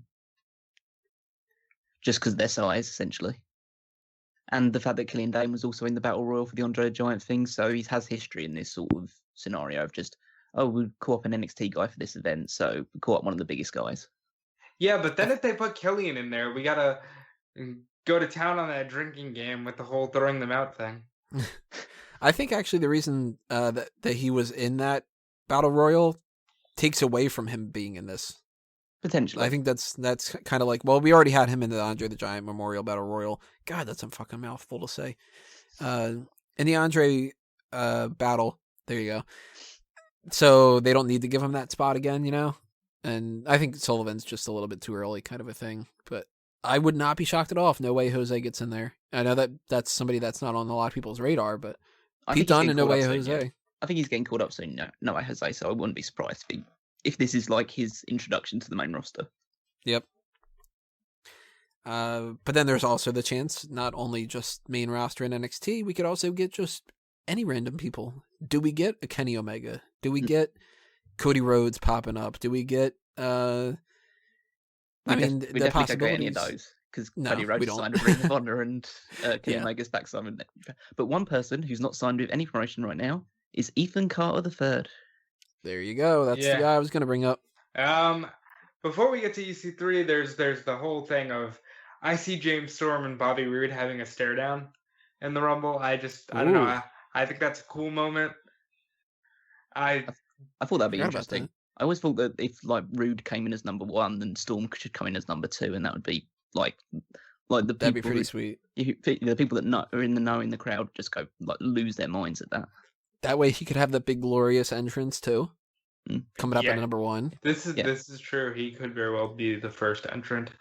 Just because of their size, essentially. And the fact that Killian Dane was also in the Battle Royal for the Andre the Giant thing, so he has history in this sort of scenario of just, we'll call up an NXT guy for this event, so we call up one of the biggest guys. Yeah, but then if they put Killian in there, we gotta go to town on that drinking game with the whole throwing them out thing. I think actually the reason that he was in that Battle Royal takes away from him being in this. Potentially. I think that's kind of like, well, we already had him in the Andre the Giant Memorial Battle Royal. God, that's a fucking mouthful to say. In the Andre battle, there you go. So they don't need to give him that spot again, you know? And I think Sullivan's just a little bit too early kind of a thing. But I would not be shocked at all if No Way Jose gets in there. I know that that's somebody that's not on a lot of people's radar, but Pete Dunne and No Way Jose. Soon, yeah. I think he's getting called up soon. No Way Jose, so I wouldn't be surprised if this is like his introduction to the main roster. Yep. But then there's also the chance, not only just main roster and NXT, we could also get just any random people. Do we get a Kenny Omega? Do we get Cody Rhodes popping up? Do we get the definitely possibilities. Don't get any of those because Cody Rhodes signed with Ring of Honor and Kenny Omega's back signed with. But one person who's not signed with any promotion right now is Ethan Carter III. There you go. That's the guy I was going to bring up. Before we get to EC3, there's the whole thing of I see James Storm and Bobby Roode having a stare down in the Rumble. I don't know. I think that's a cool moment. I thought that'd be interesting. I always thought that if like Roode came in as number 1, then Storm should come in as number 2, and that would be like the people. That'd be pretty sweet. The people that are in the know in the crowd just go like lose their minds at that. That way he could have that big glorious entrance too, coming up at number 1. This is true. He could very well be the first entrant.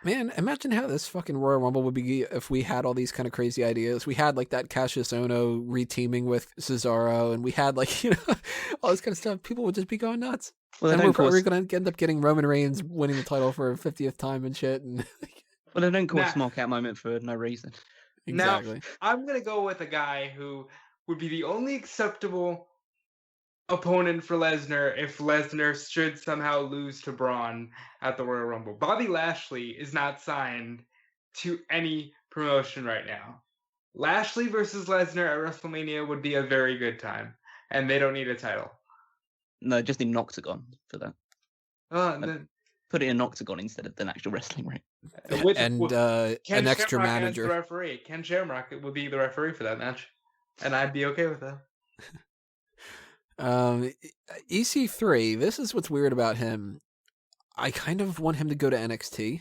Man, imagine how this fucking Royal Rumble would be if we had all these kind of crazy ideas. We had like that Cassius Ohno reteaming with Cesaro, and we had like all this kind of stuff. People would just be going nuts. Well, and we're probably going to end up getting Roman Reigns winning the title for a 50th time and shit. And well, they don't call a Smark out moment for no reason. Exactly. Now, I'm going to go with a guy who would be the only acceptable opponent for Lesnar if Lesnar should somehow lose to Braun at the Royal Rumble. Bobby Lashley is not signed to any promotion right now. Lashley versus Lesnar at WrestleMania would be a very good time, and they don't need a title. No, just in an octagon for that. Put it in an octagon instead of an actual wrestling ring. An extra manager. The referee. Ken Shamrock would be the referee for that match, and I'd be okay with that. EC3, this is what's weird about him. I kind of want him to go to NXT.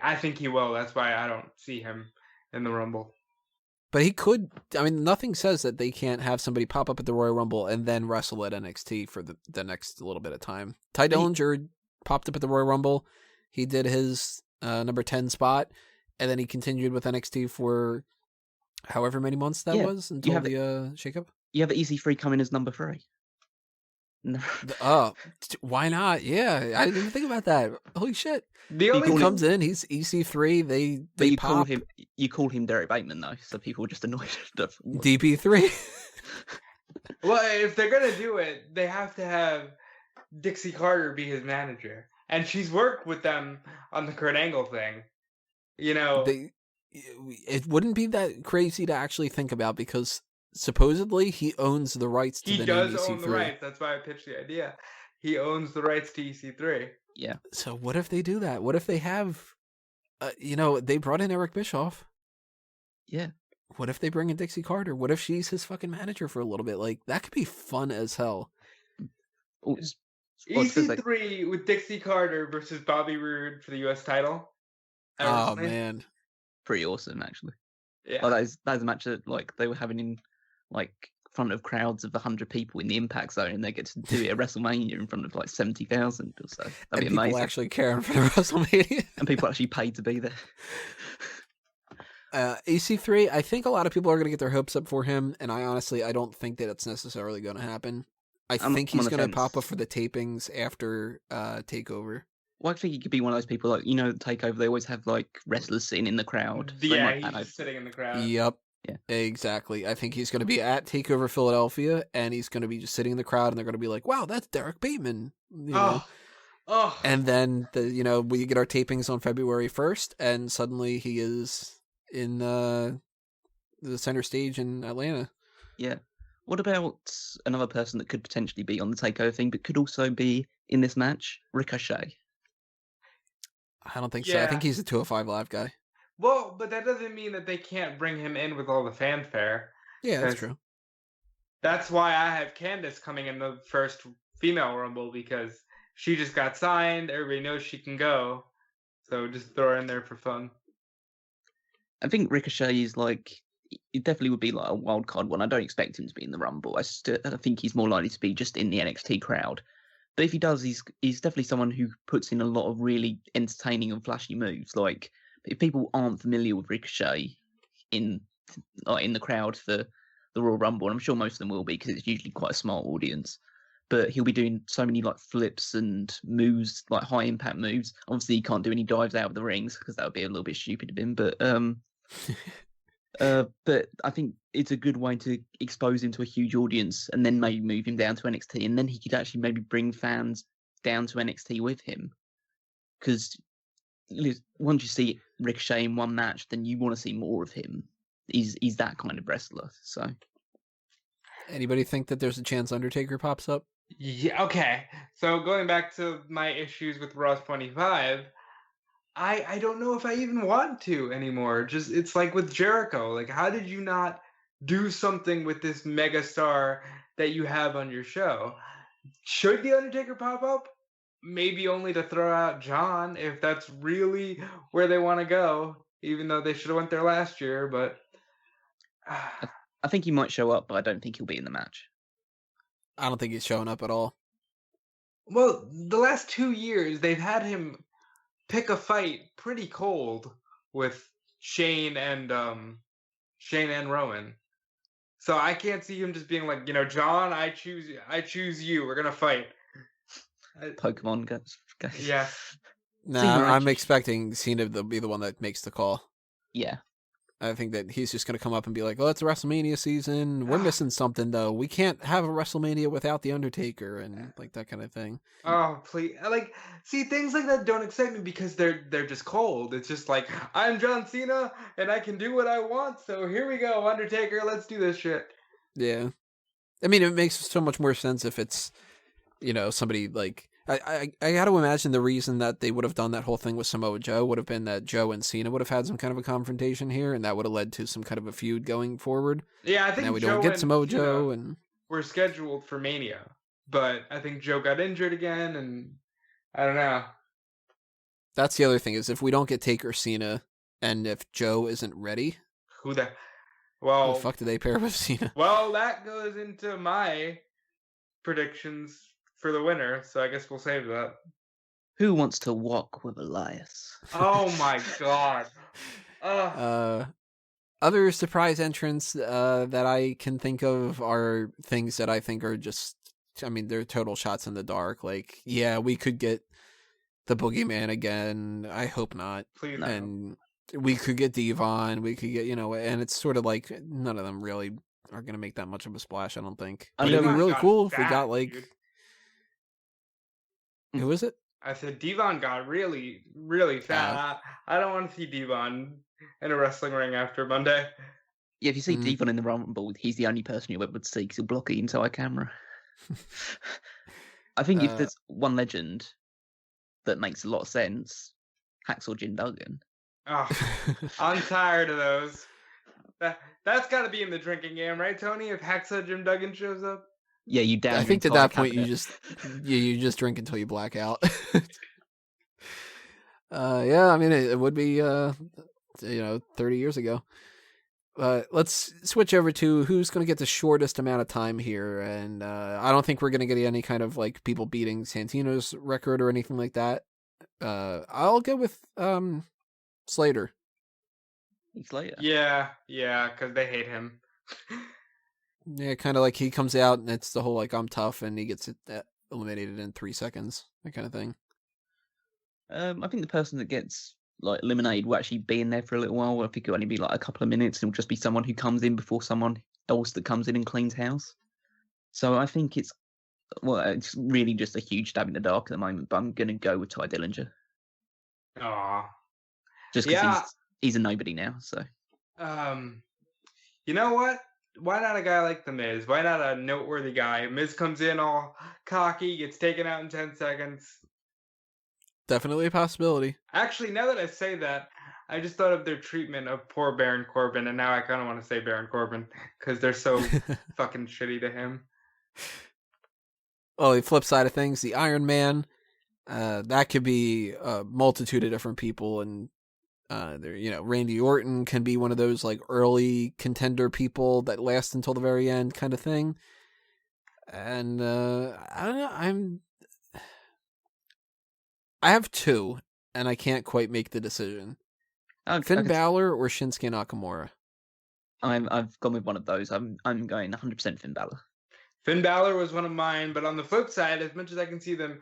I think he will. That's why I don't see him in the Rumble. But he could. I mean, nothing says that they can't have somebody pop up at the Royal Rumble and then wrestle at NXT for the next little bit of time. Ty Dillinger popped up at the Royal Rumble. He did his number 10 spot, and then he continued with NXT for however many months that was until the shakeup. You have EC3 coming as number 3. No. Why not? Yeah, I didn't even think about that. Holy shit! He comes in, he's EC3. They pop. You call him Derek Bateman though, so people are just annoyed. DP3. Well, if they're gonna do it, they have to have Dixie Carter be his manager, and she's worked with them on the Kurt Angle thing. It wouldn't be that crazy to actually think about because supposedly he owns the rights to the name EC3. He does own the rights. That's why I pitched the idea. He owns the rights to EC3. Yeah. So what if they do that? What if they have They brought in Eric Bischoff. Yeah. What if they bring in Dixie Carter? What if she's his fucking manager for a little bit? Like, that could be fun as hell. Oh, EC3 with Dixie Carter versus Bobby Roode for the U.S. title. Oh, man. Pretty awesome, actually. Yeah. Like, that was a match that they were having in front of crowds of 100 people in the Impact Zone, and they get to do it at WrestleMania in front of 70,000 or so. That'd be amazing. People actually caring for the WrestleMania. And people actually paid to be there. EC3, I think a lot of people are going to get their hopes up for him, and I don't think that it's necessarily going to happen. I think he's going to pop up for the tapings after TakeOver. Well, I think he could be one of those people, TakeOver, they always have, wrestlers sitting in the crowd. Yeah, he's just sitting in the crowd. Yep. Yeah. Exactly. I think he's going to be at TakeOver Philadelphia, and he's going to be just sitting in the crowd, and they're going to be like, wow, that's Derek Bateman. Oh. And then, we get our tapings on February 1st, and suddenly he is in the center stage in Atlanta. Yeah. What about another person that could potentially be on the TakeOver thing, but could also be in this match? Ricochet. I don't think so. I think he's a 205 Live guy. Well, but that doesn't mean that they can't bring him in with all the fanfare. Yeah, that's true. That's why I have Candice coming in the first female Rumble, because she just got signed. Everybody knows she can go. So just throw her in there for fun. I think Ricochet is it definitely would be a wild card one. I don't expect him to be in the Rumble. I think he's more likely to be just in the NXT crowd. But if he does, he's definitely someone who puts in a lot of really entertaining and flashy moves. If people aren't familiar with Ricochet in the crowd for the Royal Rumble, and I'm sure most of them will be because it's usually quite a small audience, but he'll be doing so many flips and moves, high impact moves. Obviously, he can't do any dives out of the rings because that would be a little bit stupid of him. But I think it's a good way to expose him to a huge audience and then maybe move him down to NXT, and then he could actually maybe bring fans down to NXT with him. Because once you see Ricochet in one match, then you want to see more of him. He's that kind of wrestler. So, anybody think that there's a chance Undertaker pops up? Yeah. Okay. So going back to my issues with Raw 25. I don't know if I even want to anymore. It's like with Jericho. How did you not do something with this mega star that you have on your show? Should The Undertaker pop up? Maybe only to throw out John, if that's really where they want to go, even though they should have went there last year. But I think he might show up, but I don't think he'll be in the match. I don't think he's showing up at all. Well, the last 2 years, they've had him pick a fight pretty cold with Shane and Rowan. So I can't see him just being like, John, I choose you. We're gonna fight. Pokemon guys. Yeah. Nah, I'm expecting Cena to be the one that makes the call. Yeah. I think that he's just going to come up and be like, oh, it's a WrestleMania season. We're missing something, though. We can't have a WrestleMania without The Undertaker and that kind of thing. Oh, please. See, things like that don't excite me because they're just cold. It's just like, I'm John Cena and I can do what I want. So here we go, Undertaker. Let's do this shit. Yeah. I mean, it makes so much more sense if it's, somebody I got to imagine the reason that they would have done that whole thing with Samoa Joe would have been that Joe and Cena would have had some kind of a confrontation here, and that would have led to some kind of a feud going forward. Yeah, I think now we don't get Samoa Joe, and we're scheduled for Mania, but I think Joe got injured again, and I don't know. That's the other thing is if we don't get Taker Cena, and if Joe isn't ready, how the fuck do they pair with Cena? Well, that goes into my predictions for the winner, so I guess we'll save that. Who wants to walk with Elias? Oh my god. Other surprise entrants that I can think of are things that I think are just, they're total shots in the dark. We could get the Boogeyman again. I hope not. Please no. And we could get Devon. We could get, and it's sort of like none of them really are going to make that much of a splash, I don't think. But it'd be really cool if we got dude. Who is it? I said Devon got really, really fat. I don't want to see Devon in a wrestling ring after Monday. Yeah, if you see Devon in the Rumble, he's the only person you ever would see because he'll block the entire camera. I think if there's one legend that makes a lot of sense, Hacksaw Jim Duggan. Oh, I'm tired of those. That's got to be in the drinking game, right, Tony? If Hacksaw Jim Duggan shows up. Yeah, you down I your think at entire that point cabinet. you just drink until you black out. Yeah, I mean it would be 30 years ago. Let's switch over to who's going to get the shortest amount of time here, and I don't think we're going to get any kind of like people beating Santino's record or anything like that. I'll go with Slater. Later. Yeah, because they hate him. Yeah, kind of like he comes out and it's the whole like I'm tough, and he gets it eliminated in 3 seconds, that kind of thing. I think the person that gets like eliminated will actually be in there for a little while. I think it'll only be like a couple of minutes, and it'll just be someone who comes in before someone else that comes in and cleans house. So I think it's really just a huge stab in the dark at the moment. But I'm gonna go with Ty Dillinger. Aw. Just because he's a nobody now. So. You know what? Why not a guy like The Miz? Why not a noteworthy guy? Miz comes in all cocky, gets taken out in 10 seconds. Definitely a possibility. Actually, now that I say that, I just thought of their treatment of poor Baron Corbin, and now I kind of want to say Baron Corbin because they're so fucking shitty to him. Well, the flip side of things, the Iron Man, that could be a multitude of different people, and Randy Orton can be one of those like early contender people that last until the very end kind of thing. And I don't know, I have 2, and I can't quite make the decision. Finn Balor or Shinsuke Nakamura? I've gone with one of those. I'm going 100% Finn Balor. Finn Balor was one of mine, but on the flip side, as much as I can see them,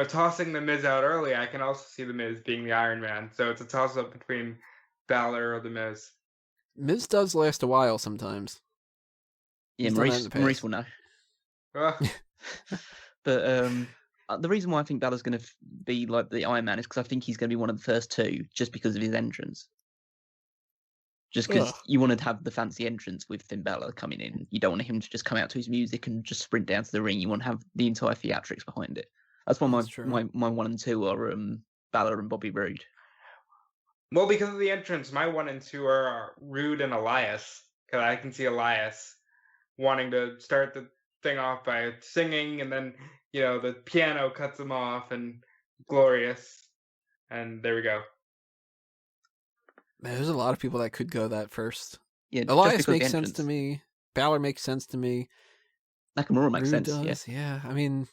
tossing the Miz out early, I can also see the Miz being the Iron Man. So it's a toss-up between Balor or the Miz. Miz does last a while sometimes. Yeah, Maurice will know. But the reason why I think Balor's going to be like the Iron Man is because I think he's going to be one of the first 2, just because of his entrance. Just because you want to have the fancy entrance with Finn Balor coming in. You don't want him to just come out to his music and just sprint down to the ring. You want to have the entire theatrics behind it. That's why my 1 and 2 are Balor and Bobby Roode. Well, because of the entrance, my 1 and 2 are Roode and Elias. Because I can see Elias wanting to start the thing off by singing, and then the piano cuts him off, and glorious, and there we go. Man, there's a lot of people that could go that first. Yeah, Elias makes sense to me. Balor makes sense to me. Nakamura makes sense. Does. Yeah. I mean,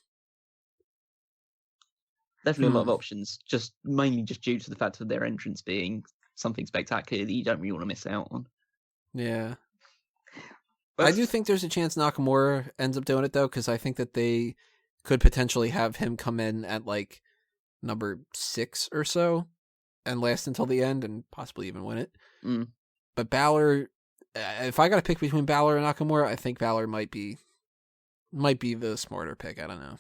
definitely a lot of options. Just mainly just due to the fact of their entrance being something spectacular that you don't really want to miss out on. Yeah. I do think there's a chance Nakamura ends up doing it, though, because I think that they could potentially have him come in at, like, number 6 or so and last until the end and possibly even win it. Mm. But Balor, if I got to pick between Balor and Nakamura, I think Balor might be the smarter pick. I don't know.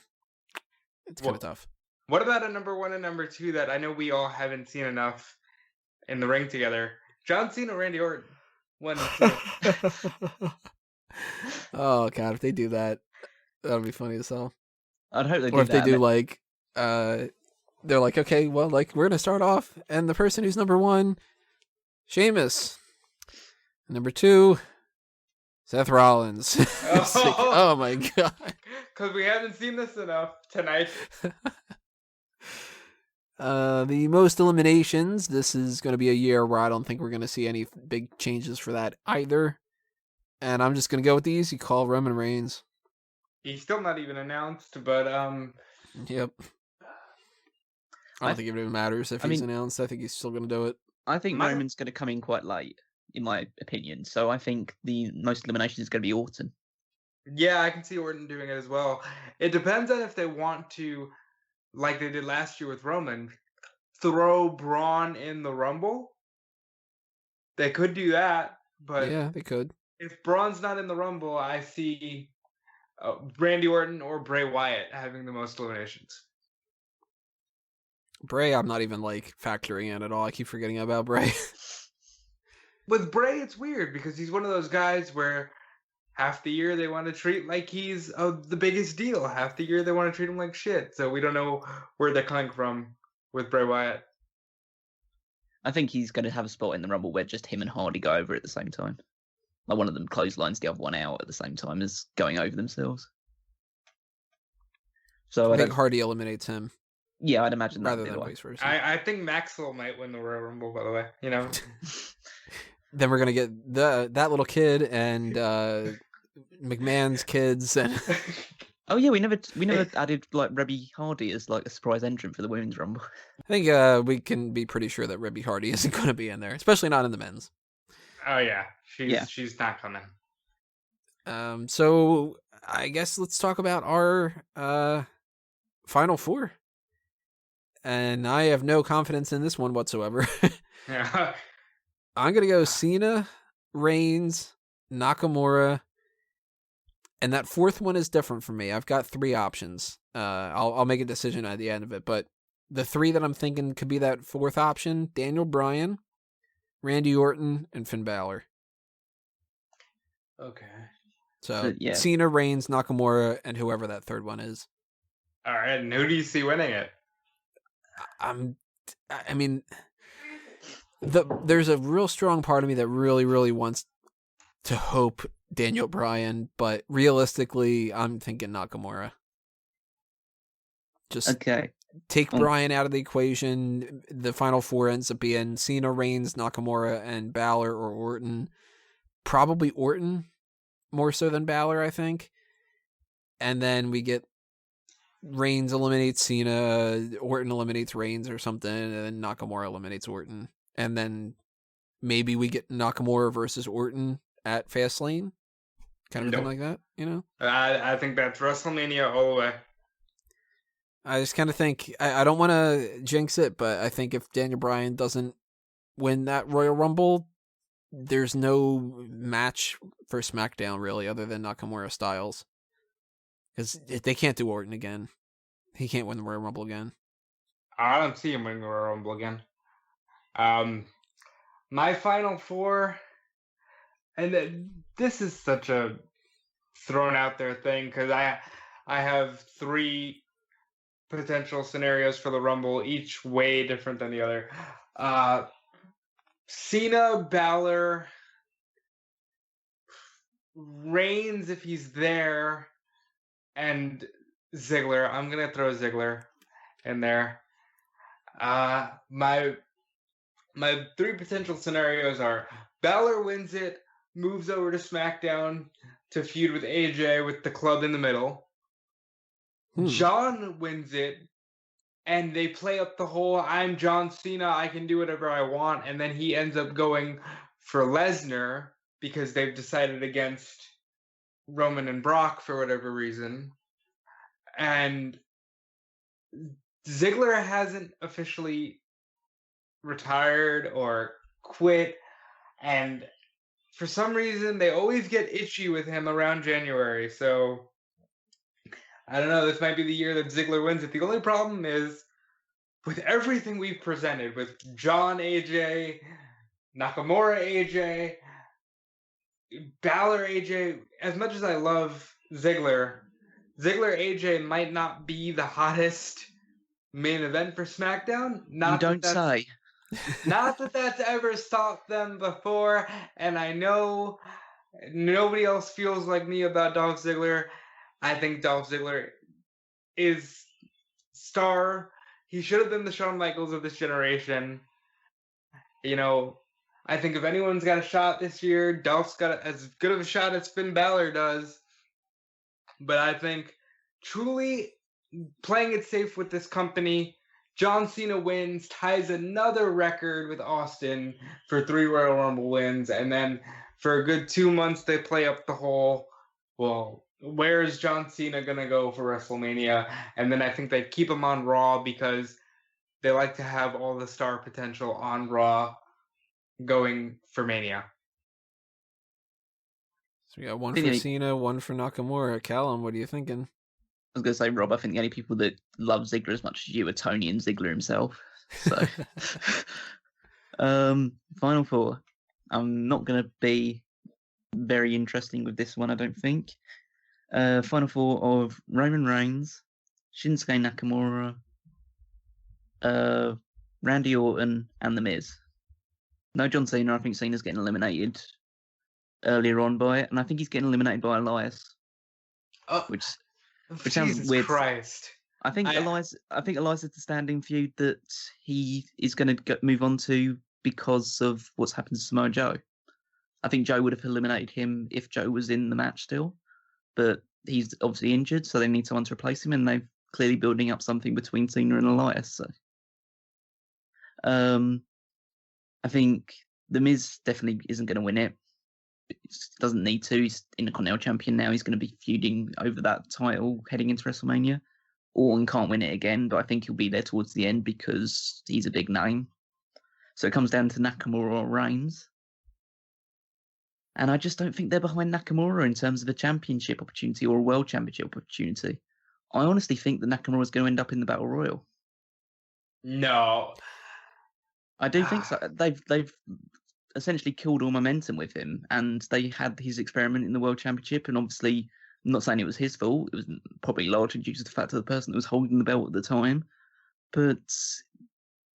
It's kind of tough. What about a number 1 and number 2 that I know we all haven't seen enough in the ring together? John Cena, Randy Orton. 1 and 2. Oh God, if they do that, that'll be funny as hell. I'd hope they do that. Or if they do like, they're like, okay, well, like we're gonna start off, and the person who's number 1, Sheamus. Number 2, Seth Rollins. Oh my God. Because we haven't seen this enough tonight. The most eliminations. This is going to be a year where I don't think we're going to see any big changes for that either. And I'm just going to go with the easy call, Roman Reigns. He's still not even announced, but Yep. I don't think it even matters if he's announced. I think he's still going to do it. I think Roman's going to come in quite late, in my opinion. So I think the most elimination is going to be Orton. Yeah, I can see Orton doing it as well. It depends on if they want to, like they did last year with Roman, throw Braun in the Rumble. They could do that, but yeah, they could. If Braun's not in the Rumble, I see Randy Orton or Bray Wyatt having the most eliminations. Bray, I'm not even like factoring in at all. I keep forgetting about Bray. With Bray, it's weird because he's one of those guys where half the year they want to treat like he's the biggest deal. Half the year they want to treat him like shit. So we don't know where they're coming from with Bray Wyatt. I think he's going to have a spot in the Rumble where just him and Hardy go over at the same time. Like one of them clotheslines the other one out at the same time as going over themselves. So I think Hardy eliminates him. Yeah, I'd imagine rather than vice versa. I think Maxwell might win the Royal Rumble, by the way. You know. Then we're gonna get that little kid and McMahon's kids and. Oh yeah, we never added like Rebby Hardy as like a surprise entrant for the Women's Rumble. I think we can be pretty sure that Rebby Hardy isn't going to be in there, especially not in the men's. Oh yeah, she's not coming. So I guess let's talk about our final four. And I have no confidence in this one whatsoever. Yeah. I'm gonna go Cena, Reigns, Nakamura. And that fourth one is different for me. I've got three options. I'll make a decision at the end of it. But the three that I'm thinking could be that fourth option: Daniel Bryan, Randy Orton, and Finn Balor. Okay. So Cena, Reigns, Nakamura, and whoever that third one is. All right. And who do you see winning it? I mean, there's a real strong part of me that really, really wants to hope Daniel Bryan, but realistically, I'm thinking Nakamura. Just take Bryan out of the equation. The final four ends up being Cena, Reigns, Nakamura, and Balor or Orton. Probably Orton more so than Balor, I think. And then we get Reigns eliminates Cena, Orton eliminates Reigns or something, and then Nakamura eliminates Orton. And then maybe we get Nakamura versus Orton at Fastlane. Kind of thing like that, you know? I think that's WrestleMania all the way. I just kind of think, I don't want to jinx it, but I think if Daniel Bryan doesn't win that Royal Rumble, there's no match for SmackDown, really, other than Nakamura Styles. Because they can't do Orton again. He can't win the Royal Rumble again. I don't see him winning the Royal Rumble again. My final four, and this is such a thrown out there thing, because I have three potential scenarios for the Rumble, each way different than the other. Cena, Balor, Reigns if he's there, and Ziggler. I'm gonna throw Ziggler in there. My three potential scenarios are Balor wins it, moves over to SmackDown to feud with AJ with the club in the middle. John wins it, and they play up the whole I'm John Cena, I can do whatever I want, and then he ends up going for Lesnar because they've decided against Roman and Brock for whatever reason. And Ziggler hasn't officially retired or quit, and for some reason they always get itchy with him around January, so I don't know, this might be the year that Ziggler wins it. The only problem is, with everything we've presented, with John AJ, Nakamura AJ, Balor AJ, as much as I love Ziggler AJ might not be the hottest main event for SmackDown. You don't say. Not that that's ever stopped them before, and I know nobody else feels like me about Dolph Ziggler. I think Dolph Ziggler is star. He should have been the Shawn Michaels of this generation. You know, I think if anyone's got a shot this year, Dolph's got as good of a shot as Finn Balor does. But I think truly playing it safe with this company, John Cena wins, ties another record with Austin for 3 Royal Rumble wins, and then for a good 2 months they play up the whole, well, where is John Cena going to go for WrestleMania? And then I think they keep him on Raw because they like to have all the star potential on Raw going for Mania. So we got one for Cena, one for Nakamura. Callum, what are you thinking? I was going to say, Rob, I think the only people that love Ziggler as much as you are Tony and Ziggler himself. So, final four. I'm not going to be very interesting with this one, I don't think. Final four of Roman Reigns, Shinsuke Nakamura, Randy Orton, and The Miz. No John Cena. I think Cena's getting eliminated earlier on by it, and I think he's getting eliminated by Elias, Oh, which Jesus sounds weird. Christ. I think Elias is the standing feud that he is going to move on to because of what's happened to Samoa Joe. I think Joe would have eliminated him if Joe was in the match still, but he's obviously injured, so they need someone to replace him, and they're clearly building up something between Cena and Elias. So, I think The Miz definitely isn't going to win it. He doesn't need to. He's Intercontinental Champion now. He's going to be feuding over that title heading into WrestleMania. Orton can't win it again, but I think he'll be there towards the end because he's a big name. So it comes down to Nakamura or Reigns. And I just don't think they're behind Nakamura in terms of a championship opportunity or a world championship opportunity. I honestly think that Nakamura is going to end up in the Battle Royal. No. I do think so. They've essentially killed all momentum with him, and they had his experiment in the World Championship, and obviously, I'm not saying it was his fault. It was probably largely due to the fact of the person that was holding the belt at the time, but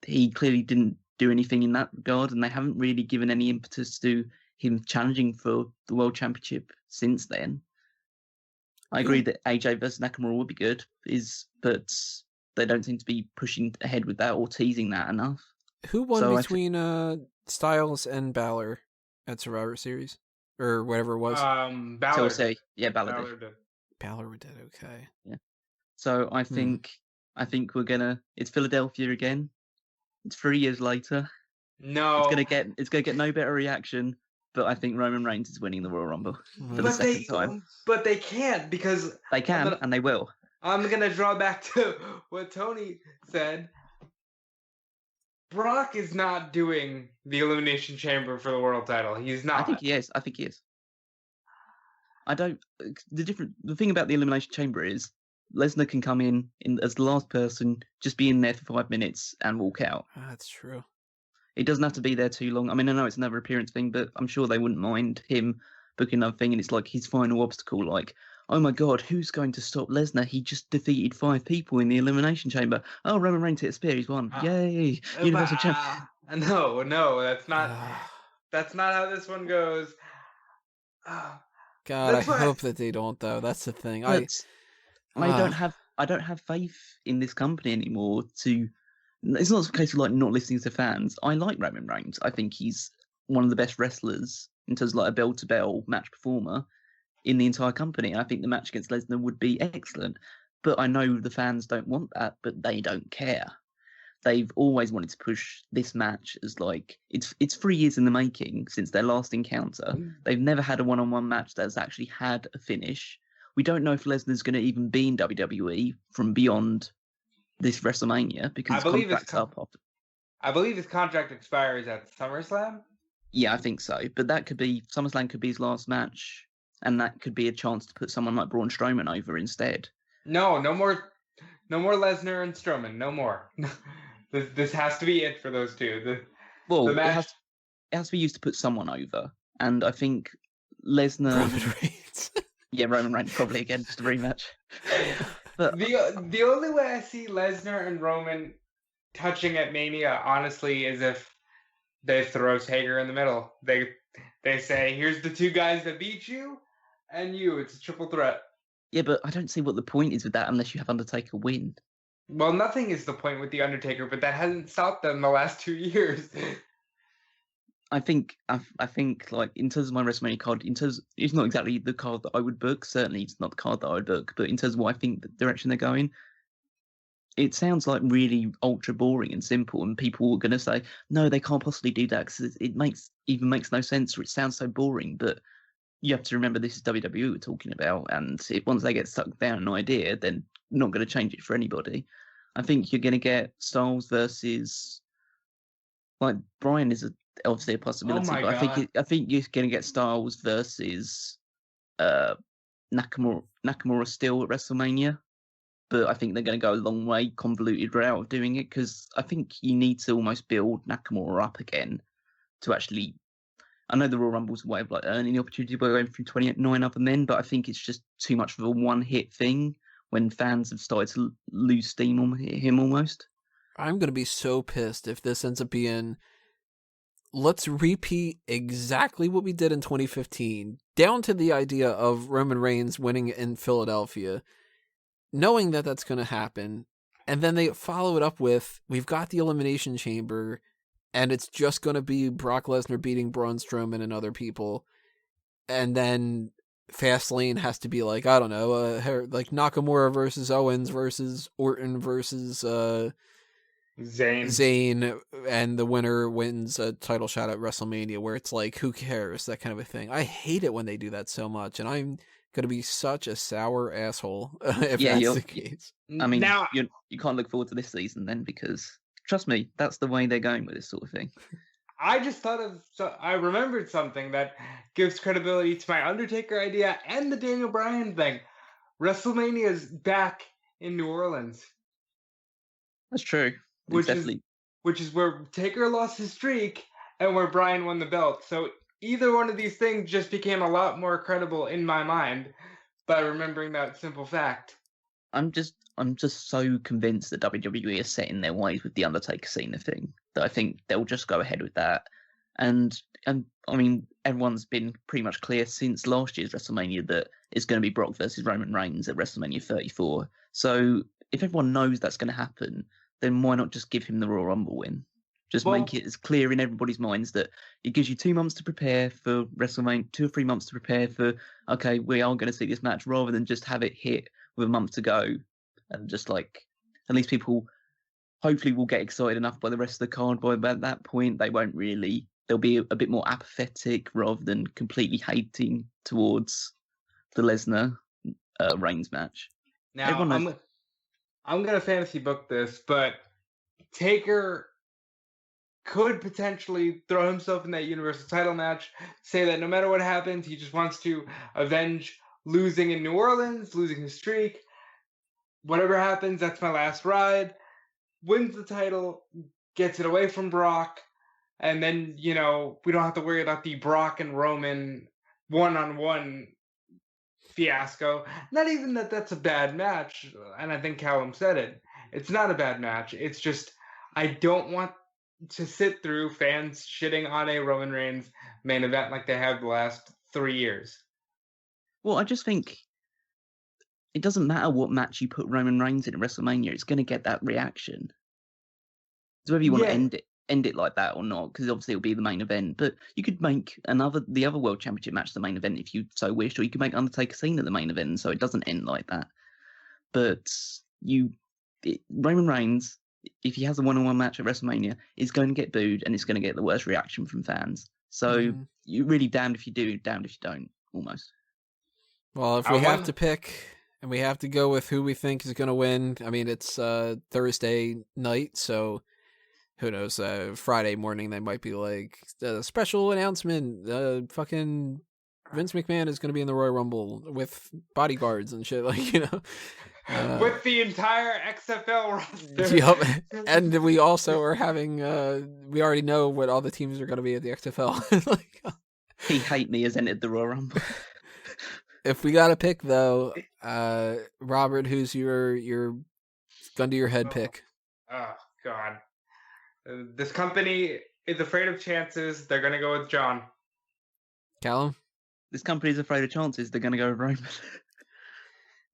he clearly didn't do anything in that regard, and they haven't really given any impetus to him challenging for the World Championship since then. I agree that AJ versus Nakamura would be good, but they don't seem to be pushing ahead with that or teasing that enough. Who won between Styles and Balor at Survivor Series? Or whatever it was? Balor. Yeah, Balor did. Balor did, okay. Yeah. So I think it's Philadelphia again. It's 3 years later. No. It's gonna get no better reaction, but I think Roman Reigns is winning the Royal Rumble for the second time. But they can't because they can and they will. I'm gonna draw back to what Tony said. Brock is not doing the Elimination Chamber for the world title. He's not. I think he is. The thing about the Elimination Chamber is Lesnar can come in as the last person, just be in there for 5 minutes and walk out. That's true. It doesn't have to be there too long. I mean, I know it's another appearance thing, but I'm sure they wouldn't mind him booking another thing, and it's like his final obstacle. Like, oh my God, who's going to stop Lesnar? He just defeated 5 people in the Elimination Chamber. Oh, Roman Reigns hit a spear. He's won. Yay! Universal Champion. No, that's not. That's not how this one goes. God, I hope that they don't, though. That's the thing. I don't have faith in this company anymore. It's not a case of like not listening to fans. I like Roman Reigns. I think he's one of the best wrestlers in terms of like a bell-to-bell match performer in the entire company. And I think the match against Lesnar would be excellent. But I know the fans don't want that, but they don't care. They've always wanted to push this match as like it's 3 years in the making since their last encounter. They've never had a one-on-one match that's actually had a finish. We don't know if Lesnar's going to even be in WWE from beyond this WrestleMania because his contract's up after. I believe his contract expires at SummerSlam. Yeah, I think so. But that could be SummerSlam could be his last match, and that could be a chance to put someone like Braun Strowman over instead. No more Lesnar and Strowman. No more. This has to be it for those two. The match... it has to be used to put someone over, and I think Lesnar. Roman Reigns. Yeah, Roman Reigns probably again, just a rematch. But the only way I see Lesnar and Roman touching at Mania, honestly, is if they throw Hager in the middle. They say, "Here's the 2 guys that beat you, and you. It's a triple threat." Yeah, but I don't see what the point is with that unless you have Undertaker win. Well, nothing is the point with the Undertaker, but that hasn't stopped them the last 2 years. I think like in terms of my WrestleMania card, it's not exactly the card that I would book. Certainly, it's not the card that I would book. But in terms of what I think the direction they're going, it sounds like really ultra boring and simple. And people are going to say, no, they can't possibly do that because it makes no sense or it sounds so boring. But you have to remember this is WWE we're talking about, and once they get stuck down an idea, then not going to change it for anybody. I think you're going to get Styles versus like Bryan is obviously a possibility, but I think you're going to get Styles versus Nakamura still at WrestleMania. But I think they're going to go a long way convoluted route of doing it because I think you need to almost build Nakamura up again to actually. I know the Royal Rumble's a way of like earning the opportunity by going through 29 other men, but I think it's just too much of a one-hit thing when fans have started to lose steam on him almost. I'm going to be so pissed if this ends up being let's repeat exactly what we did in 2015, down to the idea of Roman Reigns winning in Philadelphia, knowing that that's going to happen. And then they follow it up with, we've got the Elimination Chamber, and it's just going to be Brock Lesnar beating Braun Strowman and other people. And then Fastlane has to be like, I don't know, like Nakamura versus Owens versus Orton versus Zayn, and the winner wins a title shot at WrestleMania, where it's like, who cares? That kind of a thing. I hate it when they do that so much, and I'm going to be such a sour asshole if that's the case. I mean, now, you can't look forward to this season then, because trust me, that's the way they're going with this sort of thing. I just thought I remembered something that gives credibility to my Undertaker idea and the Daniel Bryan thing. WrestleMania is back in New Orleans. That's true. Which is where Taker lost his streak and where Bryan won the belt. So either one of these things just became a lot more credible in my mind by remembering that simple fact. I'm just so convinced that WWE is set in their ways with the Undertaker Cena thing that I think they'll just go ahead with that. And I mean, everyone's been pretty much clear since last year's WrestleMania that it's going to be Brock versus Roman Reigns at WrestleMania 34. So if everyone knows that's going to happen, then why not just give him the Royal Rumble win? Just make it as clear in everybody's minds that it gives you 2 months to prepare for WrestleMania, 2 or 3 months to prepare for, okay, we are going to see this match, rather than just have it hit with a month to go. And just like, at least people hopefully will get excited enough by the rest of the card. By that point, they'll be a bit more apathetic rather than completely hating towards the Lesnar Reigns match. Now, I'm going to fantasy book this, but Taker could potentially throw himself in that Universal title match, say that no matter what happens, he just wants to avenge losing in New Orleans, losing his streak. Whatever happens, that's my last ride. Wins the title, gets it away from Brock, and then, we don't have to worry about the Brock and Roman one-on-one fiasco. Not even that that's a bad match, and I think Callum said it. It's not a bad match. It's just, I don't want to sit through fans shitting on a Roman Reigns main event like they have the last 3 years. Well, I just think it doesn't matter what match you put Roman Reigns in at WrestleMania, it's going to get that reaction. So whether you want to end it like that or not, because obviously it'll be the main event, but you could make the other World Championship match the main event if you so wished, or you could make Undertaker Cena the main event so it doesn't end like that. But Roman Reigns, if he has a one-on-one match at WrestleMania, is going to get booed and it's going to get the worst reaction from fans. So you're really damned if you do, damned if you don't, almost. Well, if we have to pick and we have to go with who we think is going to win, I mean, it's Thursday night, so who knows? Friday morning, they might be like, special announcement, fucking Vince McMahon is going to be in the Royal Rumble with bodyguards and shit, with the entire XFL roster. Yep. And we also are having, we already know what all the teams are going to be at the XFL. He hate me has entered the Royal Rumble. If we got to pick, though, Robert, who's your gun to your head pick? Oh, God. This company is afraid of chances. They're going to go with John. Callum? This company is afraid of chances. They're going to go with Roman.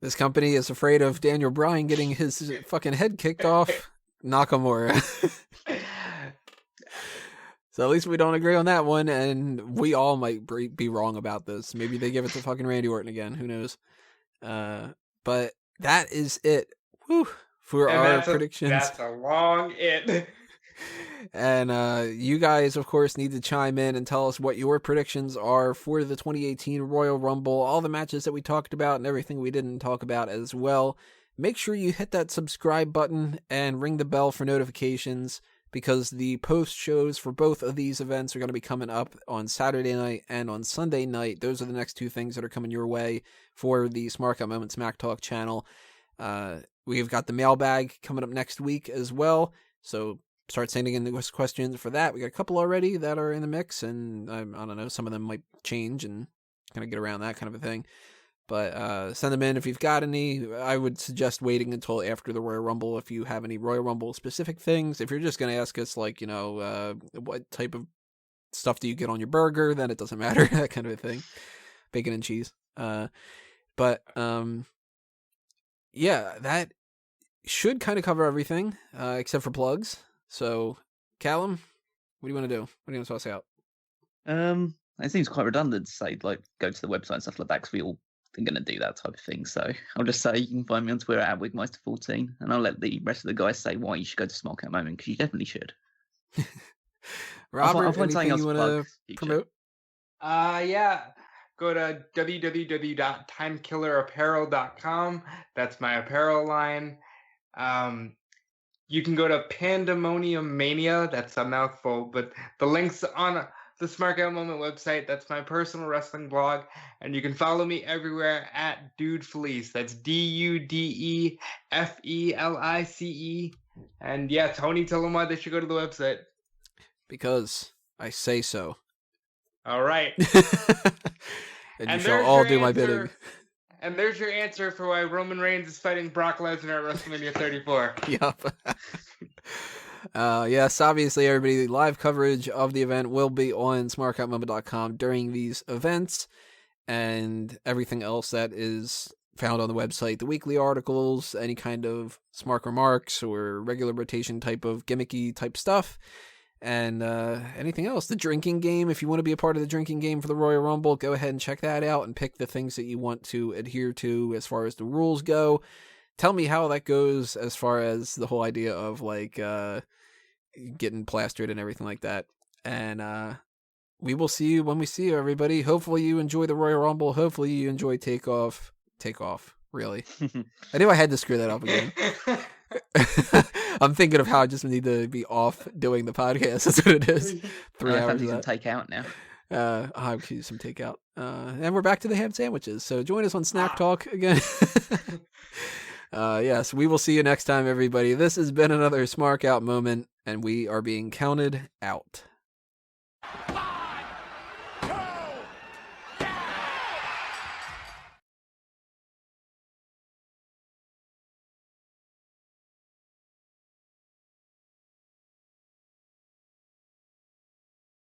This company is afraid of Daniel Bryan getting his fucking head kicked off. Nakamura. So at least we don't agree on that one, and we all might be wrong about this. Maybe they give it to fucking Randy Orton again. Who knows? But that is it. Whew, for our predictions. That's a long it. And you guys, of course, need to chime in and tell us what your predictions are for the 2018 Royal Rumble, all the matches that we talked about and everything we didn't talk about as well. Make sure you hit that subscribe button and ring the bell for notifications, because the post shows for both of these events are going to be coming up on Saturday night and on Sunday night. Those are the next two things that are coming your way for the Smark Moment Smack Talk channel. We've got the mailbag coming up next week as well, so start sending in the questions for that. We got a couple already that are in the mix, and I don't know, some of them might change and kind of get around that kind of a thing. But send them in if you've got any. I would suggest waiting until after the Royal Rumble if you have any Royal Rumble specific things. If you're just going to ask us, what type of stuff do you get on your burger, then it doesn't matter, that kind of a thing. Bacon and cheese. But yeah, that should kind of cover everything, except for plugs. So, Callum, what do you want to do? What do you want to toss out? It seems quite redundant to say, like, go to the website and stuff like that, because we all are going to do that type of thing. So I'll just say you can find me on Twitter at Wigmeister14, and I'll let the rest of the guys say why you should go to Smark at the moment, because you definitely should. Robert, anything you want to promote? Yeah. Go to www.timekillerapparel.com. That's my apparel line. You can go to Pandemonium Mania. That's a mouthful, but the link's on the Smark Out Moment website. That's my personal wrestling blog. And you can follow me everywhere at Dude Felice. That's DUDEFELICE. And yeah, Tony, tell them why they should go to the website. Because I say so. All right. and you shall all do my bidding. And there's your answer for why Roman Reigns is fighting Brock Lesnar at WrestleMania 34. Yup. Yes, obviously, everybody, live coverage of the event will be on smarkoutmoment.com during these events, and everything else that is found on the website, the weekly articles, any kind of Smark remarks or regular rotation type of gimmicky type stuff, and anything else. The drinking game, if you want to be a part of the drinking game for the Royal Rumble, go ahead and check that out and pick the things that you want to adhere to as far as the rules go. Tell me how that goes as far as the whole idea of like getting plastered and everything like that. And we will see you when we see you, everybody. Hopefully you enjoy the Royal Rumble. Hopefully you enjoy Takeoff, really. I knew I had to screw that up again. I'm thinking of how I just need to be off doing the podcast. That's what it is. 3 hours of that. Take out now. I'll use some takeout. And we're back to the ham sandwiches. So join us on Snack Talk again. Yes, we will see you next time, everybody. This has been another Smark Out moment, and we are being counted out.